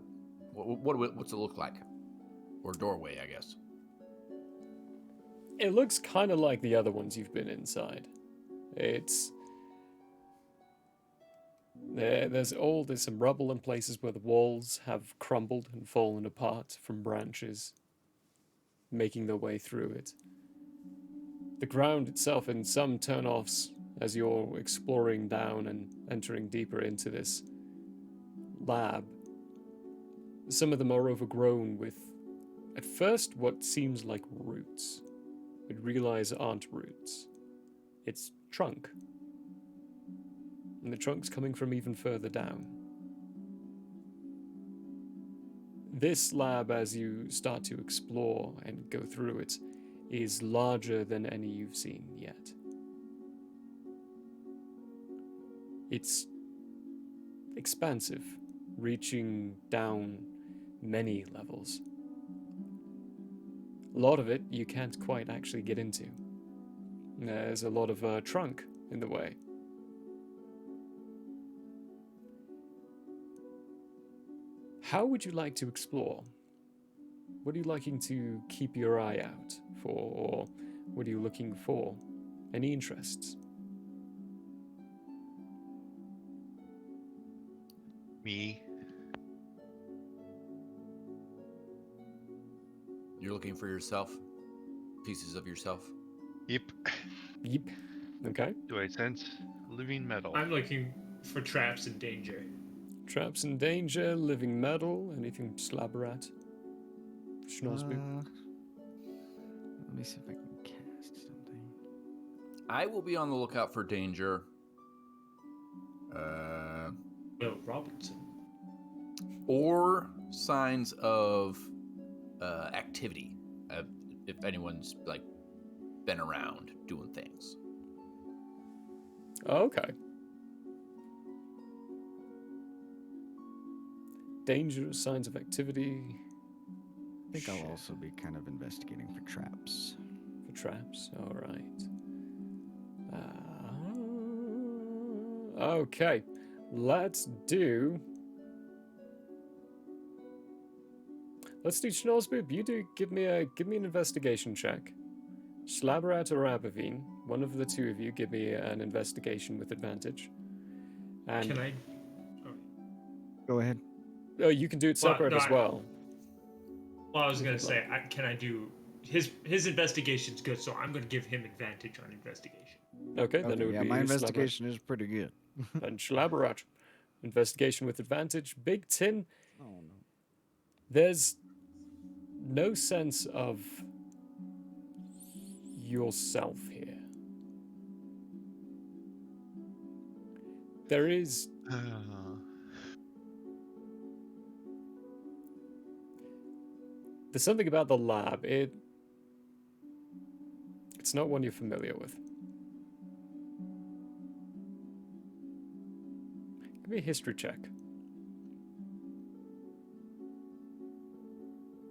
what's it look like? Or doorway, I guess. It looks kind of like the other ones you've been inside. There's some rubble in places where the walls have crumbled and fallen apart from branches, making their way through it. The ground itself, in some turn-offs, as you're exploring down and entering deeper into this lab, some of them are overgrown with, at first, what seems like roots, but realize aren't roots. It's trunk. And the trunk's coming from even further down. This lab, as you start to explore and go through it, is larger than any you've seen yet. It's expansive, reaching down many levels. A lot of it you can't quite actually get into. There's a lot of trunk in the way. How would you like to explore? What are you liking to keep your eye out for, or what are you looking for? Any interests? Me. You're looking for yourself? Pieces of yourself? Yep. Yep. Okay. Do I sense living metal? I'm looking for traps and danger. Traps and danger, living metal, anything slabberat? Schnosby? Let me see if I can cast something. I will be on the lookout for danger. Will Robinson. Or signs of activity. If anyone's like been around doing things. Okay. Danger, signs of activity. I think I'll also be kind of investigating for traps. For traps, all right. Okay, let's do Schnorsboob. You do give me an investigation check. Slabberat or Abavine, one of the two of you, give me an investigation with advantage. And Can I? Go ahead. Oh, you can do it separate as well. Well, I was gonna say, can I do his investigation's good, so I'm gonna give him advantage on investigation. Okay, then it would be my investigation is pretty good. And Schlabberat. Investigation with advantage. Big Tin. Oh no. There's no sense of yourself here. There is there's something about the lab. It's not one you're familiar with. Give me a history check.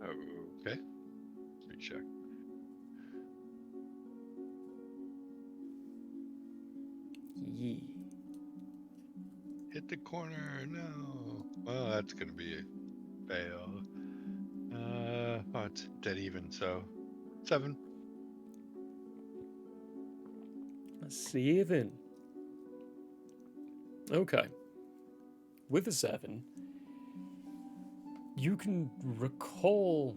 Okay. History check. Yee. Hit the corner. No. Well, that's gonna be a fail. Oh, it's dead even. So 7. 7. Okay. With a 7, you can recall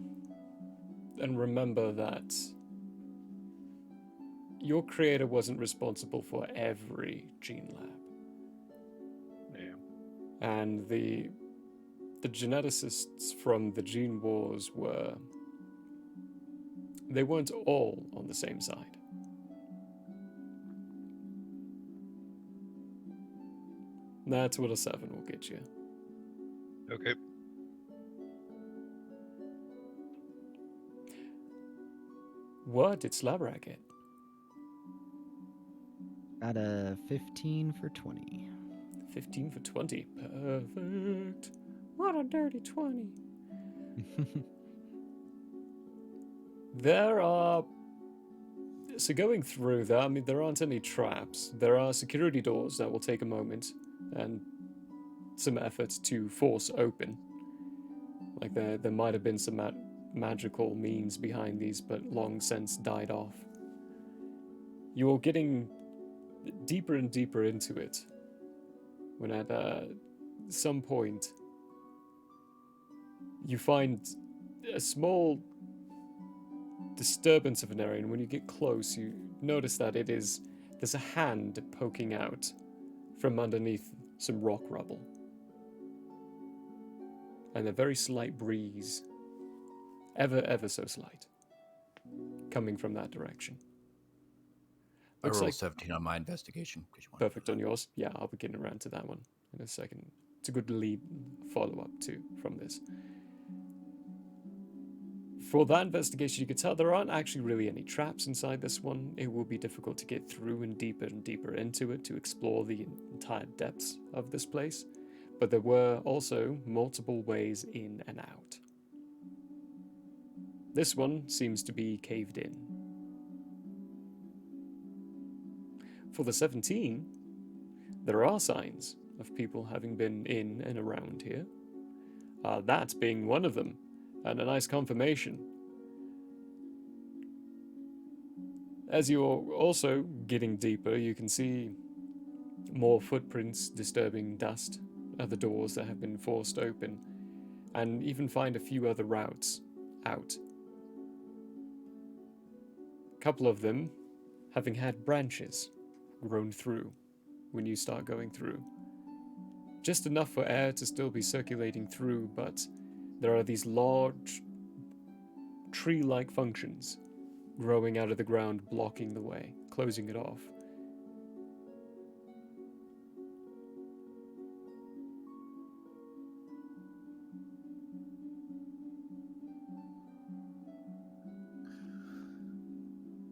and remember that your creator wasn't responsible for every gene lab. Yeah. And the geneticists from the gene wars they weren't all on the same side. That's what a 7 will get you. Okay. What did Slabrak get? Got a 15 for 20. 15 for 20. Perfect. What a dirty 20. There are... So going through that, I mean, there aren't any traps. There are security doors that will take a moment and some effort to force open. Like there might have been some magical means behind these, but long since died off. You're getting deeper and deeper into it, when at some point you find a small disturbance of an area, and when you get close, you notice that there's a hand poking out from underneath some rock rubble. And a very slight breeze, ever so slight, coming from that direction. I Looks rolled like 17 on my investigation. perfect on yours. Yeah, I'll be getting around to that one in a second. It's a good lead follow-up too from this. For that investigation, you could tell there aren't actually really any traps inside this one. It will be difficult to get through and deeper into it to explore the entire depths of this place. But there were also multiple ways in and out. This one seems to be caved in. For the 17, there are signs of people having been in and around here. That being one of them, and a nice confirmation. As you're also getting deeper, you can see more footprints disturbing dust at the doors that have been forced open, and even find a few other routes out. A couple of them having had branches grown through when you start going through. Just enough for air to still be circulating through, but there are these large tree-like functions growing out of the ground, blocking the way, closing it off.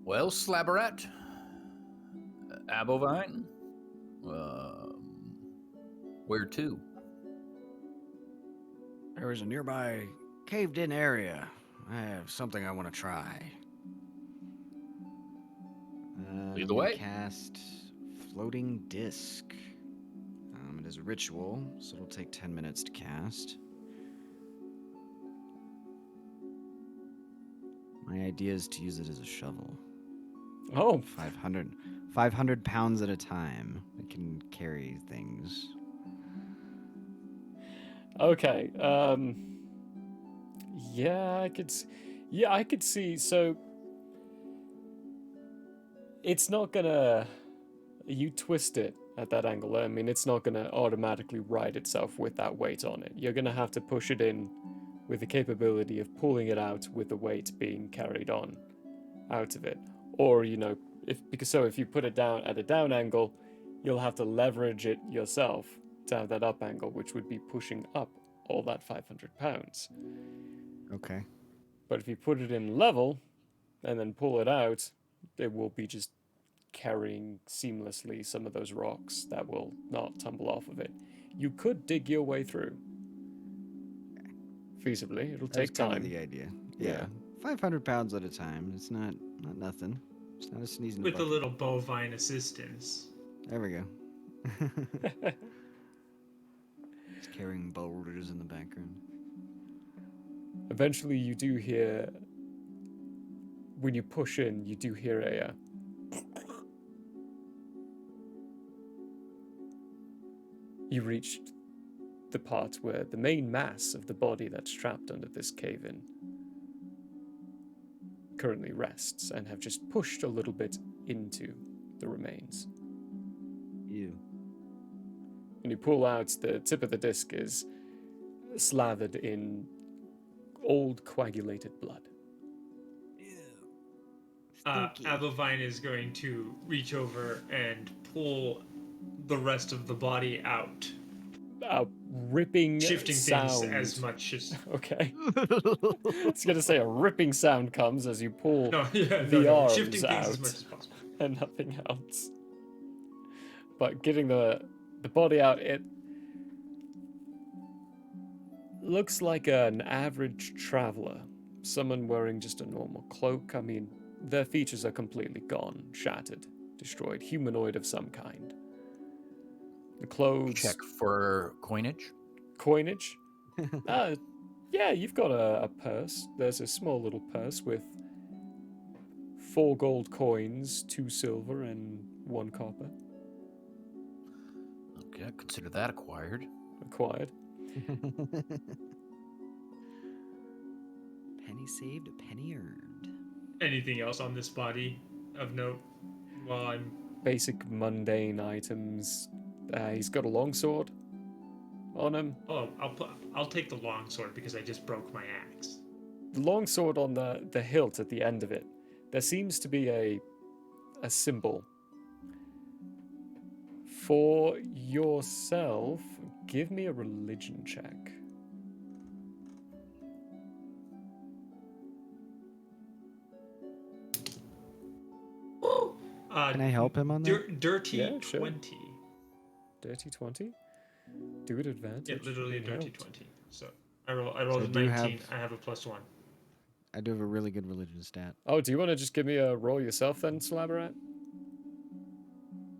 Well, Slabberat, Abovine, where to? There is a nearby caved-in area. I have something I want to try. Lead the way. Cast Floating Disc. It is a ritual, so it'll take 10 minutes to cast. My idea is to use it as a shovel. Oh. 500 pounds at a time. It can carry things. Okay. Yeah, I could see. So it's not gonna. You twist it at that angle. I mean, it's not gonna automatically right itself with that weight on it. You're gonna have to push it in with the capability of pulling it out with the weight being carried on out of it. Or, if you put it down at a down angle, you'll have to leverage it yourself to have that up angle, which would be pushing up all that 500 pounds. Okay. But if you put it in level and then pull it out, it will be just carrying seamlessly some of those rocks that will not tumble off of it. You could dig your way through. Feasibly, it'll take time. Kind of the idea. Yeah. 500 pounds at a time. It's not nothing. It's not a sneeze in the With a bucket. little bovine assistance. There we go. It's carrying boulders in the background. Eventually, you do hear, when you push in, you do hear a you reached the part where the main mass of the body that's trapped under this cave-in currently rests, and have just pushed a little bit into the remains. Ew. And you pull out, the tip of the disc is slathered in old coagulated blood. Abovine is going to reach over and pull the rest of the body out. Ripping shifting sound. things as much as Okay. I was going to say a ripping sound comes as you pull arms shifting things out as much as possible. and nothing else. But getting the body out, it looks like an average traveler. Someone wearing just a normal cloak. I mean, their features are completely gone, shattered, destroyed. Humanoid of some kind. The clothes... Check for coinage. Coinage? Yeah, you've got a purse. There's a small little purse with 4 gold coins, 2 silver, and 1 copper. Okay, consider that acquired. Acquired. Penny saved, a penny earned. Anything else on this body of note while I'm... Basic mundane items. He's got a longsword on him. Oh, I'll take the longsword because I just broke my axe. The longsword on the hilt at the end of it. There seems to be a symbol. For yourself, give me a religion check. Can I help him on that? Dirty Yeah, sure. 20. Dirty 20? Do it advantage. Yeah, literally a It dirty helped. 20. So I rolled a do 19. have- I have a +1. I do have a really good religion stat. Oh, do you want to just give me a roll yourself then, Slabarat?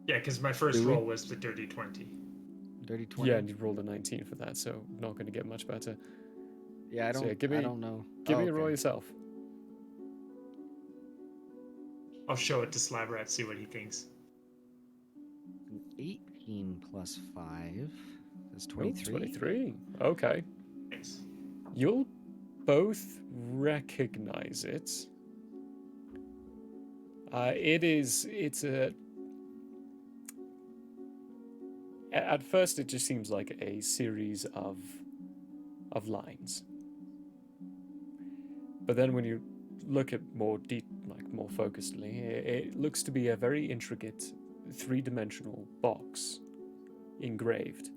Yeah, because my first Do we? roll was the dirty 20. Dirty 20. Yeah, and you rolled a 19 for that, so not going to get much better. Yeah, I don't. So, give me, I don't know. Give Oh, me a roll okay. yourself. I'll show it to Slabrat, see what he thinks. 18 plus 5 is Oh, 23. 23. Okay. Thanks. You'll both recognize it. It's a... At first, it just seems like a series of lines. But then when you look at more more focusedly, it looks to be a very intricate three-dimensional box engraved.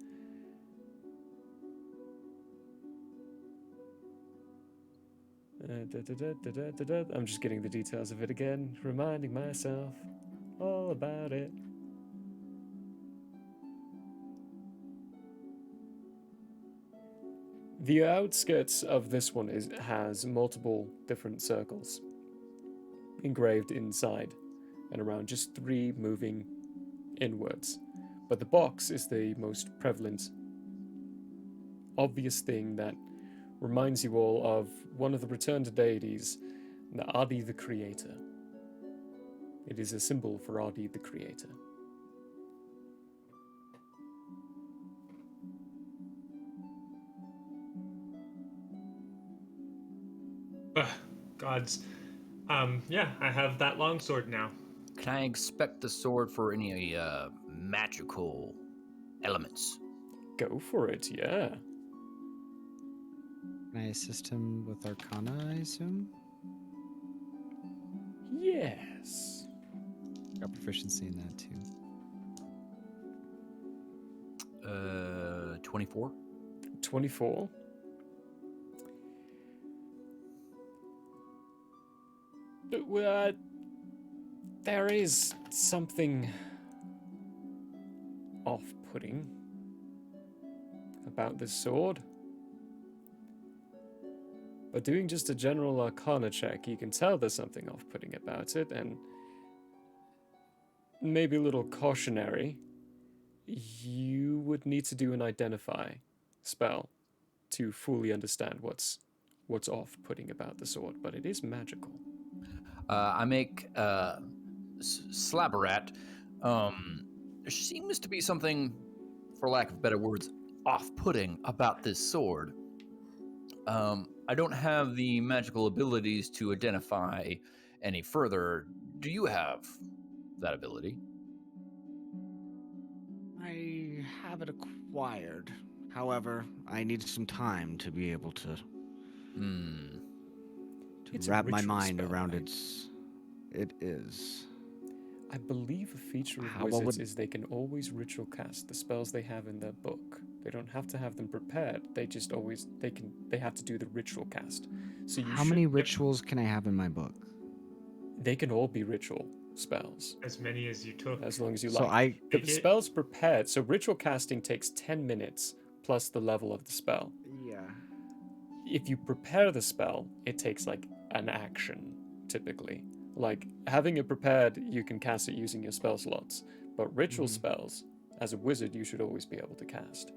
I'm just getting the details of it again, reminding myself all about it. The outskirts of this one has multiple different circles engraved inside and around, just 3 moving inwards. But the box is the most prevalent, obvious thing that reminds you all of one of the returned deities, Adi the Creator. It is a symbol for Adi the Creator. Gods. Yeah, I have that longsword now. Can I expect the sword for any magical elements? Go for it, yeah. Can I assist him with Arcana, I assume? Yes. Got proficiency in that too. 24. 24. There is something off-putting about this sword. But doing just a general Arcana check, you can tell there's something off-putting about it, and maybe a little cautionary. You would need to do an Identify spell to fully understand what's off-putting about the sword, but it is magical. I make Slabberat. There seems to be something, for lack of better words, off-putting about this sword. I don't have the magical abilities to identify any further. Do you have that ability? I have it acquired. However, I need some time to be able to It's a wrap my ritual mind spell, around right? It is. I believe a feature of What wizards would- is they can always ritual cast the spells they have in their book. They don't have to have them prepared. They just always they have to do the ritual cast. So How many rituals can I have in my book? They can all be ritual spells. As many as you took. As long as you So like. The Take it. spell's prepared. So ritual casting takes 10 minutes plus the level of the spell. Yeah. If you prepare the spell, it takes like an action, typically. Like, having it prepared, you can cast it using your spell slots. But ritual spells, as a wizard, you should always be able to cast.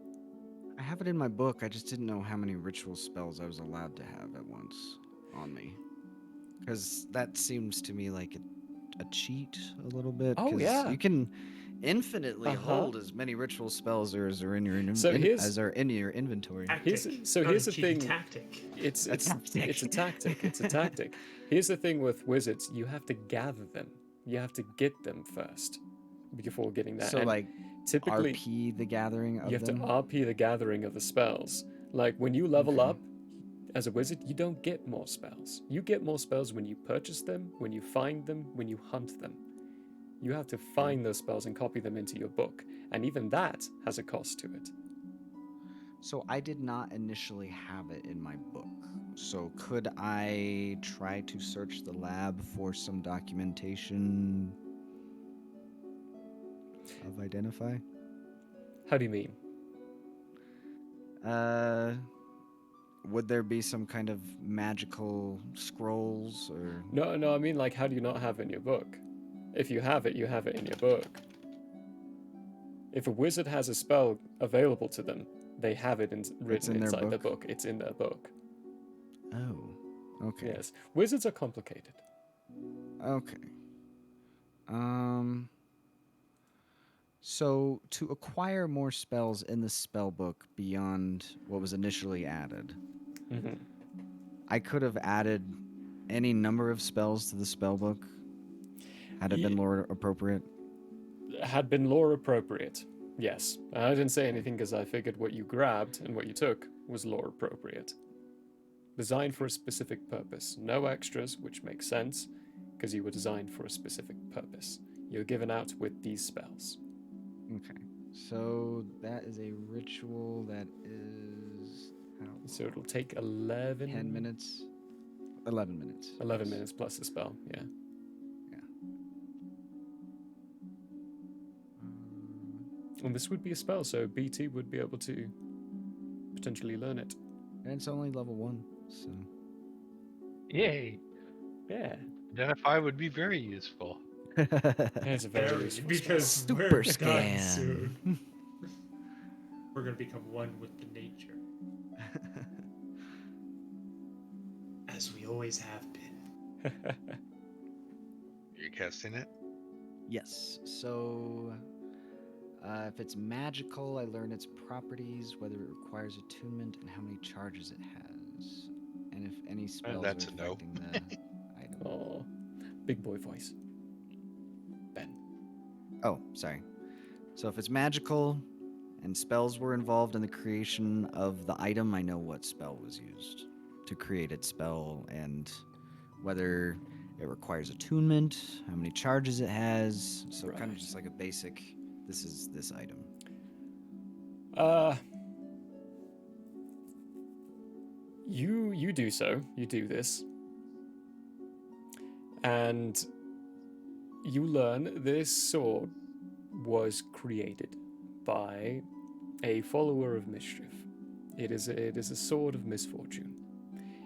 I have it in my book. I just didn't know how many ritual spells I was allowed to have at once on me. Because that seems to me like a cheat a little bit. Oh, 'cause yeah. You can infinitely Uh-huh. hold as many ritual spells as are in your here's- as are in your inventory. Here's the cheeky thing. tactic. It's A tactic. it's a tactic. It's a tactic. Here's the thing with wizards: you have to gather them. You have to get them first before getting that. So And like typically, RP the gathering of you have them. to RP the gathering of the spells. Like when you level up as a wizard, you don't get more spells. You get more spells when you purchase them, when you find them, when you hunt them. You have to find those spells and copy them into your book, and even that has a cost to it. So I did not initially have it in my book. So could I try to search the lab for some documentation of identify? How do you mean? Would there be some kind of magical scrolls or? No, I mean, like, how do you not have it in your book? If you have it in your book. If a wizard has a spell available to them, they have it written in their inside the book? book. It's in their book. Oh, okay. Yes. Wizards are complicated. Okay. So to acquire more spells in the spell book beyond what was initially added, Mhm. I could have added any number of spells to the spell book had it been lore appropriate. Had been lore appropriate. Yes. I didn't say anything because I figured what you grabbed and what you took was lore appropriate. Designed for a specific purpose. No extras, which makes sense, because you were designed for a specific purpose. You're given out with these spells. Okay. So that is a ritual that is... So it'll take 11... 10 minutes? 11 minutes. 11 minutes plus the spell, yeah. And this would be a spell, so BT would be able to potentially learn it. And it's only level 1, so... Yay! Yeah. Identify would be very useful. It's a very useful because spell. we're done soon. We're gonna become one with the nature, as we always have been. You're casting it? Yes. So, if it's magical, I learn its properties, whether it requires attunement, and how many charges it has. And if any spells that's are a no. affecting the item. Oh, big boy voice. Ben. Oh, sorry. So if it's magical and spells were involved in the creation of the item, I know what spell was used to create its spell and whether it requires attunement, how many charges it has. So kind of just like a basic, this is this item. You do so. You do this. And you learn this sword was created by a follower of mischief. It is a sword of misfortune.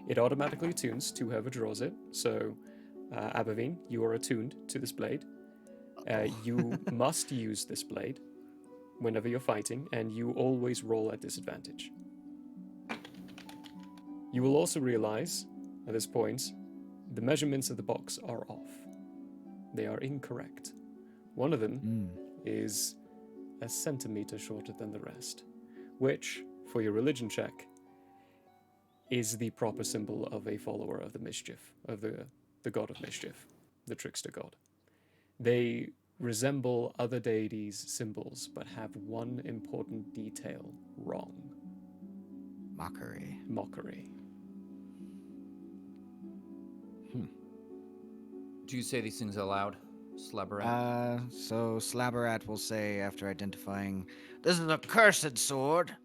It automatically attunes to whoever draws it. So, Abavine, you are attuned to this blade. You must use this blade whenever you're fighting, and you always roll at disadvantage. You will also realize, at this point, the measurements of the box are off. They are incorrect. One of them is a centimeter shorter than the rest, which, for your religion check, is the proper symbol of a follower of the mischief, of the god of mischief, the trickster god. They resemble other deities' symbols, but have one important detail wrong. Mockery. Do you say these things aloud, Slabberat? So Slabberat will say after identifying, "This is a cursed sword.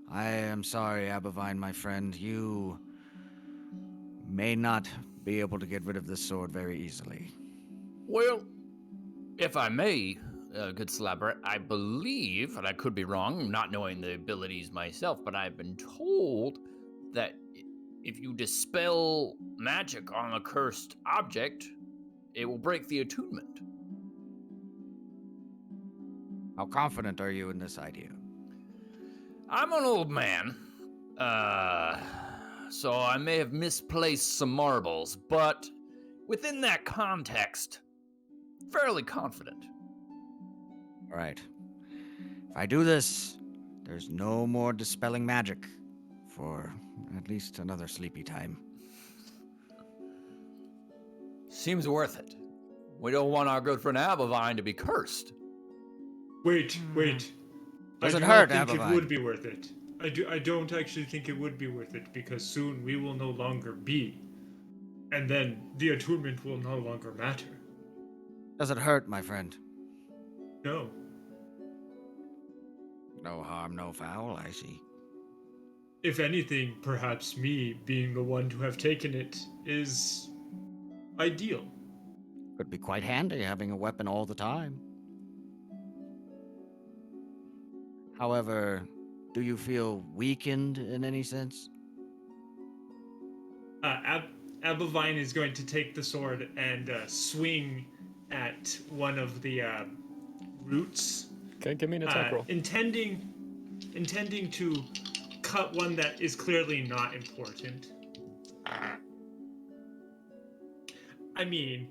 I am sorry, Abavine, my friend. You may not be able to get rid of this sword very easily." Well, if I may, good Slabberat, I believe, and I could be wrong, not knowing the abilities myself, but I've been told that if you dispel magic on a cursed object, it will break the attunement. How confident are you in this idea? I'm an old man, so I may have misplaced some marbles, but within that context, fairly confident. All right. If I do this, there's no more dispelling magic for at least another sleepy time. Seems worth it. We don't want our good friend Abavine to be cursed. Wait. Does I it do hurt, not think Abavine? it would be worth it. I don't actually think it would be worth it because soon we will no longer be. And then the attunement will no longer matter. Does it hurt, my friend? No. No harm, no foul, I see. If anything, perhaps me being the one to have taken it is ideal. Could be quite handy having a weapon all the time. However, do you feel weakened in any sense? Abavine is going to take the sword and swing at one of the roots. Okay, give me an attack roll. Intending to cut one that is clearly not important. I mean,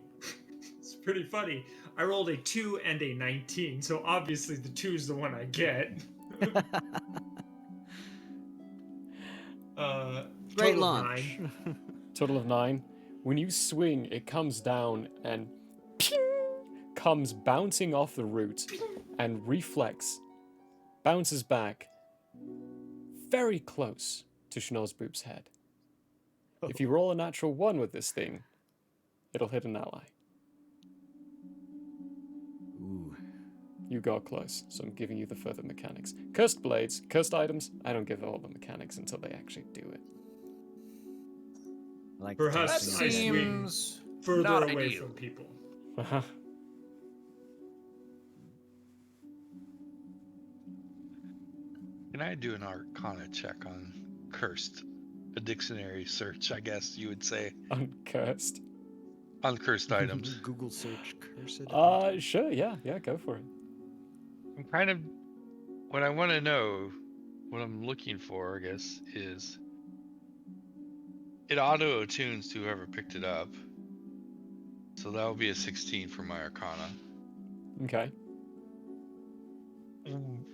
it's pretty funny. I rolled a 2 and a 19, so obviously the 2 is the one I get. Great Total of launch. 9. Total of 9. When you swing, it comes down and comes bouncing off the root and reflects, bounces back very close to Schnozboop's head. If you roll a natural 1 with this thing, it'll hit an ally. Ooh. You got close, so I'm giving you the further mechanics. Cursed blades, cursed items, I don't give all the mechanics until they actually do it. Like Perhaps I swing further not away ideal. from people. Uh-huh. Can I do an Arcana check on cursed? A dictionary search, I guess you would say. Uncursed. On cursed items. Google search cursed. Sure, yeah, go for it. I'm kind of. What I want to know, what I'm looking for, I guess, is. It auto attunes to whoever picked it up. So that will be a 16 for my Arcana. Okay.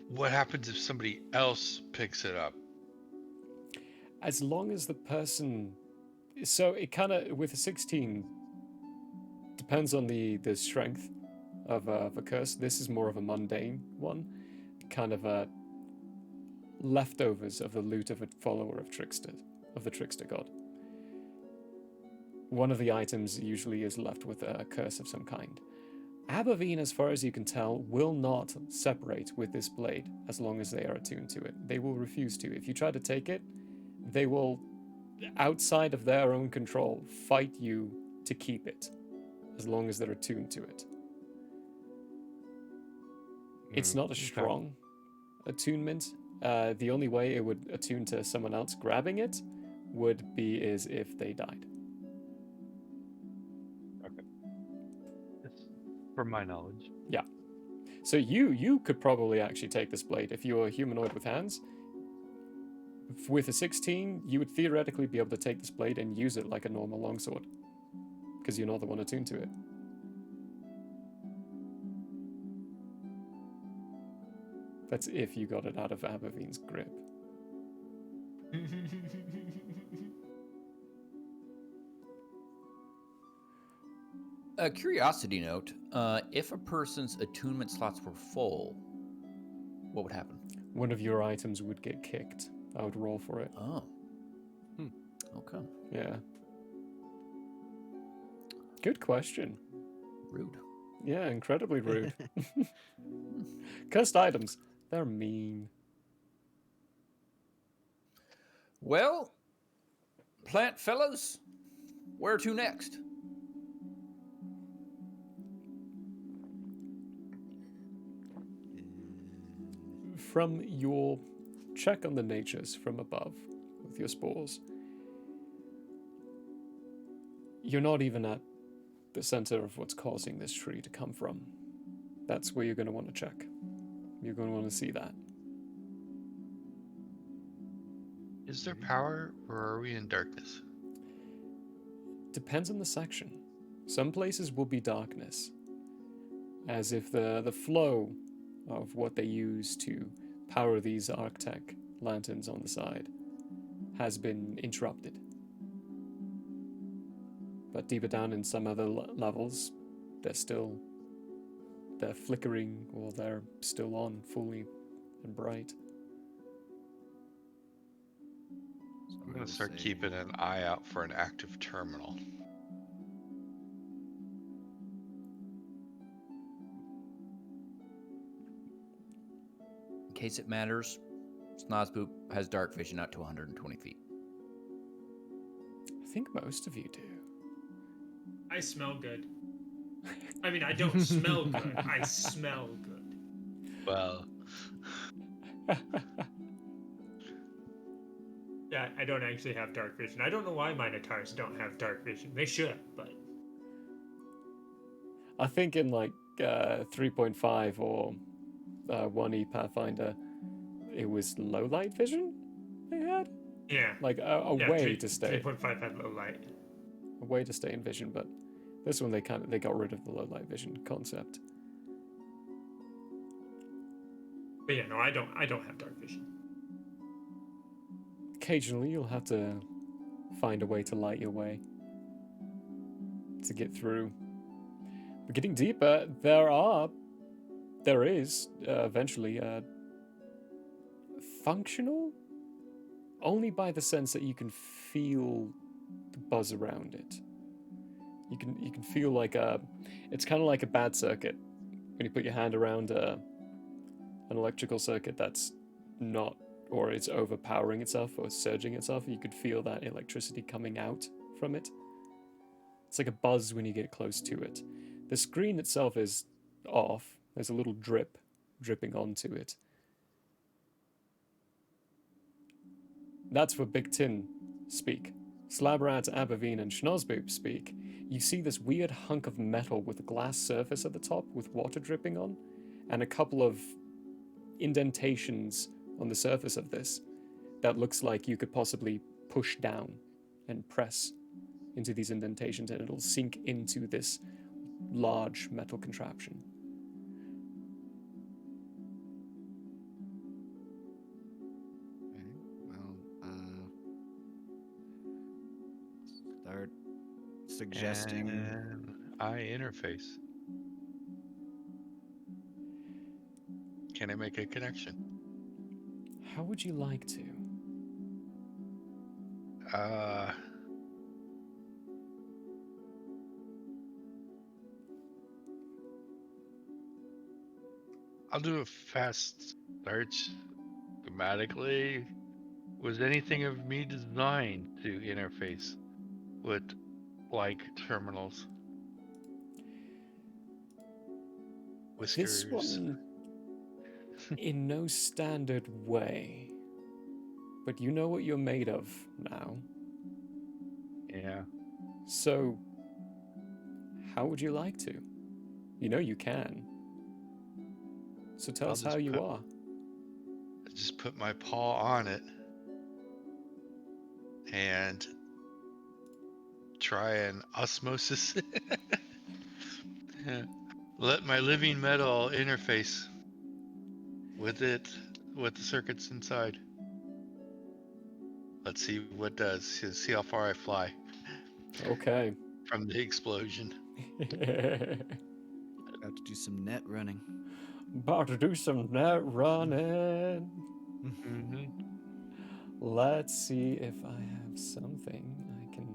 What happens if somebody else picks it up? As long as the person... So it kind of, with a 16, depends on the strength of a curse. This is more of a mundane one. Kind of leftovers of the loot of a follower of the trickster god. One of the items usually is left with a curse of some kind. Abavine, as far as you can tell, will not separate with this blade as long as they are attuned to it. They will refuse to. If you try to take it, they will, outside of their own control, fight you to keep it as long as they're attuned to it. It's not a strong attunement. The only way it would attune to someone else grabbing it would be is if they died. From my knowledge. Yeah. So you could probably actually take this blade if you were a humanoid with hands. With a 16, you would theoretically be able to take this blade and use it like a normal longsword. Because you're not the one attuned to it. That's if you got it out of Abavine's grip. A curiosity note, if a person's attunement slots were full, what would happen? One of your items would get kicked. I would roll for it. Oh. Okay. Yeah. Good question. Rude. Yeah, incredibly rude. Cursed items. They're mean. Well, plant fellows, where to next? From your check on the natures from above with your spores, you're not even at the center of what's causing this tree to come from. That's where you're going to want to check. You're going to want to see that. Is there power, or are we in darkness? Depends on the section. Some places will be darkness, as if the flow of what they use to power these Arctech lanterns on the side has been interrupted. But deeper down in some other levels, they're flickering, or they're still on fully and bright. I'm going to start keeping an eye out for an active terminal. In case it matters, Snozboop has dark vision out to 120 feet. I think most of you do. I smell good. I mean, I don't smell good. I smell good. Well, Yeah, I don't actually have dark vision. I don't know why Minotaurs don't have dark vision. They should, but I think in like 3.5 or 1E Pathfinder, it was low light vision they had. yeah. Like a Yeah, way to stay. 3.5 had low light. A way to stay in vision, but this one they got rid of the low light vision concept. But yeah, no, I don't have dark vision. Occasionally, you'll have to find a way to light your way to get through. We're getting deeper. There is eventually functional, only by the sense that you can feel the buzz around it. You can feel like it's kind of like a bad circuit when you put your hand around an electrical circuit that's not, or it's overpowering itself or surging itself. You could feel that electricity coming out from it. It's like a buzz when you get close to it. The screen itself is off. There's a little drip dripping onto it. That's what Big Tin speak. Slabrat, Abavine, and Schnozboop speak. You see this weird hunk of metal with a glass surface at the top with water dripping on, and a couple of indentations on the surface of this that looks like you could possibly push down and press into these indentations, and it'll sink into this large metal contraption. Start suggesting. And eye interface. Can I make a connection? How would you like to? I'll do a fast search. Schematically, was anything of me designed to interface with like terminals? Whiskers. This one, in no standard way. But you know what you're made of now. Yeah. So, how would you like to? You know you can. So tell us how you are. Just put my paw on it and try an osmosis. Let my living metal interface with it, with the circuits inside. Let's see what it does. See how far I fly. Okay. From the explosion. About to do some net running. About to do some net running. Mm-hmm. Let's see if I have something I can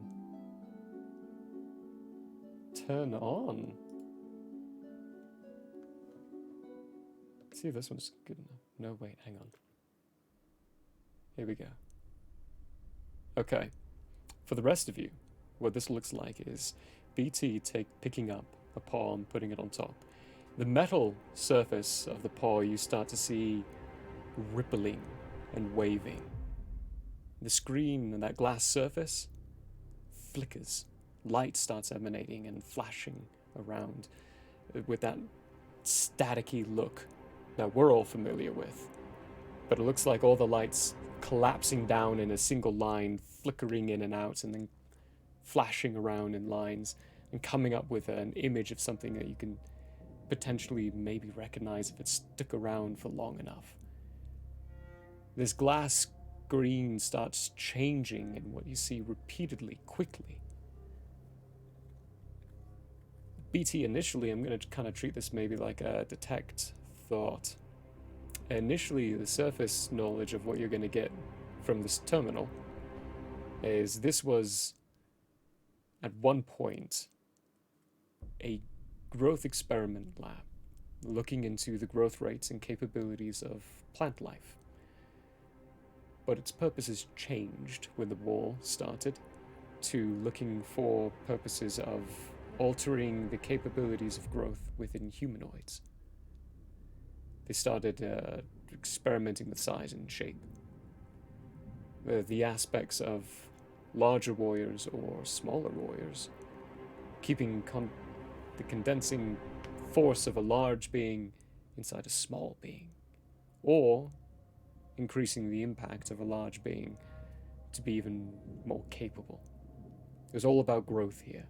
turn on. Let's see if this one's good enough. No, wait, hang on. Here we go. Okay. For the rest of you, what this looks like is BT picking up a paw and putting it on top. The metal surface of the paw you start to see rippling and waving. The screen and that glass surface flickers. Light starts emanating and flashing around with that staticky look that we're all familiar with. But it looks like all the lights collapsing down in a single line, flickering in and out, and then flashing around in lines, and coming up with an image of something that you can potentially maybe recognize if it's stuck around for long enough. This glass screen starts changing in what you see repeatedly, quickly. BT, initially, I'm going to kind of treat this maybe like a detect thought. Initially, the surface knowledge of what you're going to get from this terminal is this was, at one point, a growth experiment lab looking into the growth rates and capabilities of plant life. But its purposes changed when the war started to looking for purposes of altering the capabilities of growth within humanoids. They started experimenting with size and shape. The aspects of larger warriors or smaller warriors, keeping the condensing force of a large being inside a small being, or increasing the impact of a large being to be even more capable. It was all about growth here.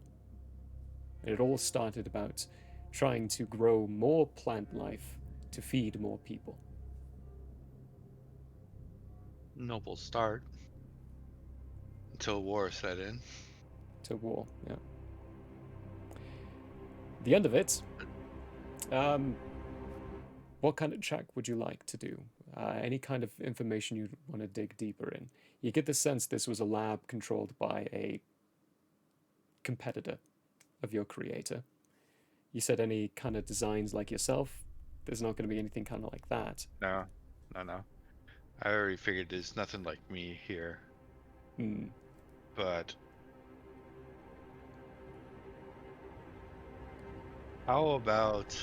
And it all started about trying to grow more plant life to feed more people. Noble start. Until war set in. To war, yeah. The end of it, what kind of check would you like to do? Any kind of information you want to dig deeper in. You get the sense this was a lab controlled by a competitor of your creator. You said any kind of designs like yourself. There's not going to be anything kind of like that. No. I already figured there's nothing like me here. But how about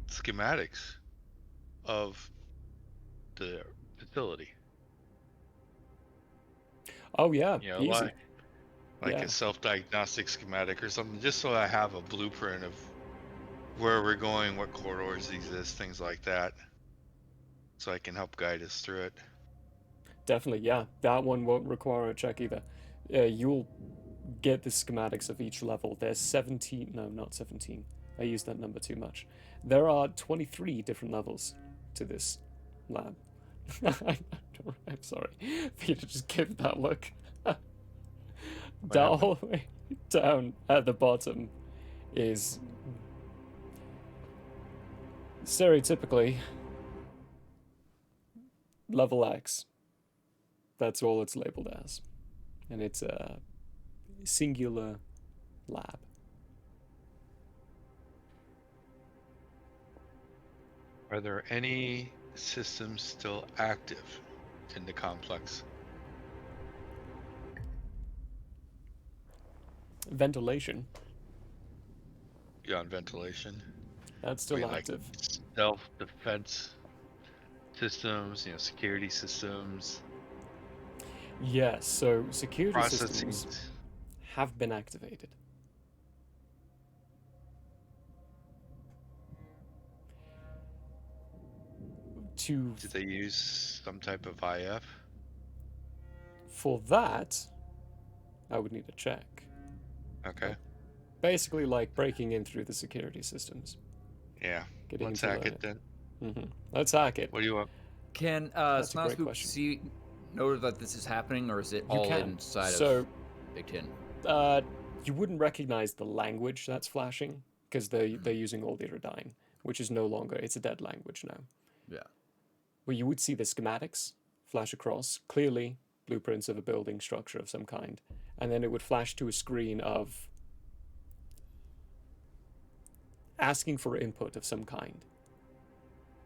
schematics of the facility? Oh yeah, You know, easy. like Yeah. a self-diagnostic schematic or something, just so I have a blueprint of where we're going, what corridors exist, things like that, so I can help guide us through it. Definitely, yeah. That one won't require a check either. You'll get the schematics of each level. There's 17, no, not 17. I used that number too much. There are 23 different levels to this lab. I'm sorry. Peter just gave that look. All the way down at the bottom is stereotypically level X. That's all it's labeled as. And it's a singular lab. Are there any systems still active in the complex? Ventilation. Yeah, on ventilation. That's still active. Like self-defense systems, security systems. Yes, so security systems have been activated. Do they use some type of IF? For that, I would need a check. Okay. Basically, like breaking in through the security systems. Yeah. Getting Let's into hack it then. Let's hack it. What do you want? Can That's a great Snout question. see know that this is happening, or is it all inside of Big Ten? You wouldn't recognize the language that's flashing because they're using Old Iridyne, which is no longer, it's a dead language now. Yeah. Well, you would see the schematics flash across, clearly blueprints of a building structure of some kind, and then it would flash to a screen of asking for input of some kind.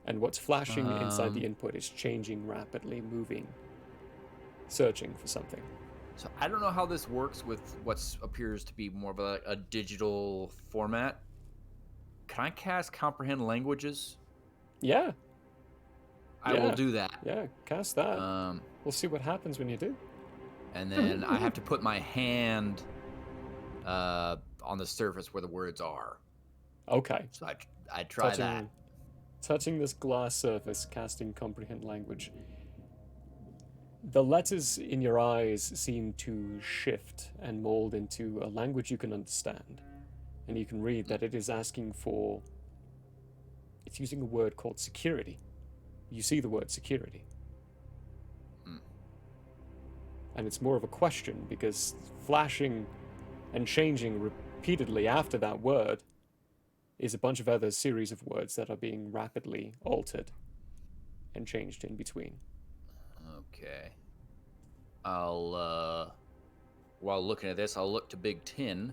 And what's flashing inside the input is changing rapidly, moving, searching for something. So I don't know how this works with what appears to be more of a digital format. Can I cast Comprehend Languages? Yeah. I will do that. Yeah, cast that. We'll see what happens when you do. And then I have to put my hand on the surface where the words are. Okay. So I try that. Touching this glass surface, casting Comprehend Language. The letters in your eyes seem to shift and mold into a language you can understand. And you can read that it is asking for... It's using a word called security. You see the word security. And it's more of a question because flashing and changing repeatedly after that word is a bunch of other series of words that are being rapidly altered and changed in between. Okay. I'll, while looking at this, I'll look to Big Ten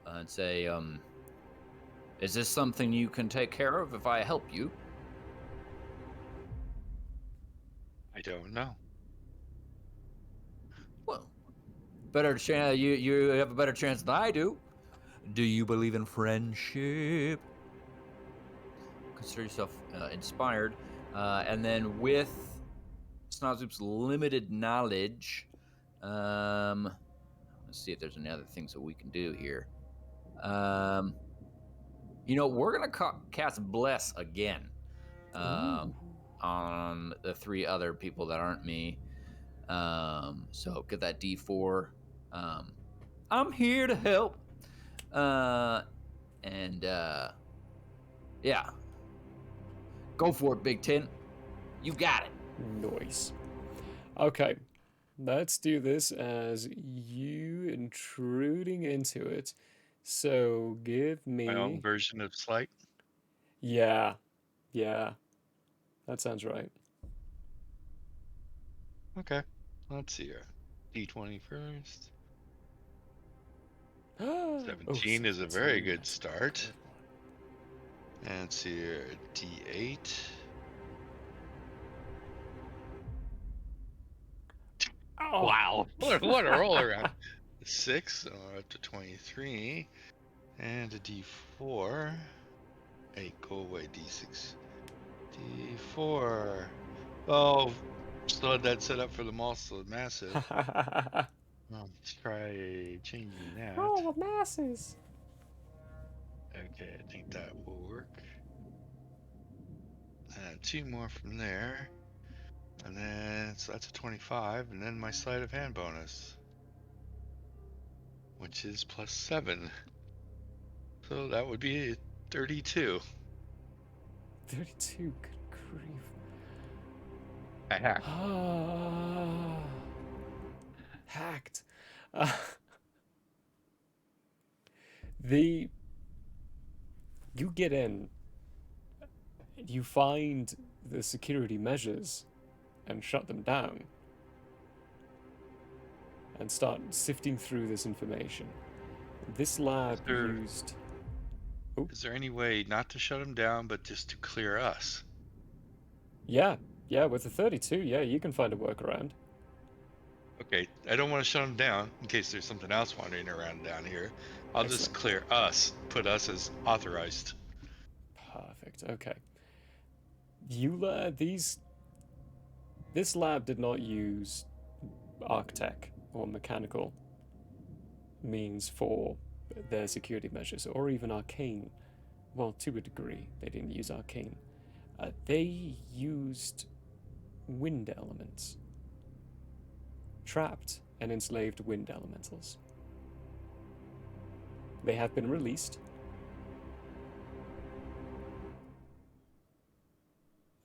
and say, is this something you can take care of if I help you? I don't know. Well, better chance. You have a better chance than I do. Do you believe in friendship? Consider yourself inspired. And then with Snozzoop's limited knowledge, let's see if there's any other things that we can do here. We're gonna cast Bless again on the 3 other people that aren't me. So get that D4. I'm here to help. Yeah. Go for it, Big Ten. You got it. Nice. Okay. Let's do this as you intruding into it. So give me... My own version of Slight? Yeah. That sounds right. Okay. Let's see here. D20 first. 17 is a very good start. And let's see here. D8. Oh. Wow. What a roll around. 6, up to 23. And a D4. 8, go away, D6. D4. Oh, still that set up for the muscle massive. Let's try changing that. Oh, the masses. Okay, I think that will work. 2 more from there. And then, so that's a 25. And then my sleight of hand bonus, which is +7. So that would be 32. 32, good grief. I hacked. Hacked. You get in, you find the security measures and shut them down, and start sifting through this information. This lab used... Is there any way not to shut them down, but just to clear us? Yeah, with the 32, yeah, you can find a workaround. Okay, I don't want to shut them down in case there's something else wandering around down here. I'll just clear us, put us as authorized. Perfect, okay. This lab did not use Arctech or mechanical means for their security measures, or even arcane. Well, to a degree, they didn't use arcane. They used wind elements. Trapped and enslaved wind elementals. They have been released.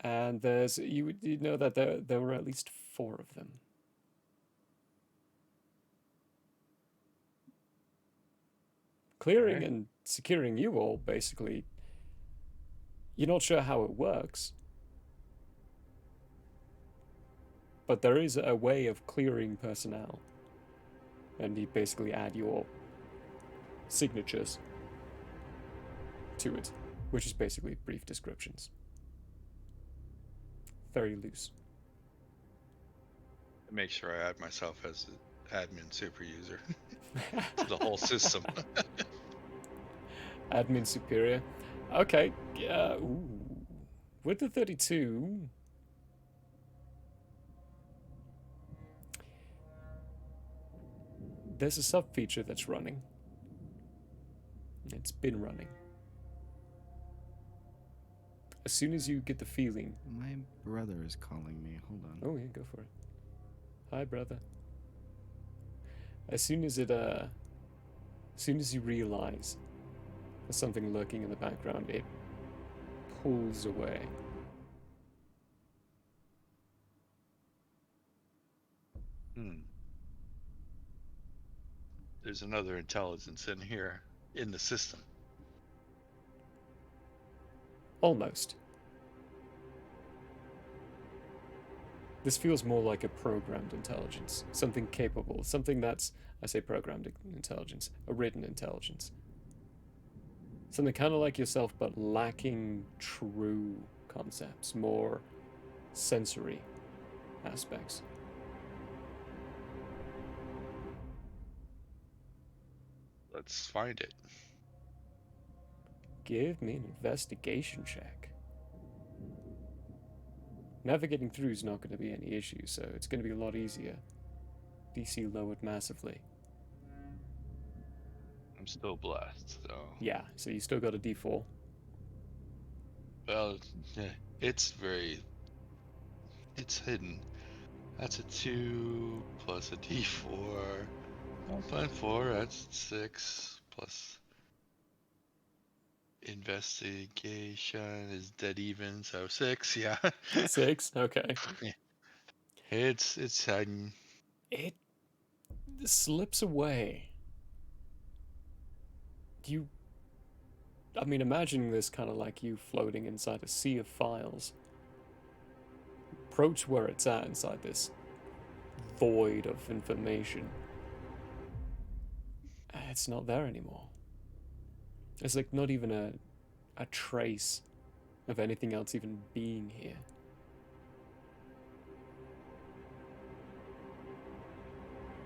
And you know that there were at least 4 of them. Clearing and securing you all, basically. You're not sure how it works. But there is a way of clearing personnel. And you basically add your signatures to it, which is basically brief descriptions. Very loose. Make sure I add myself as an admin super user to the whole system. Admin superior. Okay. Ooh. With the 32, there's a sub feature that's running. It's been running. As soon as you get the feeling. My brother is calling me. Hold on. Oh yeah, go for it. Hi, brother. As soon as you realize there's something lurking in the background, it pulls away. There's another intelligence in here, in the system. Almost. This feels more like a programmed intelligence. Something capable. Something that's, I say programmed intelligence, a written intelligence. Something kind of like yourself, but lacking true concepts. More sensory aspects. Let's find it. Give me an investigation check. Navigating through is not going to be any issue, so it's going to be a lot easier. DC lowered massively. I'm still blessed, so. Yeah, so you still got a D4. Well, yeah, it's hidden. That's a 2 plus a D4. 1.4, that's 6 plus investigation is dead even, so 6, yeah. 6, okay. Yeah. It's hidden. It slips away. I mean, imagining this kind of like you floating inside a sea of files. Approach where it's at inside this void of information. It's not there anymore. It's like not even a trace of anything else even being here.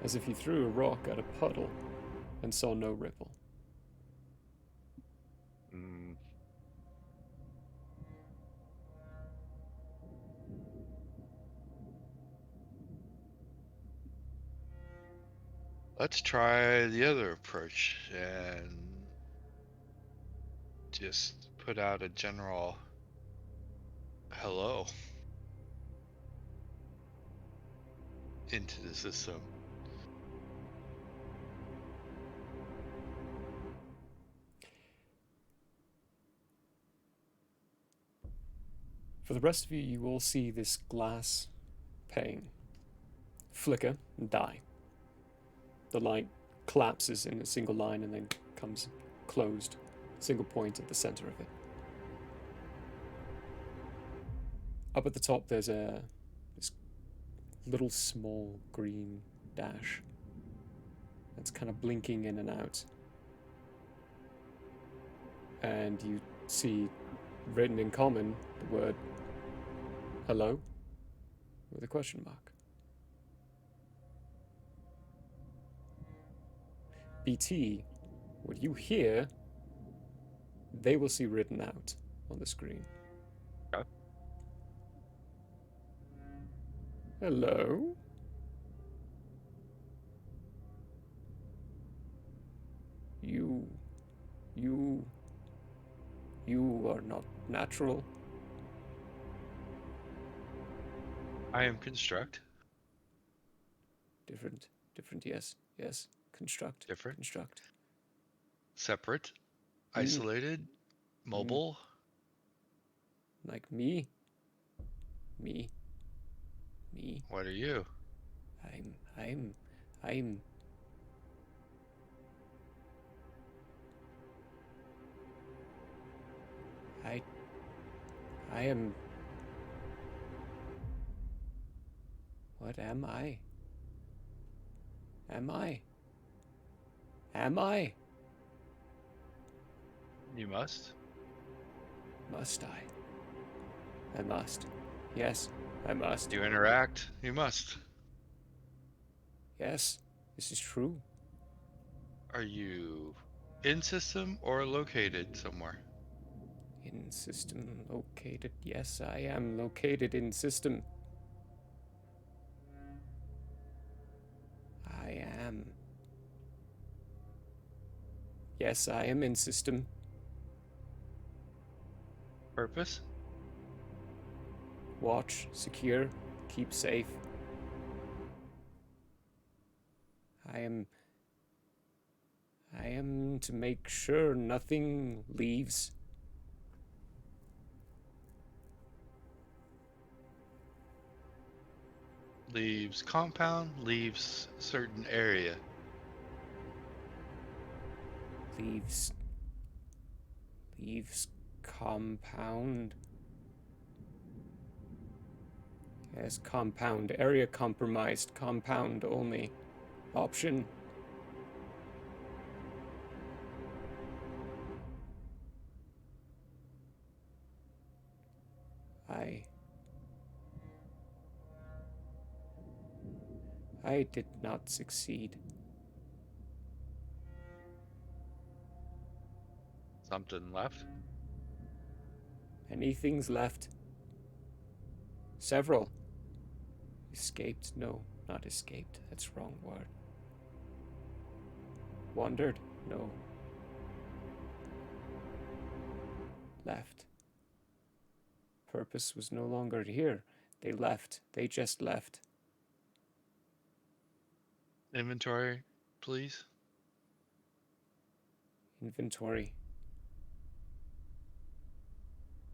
As if you threw a rock at a puddle and saw no ripple. Let's try the other approach and just put out a general hello into the system. For the rest of you, you will see this glass pane flicker and die. The light collapses in a single line and then comes closed, single point at the center of it. Up at the top, there's this little small green dash that's kind of blinking in and out. And you see written in common the word hello with a question mark. BT, what you hear, they will see written out on the screen. Okay. Hello? You are not natural. I am construct. Different, yes. Construct. Different. Construct. Separate. Isolated. Mobile. Like me. What are you? I'm I am. What am I? Am I? You must. Must I? I must. Yes, I must. You interact. You must. Yes, this is true. Are you in system or located somewhere? In system located. Yes, I am located in system. I am. Yes, I am in system. Purpose? Watch, secure, keep safe. I am to make sure nothing leaves. Leaves compound, leaves certain area. Leaves compound. Yes, compound. Area compromised. Compound only. Option. I did not succeed. Something left? Anything's left. Several. Escaped? No, not escaped. That's the wrong word. Wandered? No. Left. Purpose was no longer here. They left. They just left. Inventory, please. Inventory.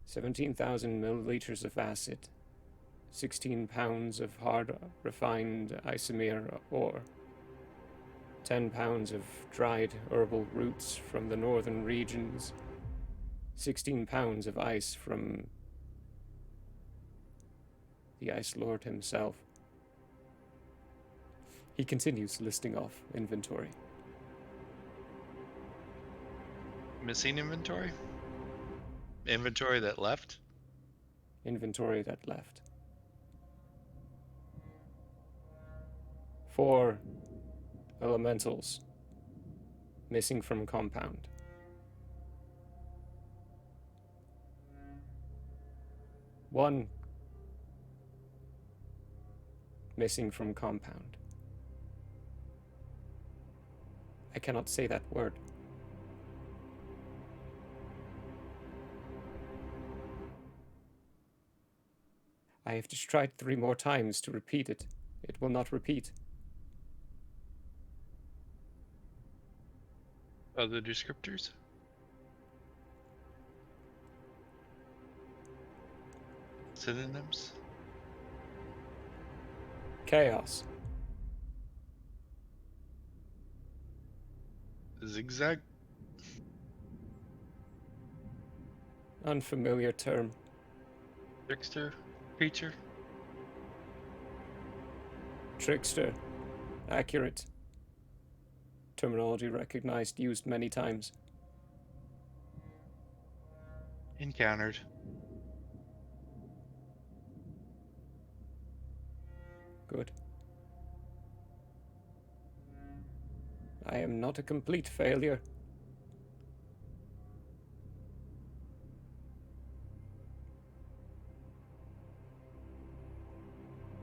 17,000 milliliters of acid. 16 pounds of hard refined isomer ore. 10 pounds of dried herbal roots from the northern regions. 16 pounds of ice from the Ice Lord himself. He continues listing off inventory. Missing inventory? Inventory that left? Inventory that left. 4 elementals missing from compound. 1 missing from compound. I cannot say that word. I have just tried 3 more times to repeat it. It will not repeat. Other descriptors? Synonyms? Chaos. Zigzag? Unfamiliar term. Trickster? Creature? Trickster. Accurate. Terminology recognized, used many times. Encountered. Good. I am not a complete failure.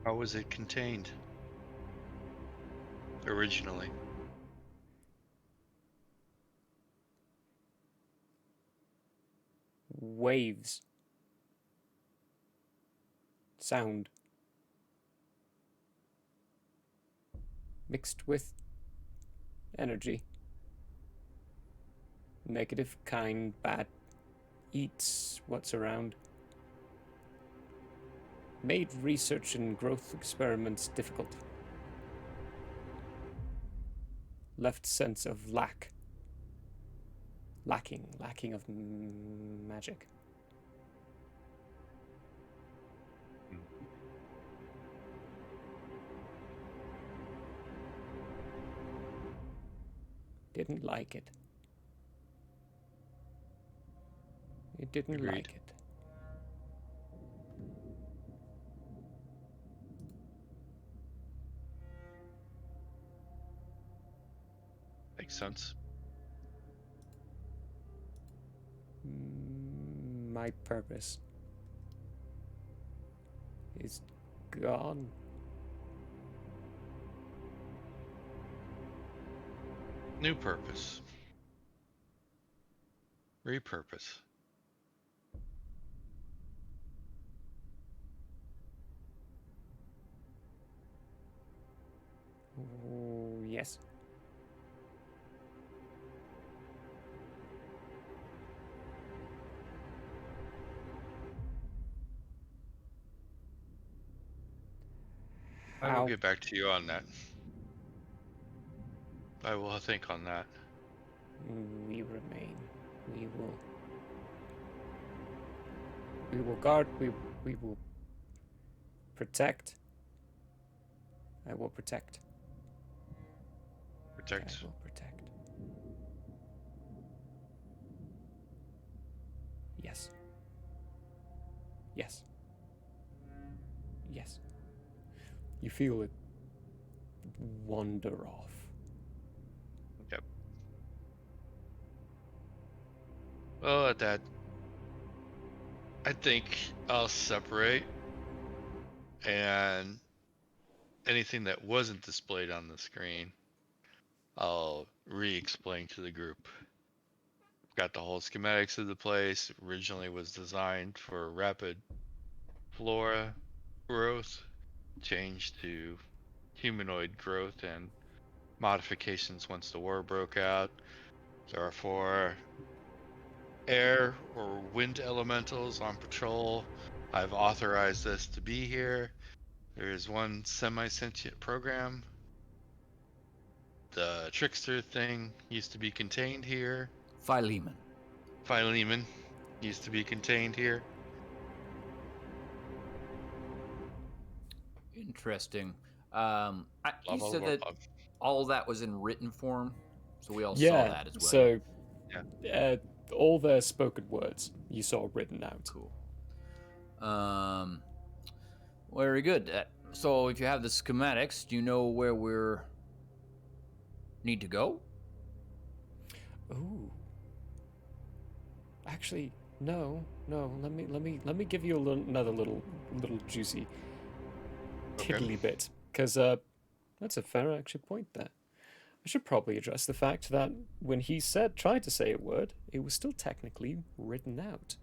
How was it contained? Originally. Waves. Sound. Mixed with energy. Negative kind, bad. Eats what's around. Made research and growth experiments difficult. Left sense of lack. Lacking of magic. Didn't like it. It didn't Agreed. like it. Makes sense. My purpose is gone. New purpose. Repurpose. Oh, yes. I will get back to you on that. I will think on that. We remain. We will guard. We will protect. I will protect. Protect. I will protect. Yes. Yes. Yes. You feel it wander off. Yep. Well, at that, I think I'll separate And anything that wasn't displayed on the screen, I'll re-explain to the group. Got the whole schematics of the place. Originally was designed for rapid flora growth, changed to humanoid growth and modifications once the war broke out. There are 4 air or wind elementals on patrol. I've authorized this to be here. There is 1 semi-sentient program. The trickster thing used to be contained here. Philemon. Philemon used to be contained here. Interesting. Blah, He blah, said blah, that blah. all that was in written form, so we all saw Yeah, that as well. so all their spoken words you saw written out. Cool. Very good. So if you have the schematics, do you know where we're need to go? Ooh. Actually, no. Let me give you another little juicy tiddly bit, because that's a fair actually point there. I should probably address the fact that when he tried to say a word, it was still technically written out.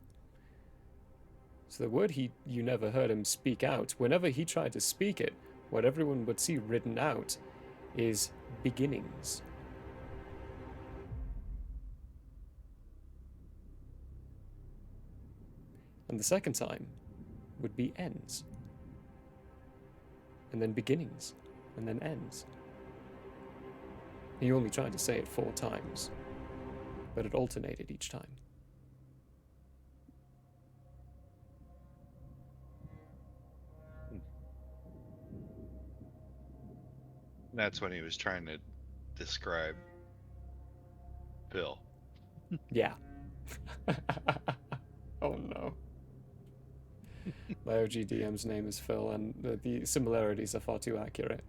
So the word you never heard him speak out, whenever he tried to speak it, what everyone would see written out is beginnings. And the second time would be ends. And then beginnings. And then ends. He only tried to say it 4 times, but it alternated each time. That's when he was trying to describe Phil. Yeah. Oh no. My OG DM's name is Phil, and the similarities are far too accurate.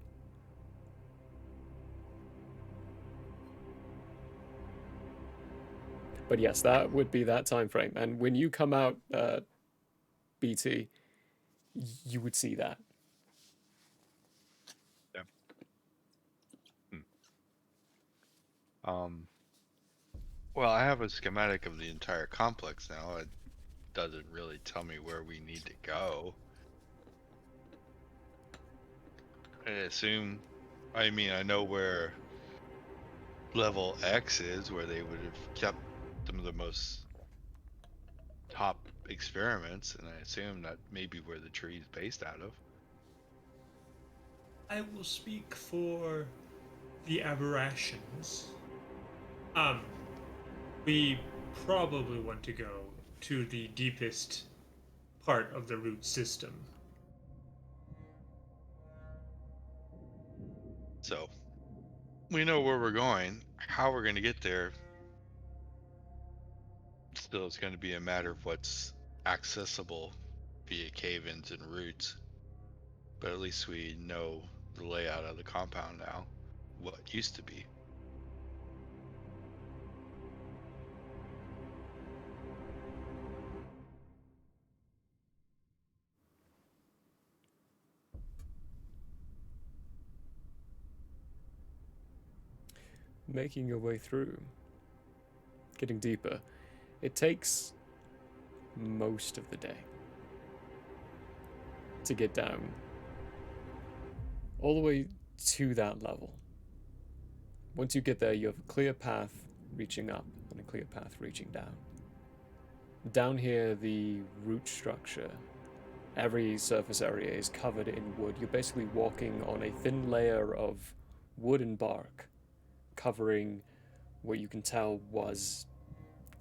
But yes, that would be that time frame. And when you come out, BT, you would see that. Yeah. Well, I have a schematic of the entire complex now. It doesn't really tell me where we need to go. I assume, I mean, I know where level X is, where they would have kept some of the most top experiments, and I assume that may be where the tree is based out of. I will speak for the aberrations. We probably want to go to the deepest part of the root system. So, we know where we're going. How we're going to get there, still it's going to be a matter of what's accessible via cave-ins and roots. But at least we know the layout of the compound now, what used to be. Making your way through, getting deeper, it takes most of the day to get down all the way to that level. Once you get there, you have a clear path reaching up and a clear path reaching down. Down here, the root structure, every surface area is covered in wood. You're basically walking on a thin layer of wood and bark, covering what you can tell was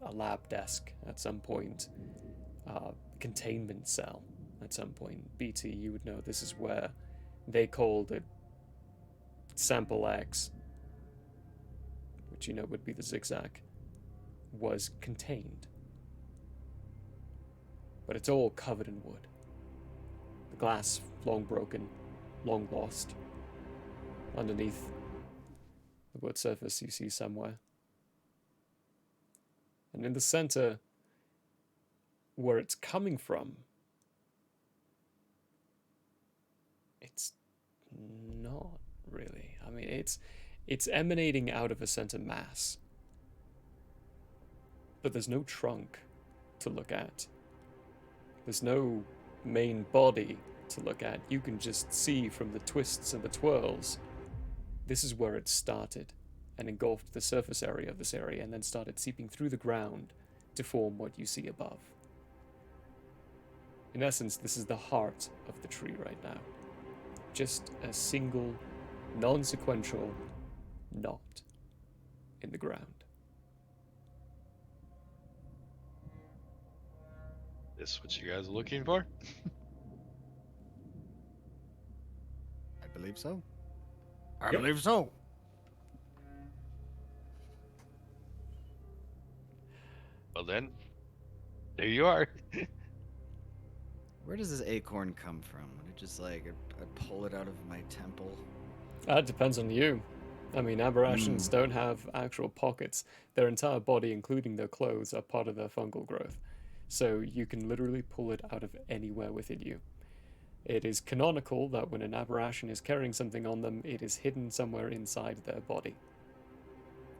a lab desk at some point, containment cell at some point. BT, you would know this is where they called it Sample X, which you know would be the zigzag, was contained. But it's all covered in wood. The glass, long broken, long lost. Underneath the wood surface you see somewhere. And in the center, where it's coming from, It's emanating out of a center mass. But there's no trunk to look at. There's no main body to look at. You can just see from the twists and the twirls. This is where it started and engulfed the surface area of this area and then started seeping through the ground to form what you see above. In essence, this is the heart of the tree right now. Just a single, non-sequential knot in the ground. This what you guys are looking for? I believe so. I believe so. Well then, there you are. Where does this acorn come from? Would it just like I'd pull it out of my temple? That depends on you. I mean, aberrations don't have actual pockets. Their entire body, including their clothes, are part of their fungal growth. So you can literally pull it out of anywhere within you. It is canonical that when an aberration is carrying something on them, it is hidden somewhere inside their body.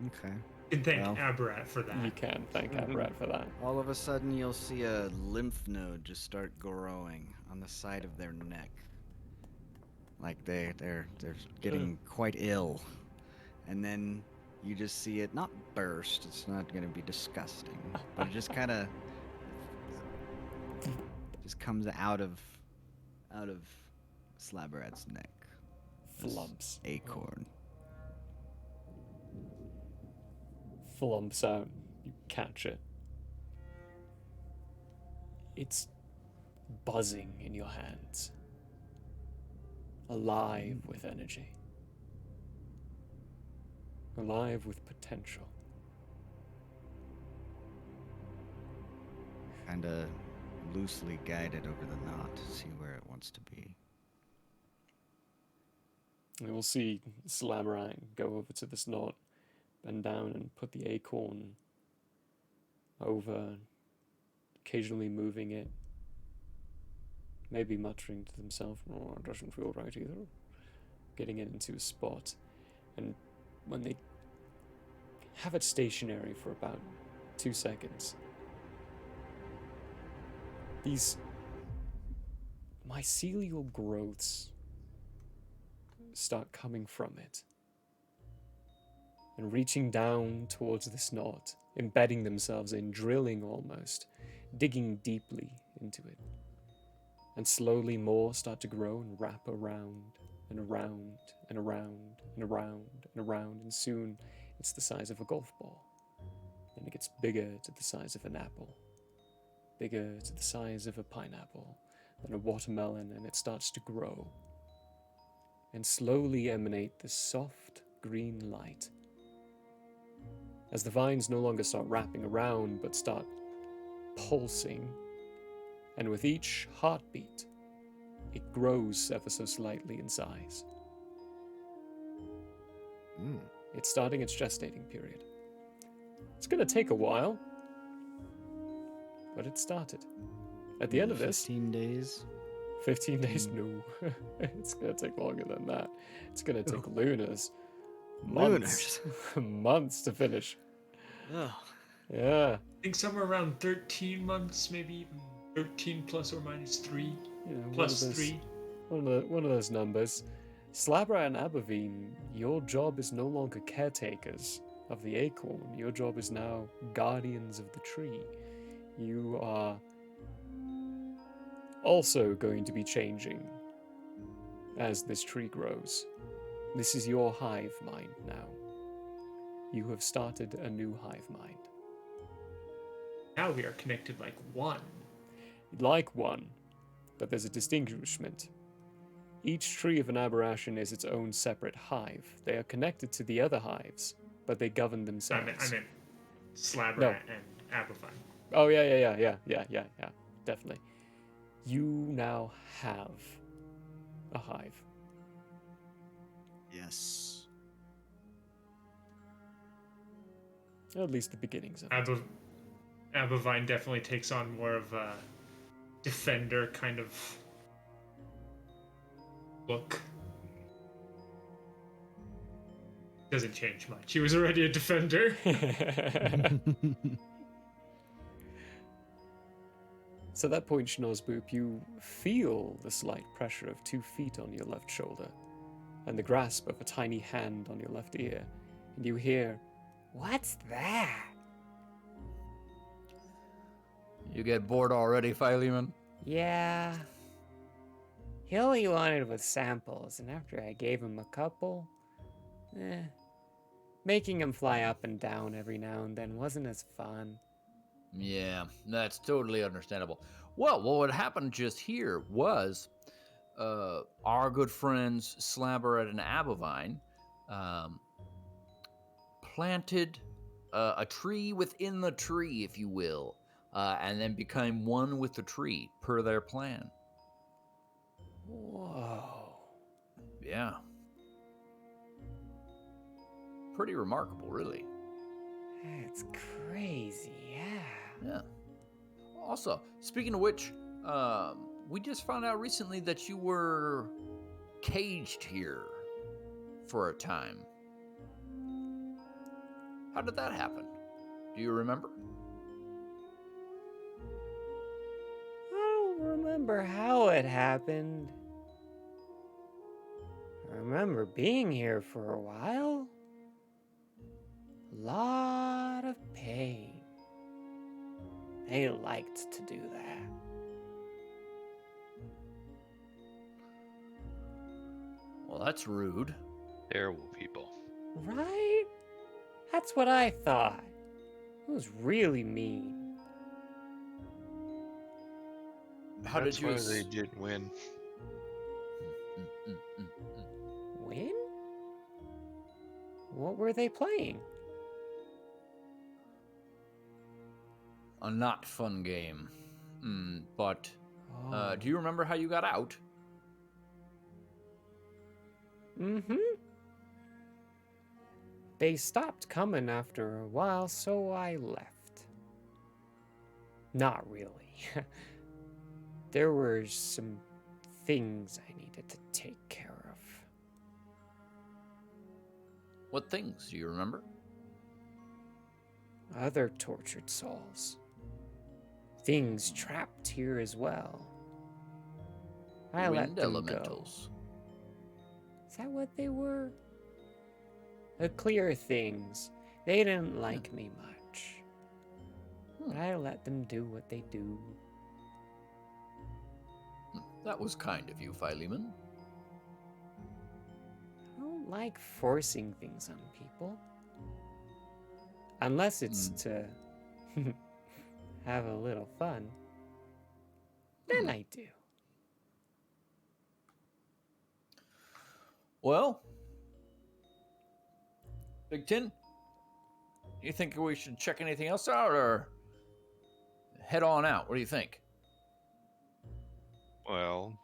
Okay. You can thank Aberrat for that. You can thank Aberrat for that. All of a sudden, you'll see a lymph node just start growing on the side of their neck. Like they're getting quite ill. And then you just see it not burst. It's not going to be disgusting, but it just kind of just comes out of Slabberat's neck. Flumps. Acorn. Flumps out. You catch it. It's buzzing in your hands. Alive with energy. Alive with potential. Kinda loosely guided over the knot to see where it wants to be. And we'll see Slabberat go over to this knot, bend down and put the acorn over, occasionally moving it, maybe muttering to themselves, "Oh, it doesn't feel right either," getting it into a spot. And when they have it stationary for about 2 seconds, these mycelial growths start coming from it and reaching down towards this knot, embedding themselves in, drilling almost, digging deeply into it. And slowly more start to grow and wrap around and around and around and around and around, and soon it's the size of a golf ball. Then it gets bigger to the size of an apple, bigger to the size of a pineapple, then a watermelon, and it starts to grow and slowly emanate the soft green light. As the vines no longer start wrapping around but start pulsing, and with each heartbeat, it grows ever so slightly in size. It's starting its gestating period. It's going to take a while, but it started. At the end of this... 15 days? 15 days? No. It's going to take longer than that. It's going to take lunars. Months. Months to finish. Yeah. I think somewhere around 13 months, maybe even 13 plus or minus 3. Plus 3. One of those numbers. Slabberat and Abervine, your job is no longer caretakers of the acorn. Your job is now guardians of the tree. You are also going to be changing as this tree grows. This is your hive mind now. You have started a new hive mind. Now we are connected like one. Like one, but there's a distinguishment. Each tree of an aberration is its own separate hive. They are connected to the other hives, but they govern themselves. I meant Slabberat and Abervine. Oh, yeah, definitely. You now have a hive. Yes. At least the beginnings of it. Abervine definitely takes on more of a defender kind of look. Doesn't change much. He was already a defender. So at that point, Schnozboop, you feel the slight pressure of 2 feet on your left shoulder, and the grasp of a tiny hand on your left ear, and you hear, "What's that?" You get bored already, Philemon? Yeah. He only wanted with samples, and after I gave him a couple, making him fly up and down every now and then wasn't as fun. Yeah, that's totally understandable. Well, what happened just here was our good friends Slabberet and Abovine planted a tree within the tree, if you will, and then became one with the tree per their plan. Whoa. Yeah. Pretty remarkable, really. That's crazy, yeah. Yeah. Also, speaking of which, we just found out recently that you were caged here for a time. How did that happen? Do you remember? I don't remember how it happened. I remember being here for a while. Lot of pain. They liked to do that. Well, that's rude. Terrible people. Right? That's what I thought. It was really mean. How That's did you? why they didn't win. Win? What were they playing? A not fun game. But do you remember how you got out? Mm-hmm. They stopped coming after a while, so I left. Not really. There were some things I needed to take care of. What things do you remember? Other tortured souls. Things trapped here as well. I let Wind them elementals. go. Is that what they were? The clear things. They didn't like me much. But I let them do what they do. That was kind of you, Philemon. I don't like forcing things on people. Unless it's to have a little fun. Then I do. Well, Big Tin, do you think we should check anything else out or head on out? What do you think? Well,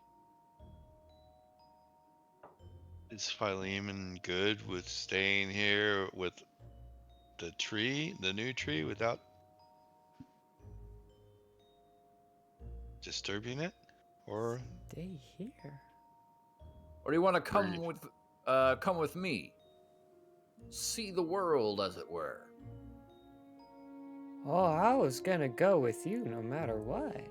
is Philemon good with staying here with the tree, the new tree, without disturbing it? Or stay here? Or do you want to come with me? See the world, as it were. Oh, I was gonna go with you no matter what.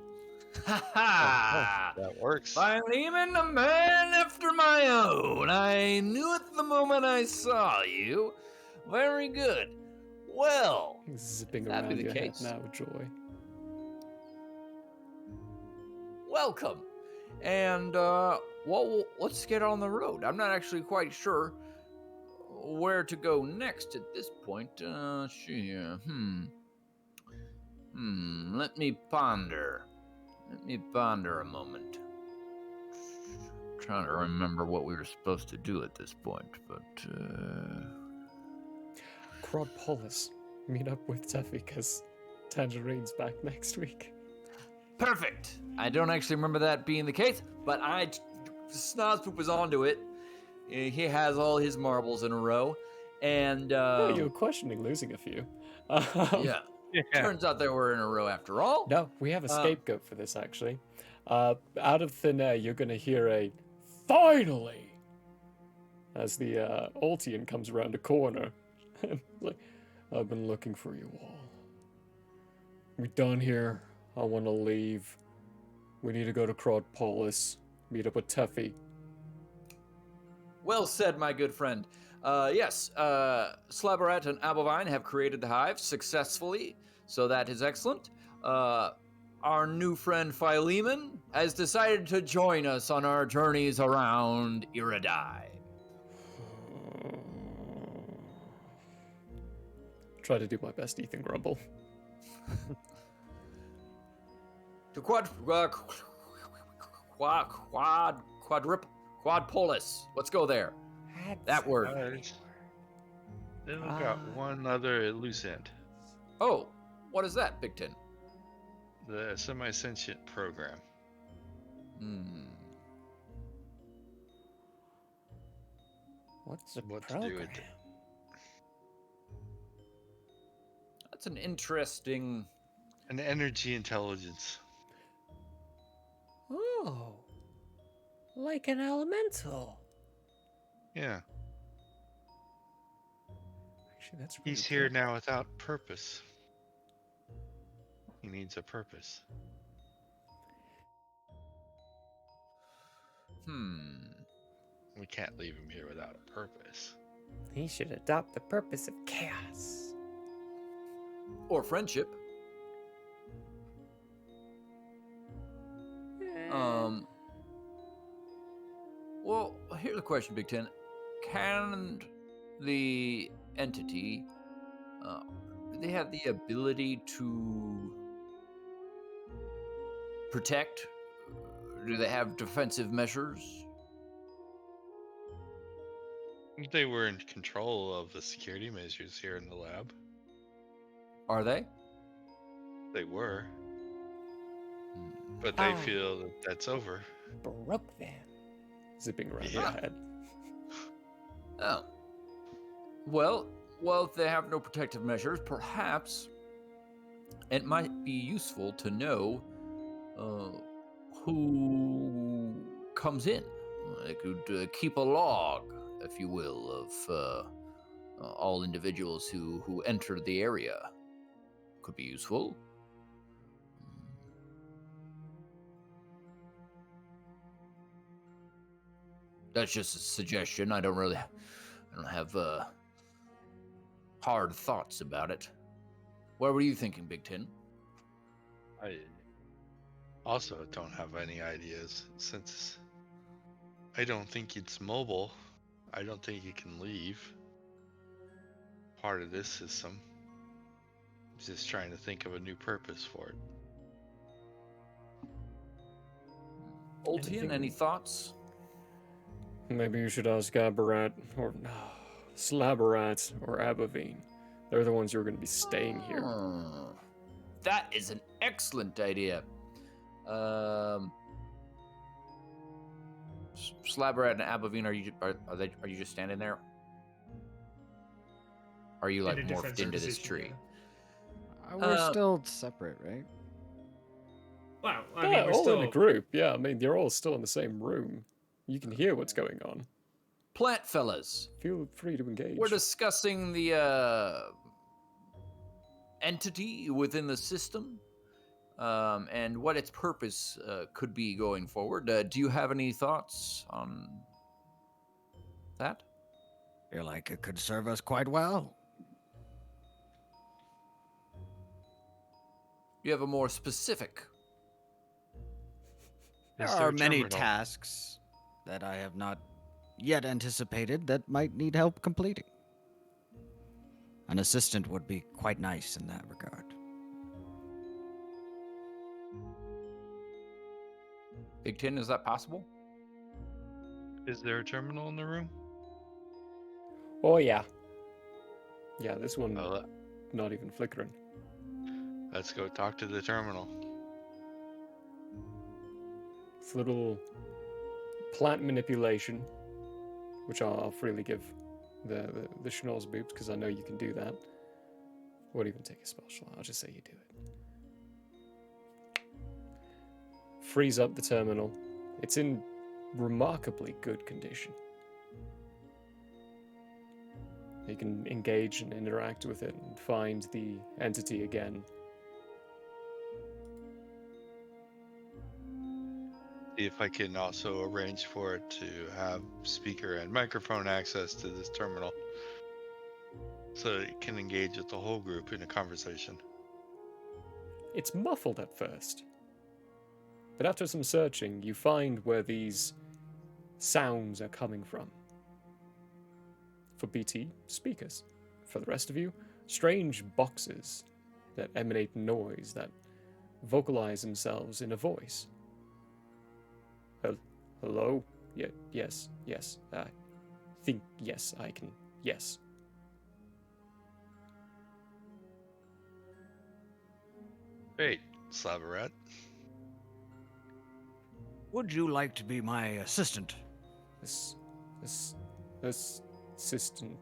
Ha ha! That works. Philemon, a man after my own. I knew it the moment I saw you. Very good. Well, Zipping that around be the your case. head now, Joy. Welcome. And, well, let's get on the road. I'm not actually quite sure where to go next at this point. Let me ponder. Let me ponder a moment. Trying to remember what we were supposed to do at this point, but, Crodpolis. Meet up with Tuffy because Tangerine's back next week. Perfect. I don't actually remember that being the case, but Snozpoop was onto it. He has all his marbles in a row, and No, you were questioning losing a few. yeah. Turns out they were in a row after all. No, we have a scapegoat for this actually. Out of thin air, you're gonna hear a "finally," as the Altian comes around a corner. Like, I've been looking for you all. We done here. I want to leave. We need to go to Crodpolis. Meet up with Teffy. Well said, my good friend. Yes, Slabarat and Abelvine have created the hive successfully, so that is excellent. Our new friend Philemon has decided to join us on our journeys around Iridai. Try to do my best, Ethan Grumble. To Quadpolis. Let's go there. That word. Then we've got one other loose end. Oh, what is that, Big Ten? The semi-sentient program. What's the what program? to do with it? That's an interesting... An energy intelligence. Oh, like an elemental. Yeah. Actually, that's really He's here now without purpose. He needs a purpose. We can't leave him here without a purpose. He should adopt the purpose of chaos. Or friendship. Well, here's the question, Big Ten. Can the entity, do they have the ability to protect? Do they have defensive measures? They were in control of the security measures here in the lab. Are they? They were. But they feel that that's over. Broke them. Zipping around Yeah. her head. Oh. Well, if they have no protective measures, perhaps it might be useful to know who comes in. They could keep a log, if you will, of all individuals who enter the area. Could be useful. That's just a suggestion. I don't have hard thoughts about it. What were you thinking, Big Tin? I also don't have any ideas since I don't think it's mobile. I don't think it can leave part of this system. Just trying to think of a new purpose for it. Oltian, any thoughts? Maybe you should ask Abarat or Slabarat or Abavine. They're the ones who are going to be staying here. That is an excellent idea. Slabarat and Abavine, are you just standing there? Are you like morphed into this tree? We're still separate, right? Wow, I Yeah, mean, we're all still in a group. Yeah, I mean, you're all still in the same room. You can hear what's going on. Plant fellas. Feel free to engage. We're discussing the entity within the system and what its purpose could be going forward. Do you have any thoughts on that? Feel like it could serve us quite well. You have a more specific. There are many tasks that I have not yet anticipated that might need help completing. An assistant would be quite nice in that regard. Big Tin, is that possible? Is there a terminal in the room? Oh, yeah. Yeah, this one not even flickering. Let's go talk to the terminal. It's a little plant manipulation, which I'll freely give the Schnoz boobs because I know you can do that. Won't even take a spell slot. I'll just say you do it. Freeze up the terminal. It's in remarkably good condition. He can engage and interact with it and find the entity again. See if I can also arrange for it to have speaker and microphone access to this terminal, so it can engage with the whole group in a conversation. It's muffled at first, but after some searching, you find where these sounds are coming from. For BT, speakers. For the rest of you, strange boxes that emanate noise, that vocalize themselves in a voice. Hello? Yeah, yes, I think yes, I can, yes. Great, Slaverat. Would you like to be my assistant? Assistant.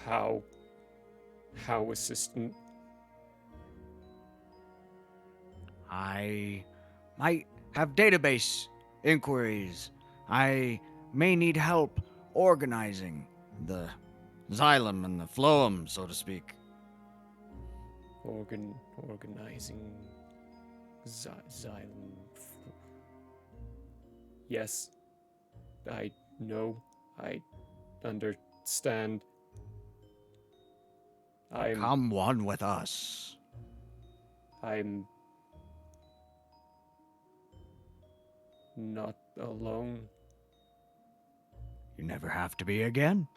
How assistant? I might have database inquiries. I may need help organizing the xylem and the phloem, so to speak. Organizing xylem. Yes, I know. I understand. Come one with us. I'm not alone. You never have to be again.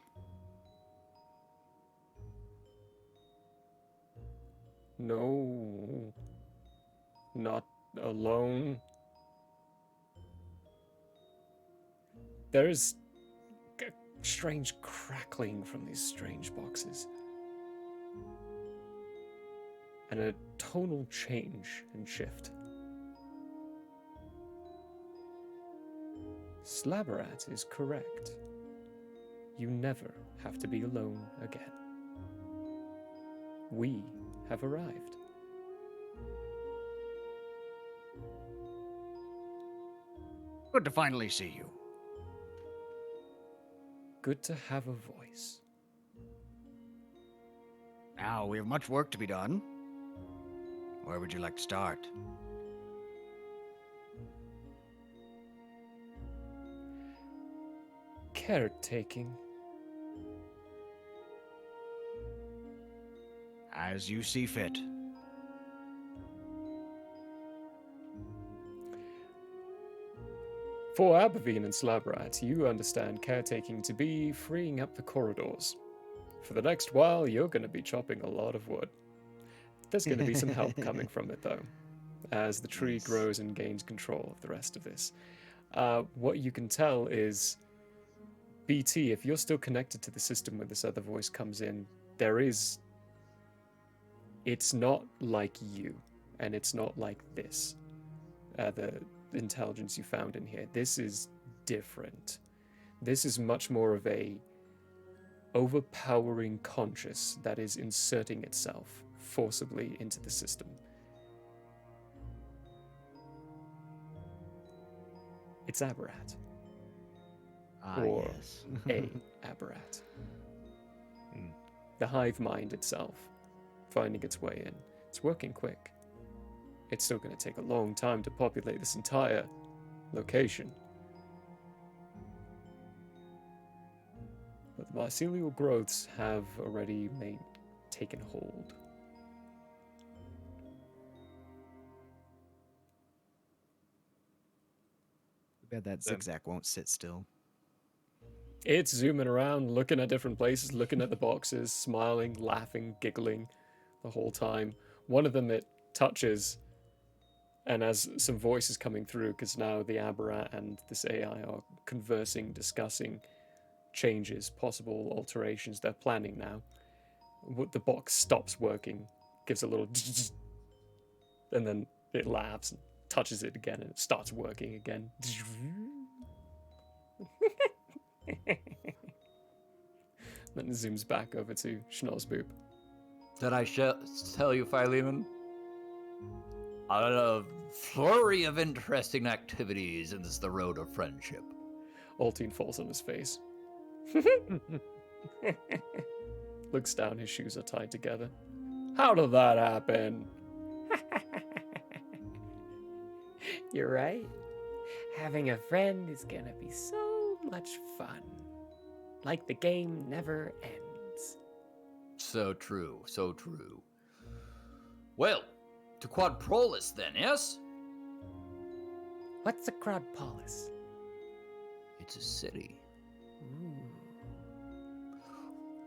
No, not alone. There's a strange crackling from these strange boxes. And a tonal change and shift. Slabarat is correct. You never have to be alone again. We have arrived. Good to finally see you. Good to have a voice. Now, we have much work to be done. Where would you like to start? Caretaking. As you see fit. For Abervine and Slabrat, you understand caretaking to be freeing up the corridors. For the next while, you're going to be chopping a lot of wood. There's going to be some help coming from it, though, as the tree grows and gains control of the rest of this. What you can tell is, BT, if you're still connected to the system when this other voice comes in, it's not like you, and it's not like this. The intelligence you found in here. This is different. This is much more of a overpowering conscious that is inserting itself forcibly into the system. It's Aberrat. Or yes. a Aberrat. The hive mind itself, finding its way in. It's working quick. It's still going to take a long time to populate this entire location. But the mycelial growths have already taken hold. Too bad that zigzag won't sit still. It's zooming around, looking at different places, looking at the boxes, smiling, laughing, giggling the whole time. One of them it touches, and as some voices coming through, because now the Aberrat and this AI are conversing, discussing changes, possible alterations they're planning now. The box stops working, gives a little and then it laughs and touches it again and it starts working again. Then it zooms back over to Schnozzboop. Did I tell you, Philemon? A flurry of interesting activities in the road of friendship. Altine falls on his face. Looks down, his shoes are tied together. How did that happen? You're right. Having a friend is gonna be so much fun. Like the game never ends. So true, so true. Well, to Quadropolis then, yes? What's a Quadropolis? It's a city.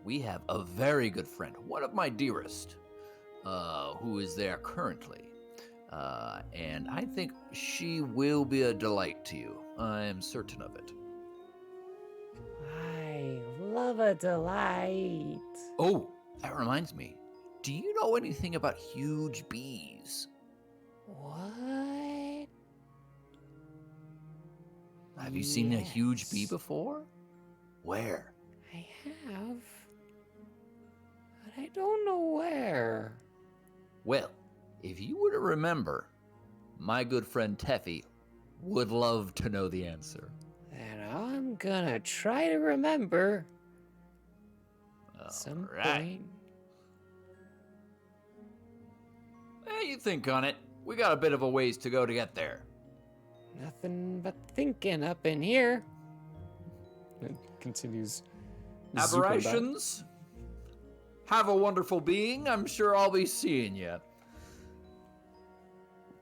We have a very good friend, one of my dearest, who is there currently. And I think she will be a delight to you. I am certain of it. I love a delight. Oh, that reminds me. Do you know anything about huge bees? What? Have you seen a huge bee before? Where? I have. But I don't know where. Well, if you were to remember, my good friend Teffy would love to know the answer. And I'm gonna try to remember. Some point. Hey, you think on it. We got a bit of a ways to go to get there. Nothing but thinking up in here. It continues. zooping back. Aberrations? Have a wonderful being. I'm sure I'll be seeing you.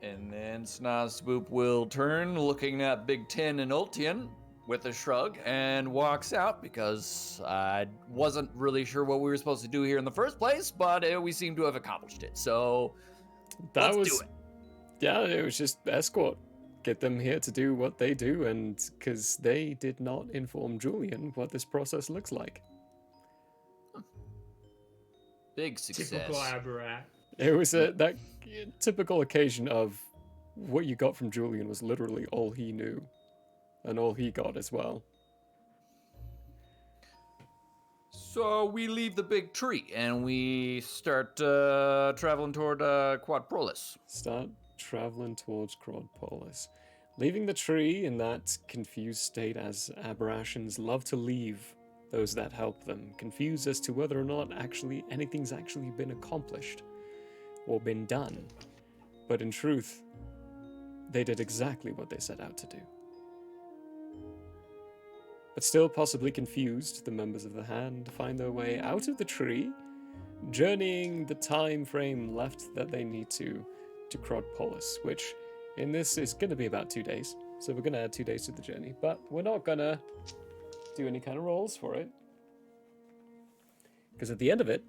And then Snozboop will turn, looking at Big Ten and Ultian with a shrug, and walks out because I wasn't really sure what we were supposed to do here in the first place, but we seem to have accomplished it. So let's do it. Yeah, it was just escort. Get them here to do what they do, and because they did not inform Julian what this process looks like. Big success. Typical Aberrat. It was that typical occasion of what you got from Julian was literally all he knew, and all he got as well. So we leave the big tree and we start traveling toward Quadropolis. Start traveling towards Quadropolis. Leaving the tree in that confused state, as aberrations love to leave those that help them, confused as to whether or not anything's actually been accomplished or been done. But in truth, they did exactly what they set out to do. But still possibly confused, the members of the Hand find their way out of the tree, journeying the time frame left that they need to Quadropolis, which in this is going to be about 2 days. So we're going to add 2 days to the journey, but we're not going to do any kind of rolls for it. Because at the end of it,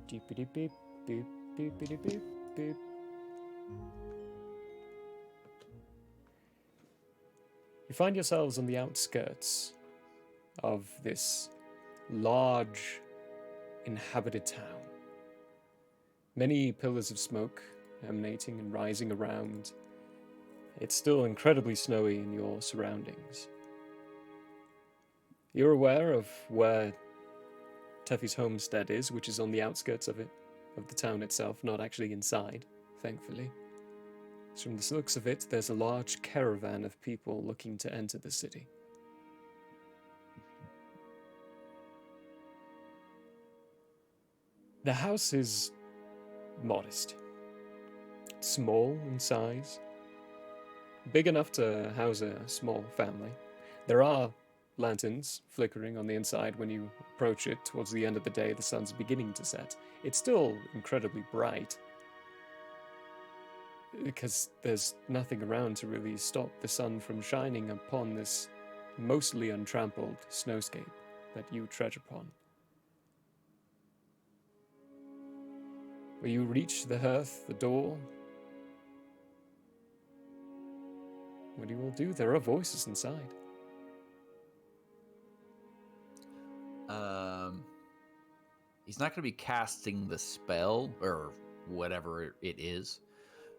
doop-a-doop-beep, boop, boop-a-doop-beep, boop. You find yourselves on the outskirts of this large inhabited town. Many pillars of smoke emanating and rising around. It's still incredibly snowy in your surroundings. You're aware of where Teffy's homestead is, which is on the outskirts of the town itself, not actually inside, thankfully. So from the looks of it, there's a large caravan of people looking to enter the city. The house is modest, small in size, big enough to house a small family. There are lanterns flickering on the inside when you approach it towards the end of the day. The sun's beginning to set. It's still incredibly bright because there's nothing around to really stop the sun from shining upon this mostly untrampled snowscape that you tread upon. When you reach the hearth, the door, what do you all do? There are voices inside. He's not going to be casting the spell or whatever it is,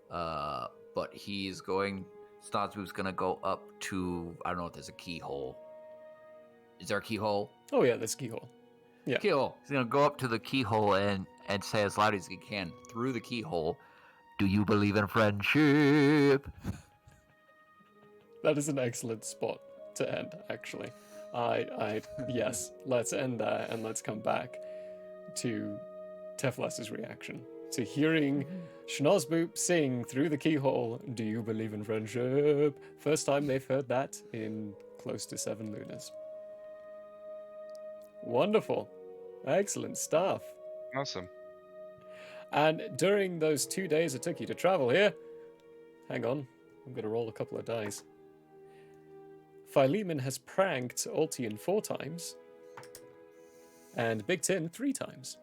but he's going. Snozboop's going to go up to. I don't know if there's a keyhole. Is there a keyhole? Oh yeah, there's a keyhole. Yeah. Keyhole. He's going to go up to the keyhole and say as loud as he can through the keyhole, "Do you believe in friendship?" That is an excellent spot to end, actually. Yes, let's end there and let's come back to Teflas's reaction to hearing Schnozboop sing through the keyhole, "Do you believe in friendship?" First time they've heard that in close to 7 lunas. Wonderful. Excellent stuff. Awesome. And during those 2 days it took you to travel here, hang on, I'm going to roll a couple of dice. Philemon has pranked Ultian 4 times, and Big Tin 3 times.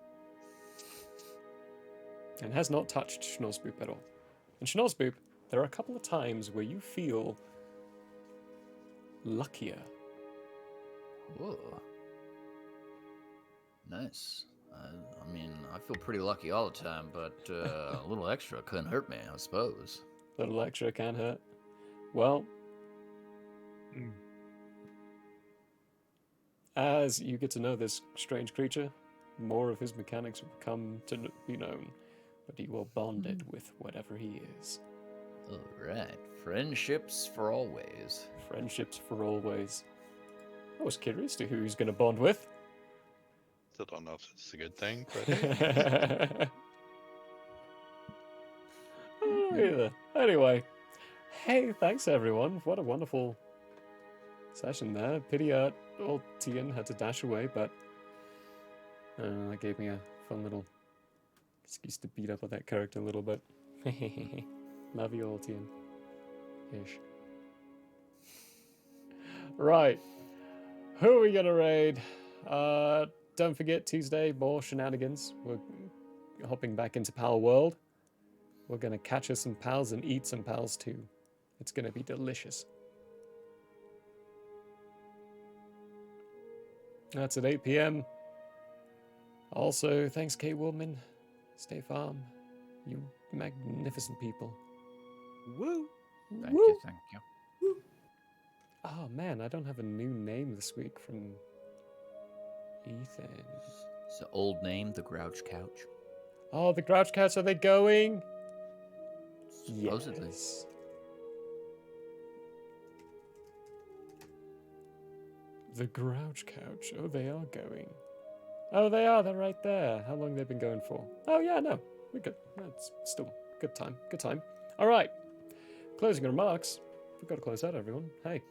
And has not touched Schnozboop at all. And Schnozboop, there are a couple of times where you feel luckier. Whoa. Nice. I mean, I feel pretty lucky all the time, but a little extra couldn't hurt me, I suppose. A little extra can hurt. Well, as you get to know this strange creature, more of his mechanics will come to be known, but he will bond it with whatever he is. All right. Friendships for always. Friendships for always. I was curious to who he's going to bond with. Still don't know if it's a good thing, but Either. Anyway, hey, thanks everyone. What a wonderful session there. Pity old Tian had to dash away, but that gave me a fun little excuse to beat up on that character a little bit. Love you, old Tian. Ish. Right. Who are we gonna raid? Don't forget, Tuesday, more shenanigans. We're hopping back into Pal World. We're gonna catch us some pals and eat some pals too. It's gonna be delicious. That's at 8 p.m. Also, thanks, Kate Woolman. Stay farm. You magnificent people. Woo! Thank Woo. you, thank you. Oh man, I don't have a new name this week from Ethan. It's the old name, the Grouch Couch. Oh, the Grouch Couch, are they going? Supposedly. Yes. The Grouch Couch. Oh, they are going. Oh, they are. They're right there. How long have they been going for? Oh, yeah, no. We're good. That's still good time. Good time. All right. Closing remarks. We've got to close out, everyone. Hey,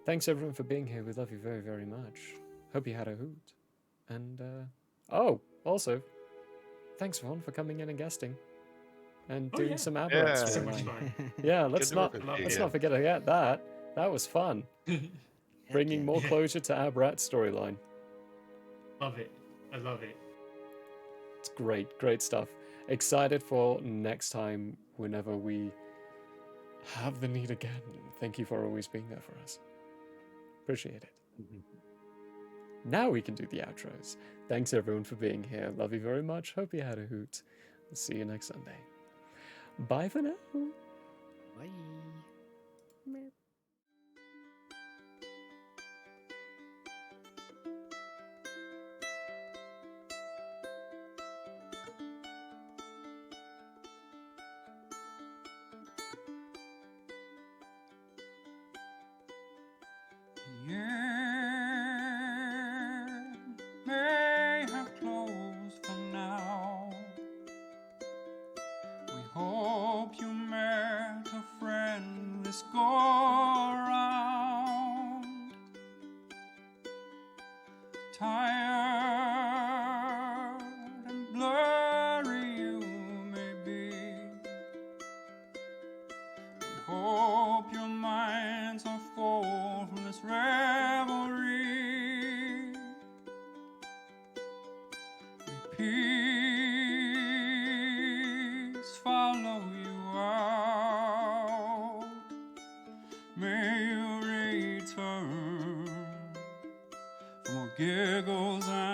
thanks, everyone, for being here. We love you very, very much. Hope you had a hoot. And, oh, also, thanks, Vaughn, for coming in and guesting. And doing some aberrant So much storyline. fun. Yeah, let's Good not work with you, let's yeah. not forget that. That was fun. Bringing more closure to Abrat's storyline. Love it. I love it. It's great stuff. Excited for next time whenever we have the need again. Thank you for always being there for us. Appreciate it. Now we can do the outros. Thanks everyone for being here. Love you very much. Hope you had a hoot. We'll see you next Sunday. Bye for now. Bye. May have closed for now. We hope you met a friend this go around. Tired and blurry you may be. We hope your minds are full from this revelry. Peace follow you out. May you return for more giggles and